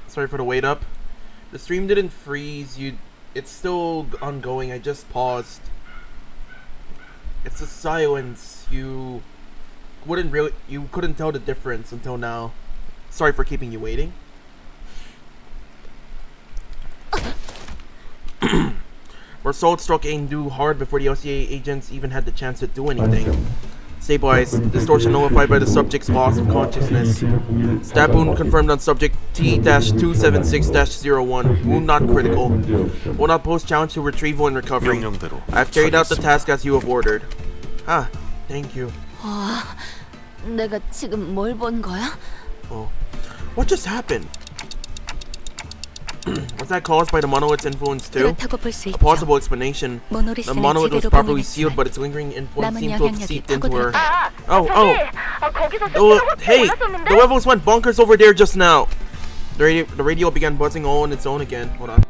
Sorry for the wait up. The stream didn't freeze. It's still ongoing. I just paused. It's the silence. You couldn't tell the difference until now. Sorry for keeping you waiting. We're sold struck Aindu hard before the LCA agents even had the chance to do anything. Stabilized. Distortion nullified by the subject's loss of consciousness. Stab wound confirmed on subject T-276-01. Wound not critical. Will not pose challenge to retrieval and recovery. I have carried out the task as you have ordered. Ah, thank you. 내가 지금 뭘 본 거야? Oh. What just happened? Was that caused by the monolith's influence too? 그렇다고 볼 수 A 있죠. possible explanation. The 모노리스는 monolith was 제대로 properly 봉인했지만 sealed, but its lingering influence 남은 seemed to have 영향력이 seeped into her. 파고들었어요. Hey, the levels went bonkers over there just now. The radio began buzzing all on its own again. Hold on.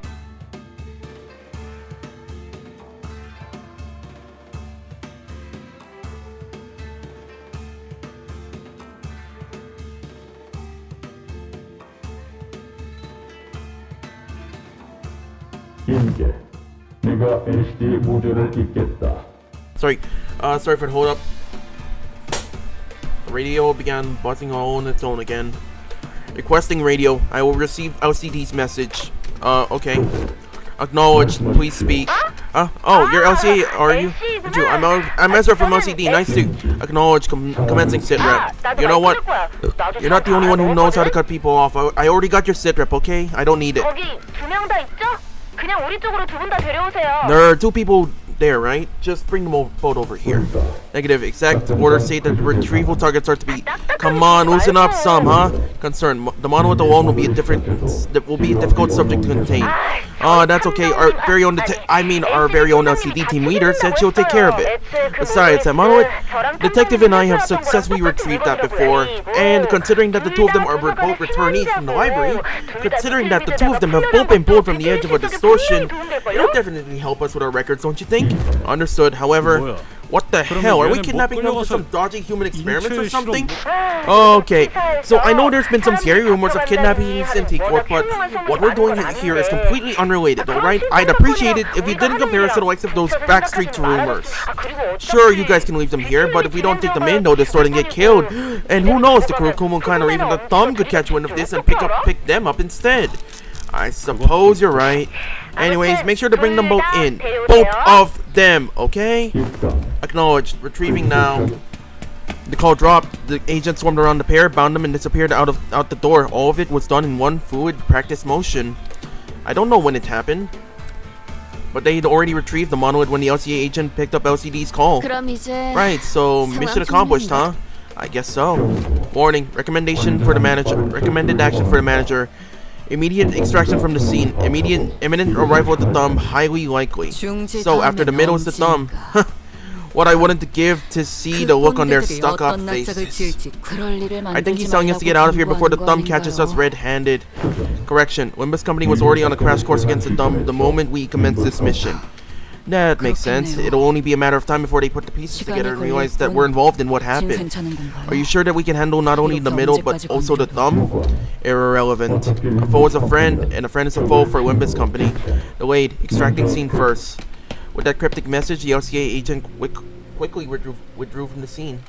이제 내가 LCD 모듈을 잇겠다. Sorry for the hold up. The radio began buzzing all on its own again. Requesting radio. I will receive LCD's message. Okay. Acknowledged. Please speak. Oh, you're LCD, are you? I'm Ezra from LCD. Nice to acknowledge. Commencing sit rep. You know what? You're not the only one who knows how to cut people off. I already got your sit rep, okay? I don't need it. There are two people there, right? Just bring them both over here. Negative. Exact orders say that the retrieval targets are to be. Come on, loosen up some, huh? Concern. The monolith alone will be a difficult subject to contain. That's okay. Our very own LCD team leader said she'll take care of it. Besides, that monolith detective and I have successfully retrieved that before, and considering that the two of them are both returnees from the library, considering that the two of them have both been pulled from the edge of a distortion, it'll definitely help us with our records, don't you think? Understood. However, what the hell? Are we kidnapping them for some dodgy human experiments or something? Okay, so I know there's been some scary rumors of kidnappings in T Corp, but what we're doing here is completely unrelated, alright? I'd appreciate it if you didn't compare us to the likes of those backstreet rumors. Sure, you guys can leave them here, but if we don't take them in, they'll distort and get killed. And who knows, the Kurokumo-kan or even the Thumb could catch wind of this and pick them up instead. I suppose you're right. Anyways, make sure to bring them both in. Both of them, okay? Acknowledged. Retrieving now. The call dropped. The agent swarmed around the pair, bound them, and disappeared out the door. All of it was done in one fluid practice motion. I don't know when it happened, but they had already retrieved the monolith when the LCA agent picked up LCD's call. Right, so mission accomplished, huh? I guess so. Warning. Recommended action for the manager. Immediate extraction from the scene. Imminent arrival at the Thumb. Highly likely. So after the middle is the Thumb. What I wanted to give to see the look on their stuck-up faces. I think he's telling us to get out of here before the Thumb catches us red-handed. Correction. Limbus Company was already on a crash course against the Thumb the moment we commenced this mission. That makes sense. It'll only be a matter of time before they put the pieces together and realize that we're involved in what happened. Are you sure that we can handle not only the middle but also the Thumb? Irrelevant. A foe is a friend, and a friend is a foe for Limbus Company. Delayed. Extracting scene first. With that cryptic message, the LCA agent quickly withdrew from the scene.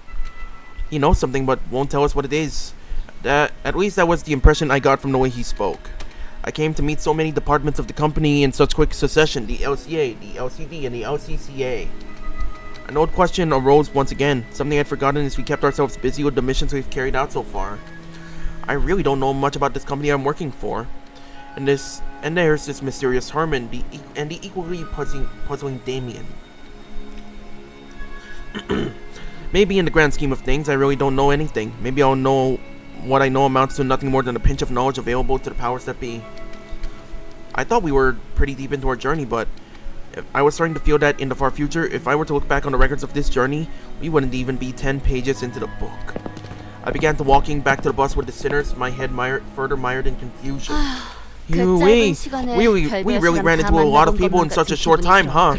He knows something but won't tell us what it is. At least that was the impression I got from the way he spoke. I came to meet so many departments of the company in such quick succession. The LCA, the LCD, and the LCCA. An old question arose once again. Something I'd forgotten as we kept ourselves busy with the missions we've carried out so far. I really don't know much about this company I'm working for. And there's this mysterious Herman, and the equally puzzling Damien. Maybe in the grand scheme of things, I really don't know anything. Maybe I'll know what I know amounts to nothing more than a pinch of knowledge available to the powers that be. I thought we were pretty deep into our journey, but I was starting to feel that in the far future, if I were to look back on the records of this journey, we wouldn't even be 10 pages into the book. I began to walking back to the bus with the sinners, my head further mired in confusion. We really ran into a lot of people in such a short time, huh?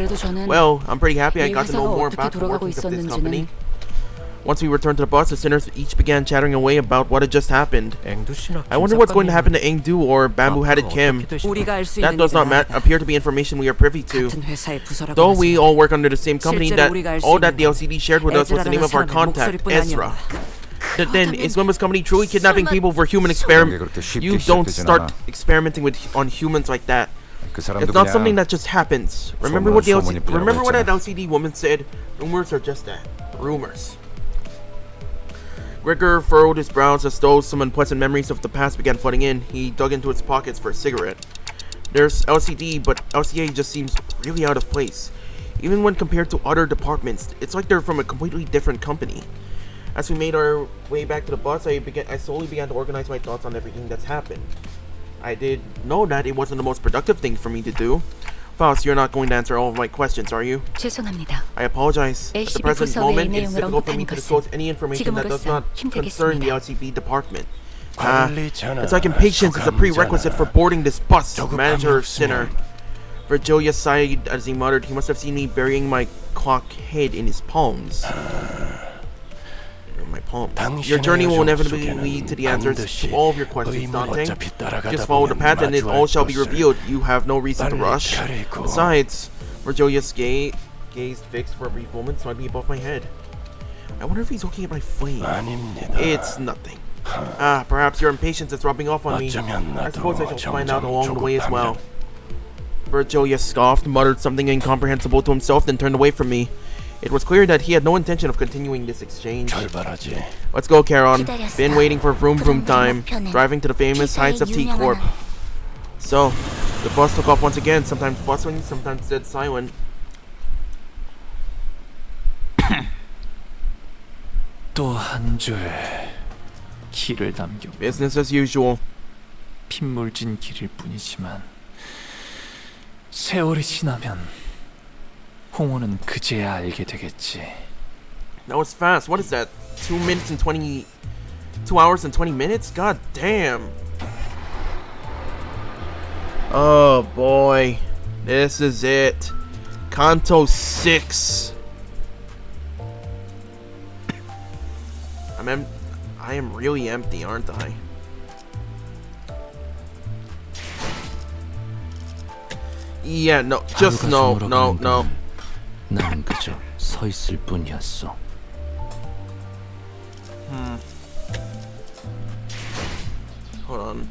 Well, I'm pretty happy I got to know more about the workings of this company. Once we returned to the bus, the sinners each began chattering away about what had just happened. I wonder what's going to happen to Engdu or Bamboo-Headed Kim. That does not appear to be information we are privy to. Though we all work under the same company, all that the LCD shared with us was the name of our contact, Ezra. Then, is Limbus Company truly kidnapping people for human experiment? You don't start experimenting on humans like that. It's not something that just happens. Remember what that LCD woman said? Rumors are just that. Rumors. Gregor furrowed his brows as though some unpleasant memories of the past began flooding in. He dug into his pockets for a cigarette. There's LCD, but LCA just seems really out of place. Even when compared to other departments, it's like they're from a completely different company. As we made our way back to the bus, I slowly began to organize my thoughts on everything that's happened. I did know that it wasn't the most productive thing for me to do. Faust, you're not going to answer all of my questions, are you? 죄송합니다. I apologize. At the present moment, it's difficult for me to disclose any information that does not concern the LCB department. It's like impatience is a prerequisite for boarding this bus, manager Sinner. Virgilia sighed as he muttered, he must have seen me burying my clock head in his palms. My palms. Your journey will inevitably lead to the answers to all of your questions, Dante. Just follow the path and it all shall be revealed. You have no reason to rush. Besides, Virgilia's gaze fixed for a brief moment slightly above my head. I wonder if he's looking at my flame. It's nothing. Perhaps your impatience is rubbing off on me. I suppose I shall find out along the way as well. Virgilia scoffed, muttered something incomprehensible to himself, then turned away from me. It was clear that he had no intention of continuing this exchange. Let's go, Charon. Been waiting for vroom vroom time. Driving to the famous heights of T Corp. So, the bus took off once again, sometimes bustling, sometimes dead silent. 또 한 줄 길을 남겨. Business as usual. 핏물진 길일 뿐이지만 세월이 지나면 홍호는 그제야 알게 되겠지. That was fast. What is that? 2 hours and 20 minutes? God damn. Oh boy. This is it. Kanto 6. I am really empty, aren't I? Yeah, no. Just no. 나는 그저 서 있을 뿐이었어. Hold on.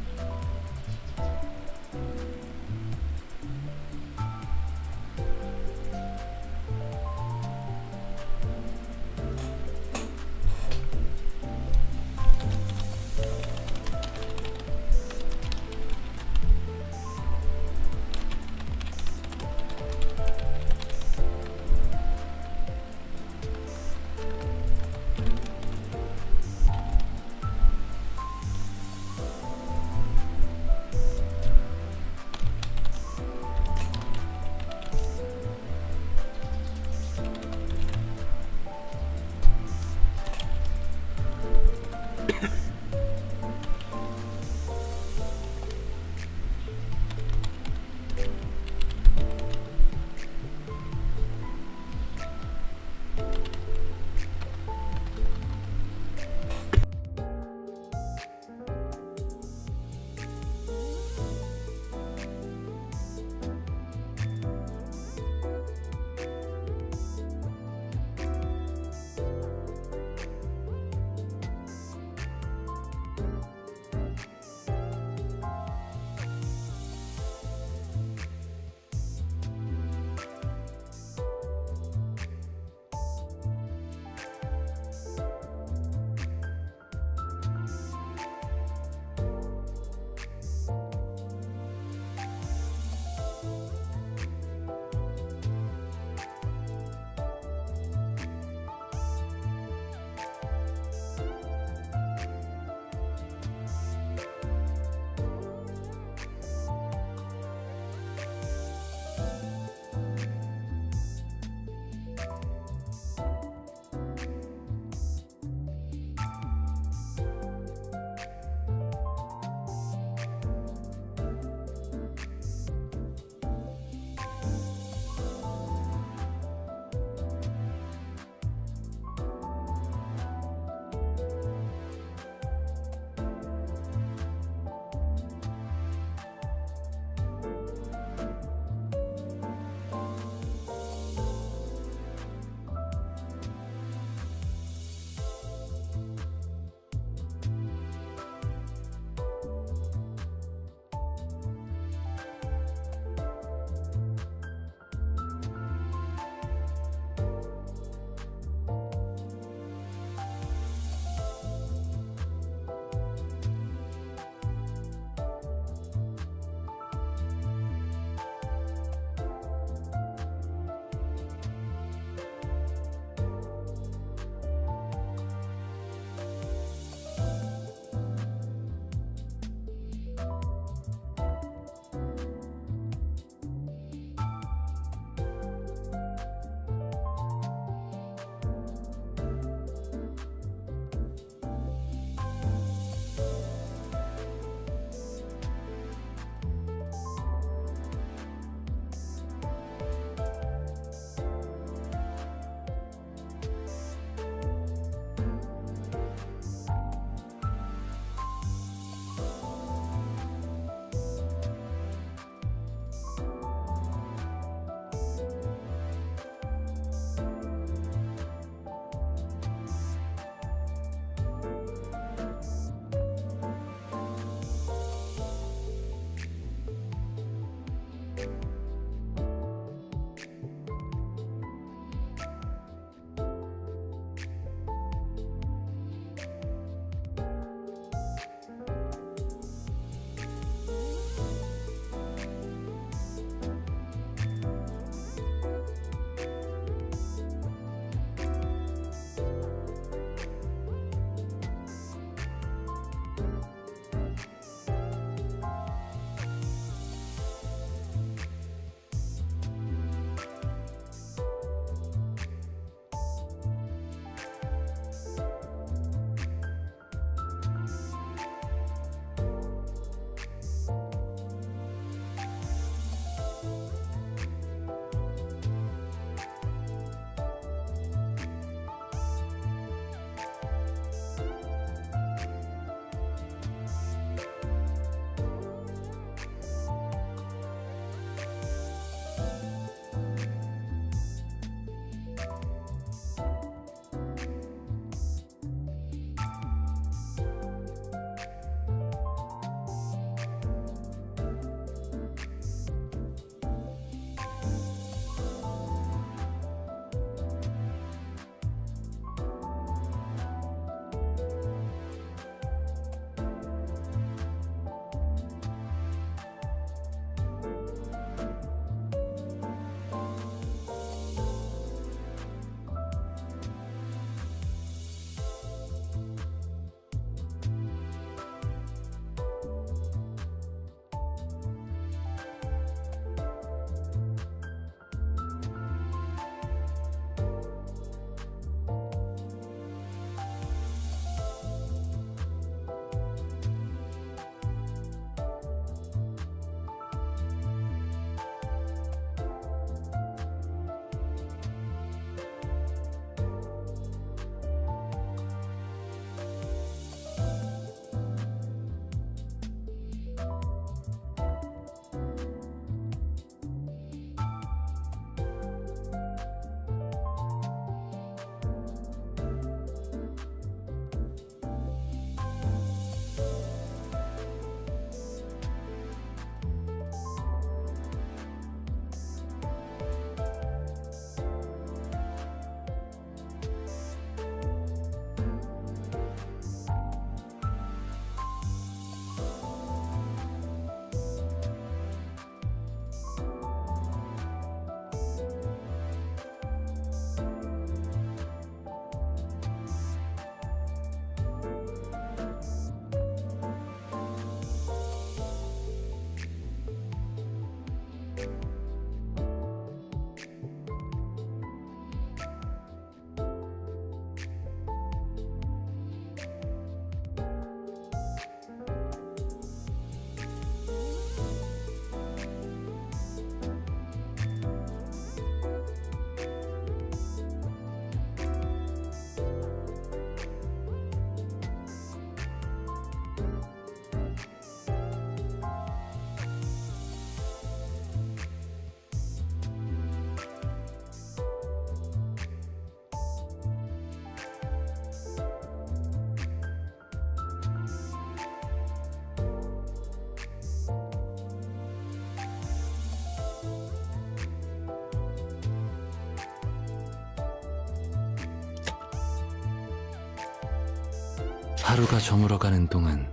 하루가 저물어가는 동안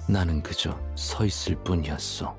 나는 그저 서 있을 뿐이었어.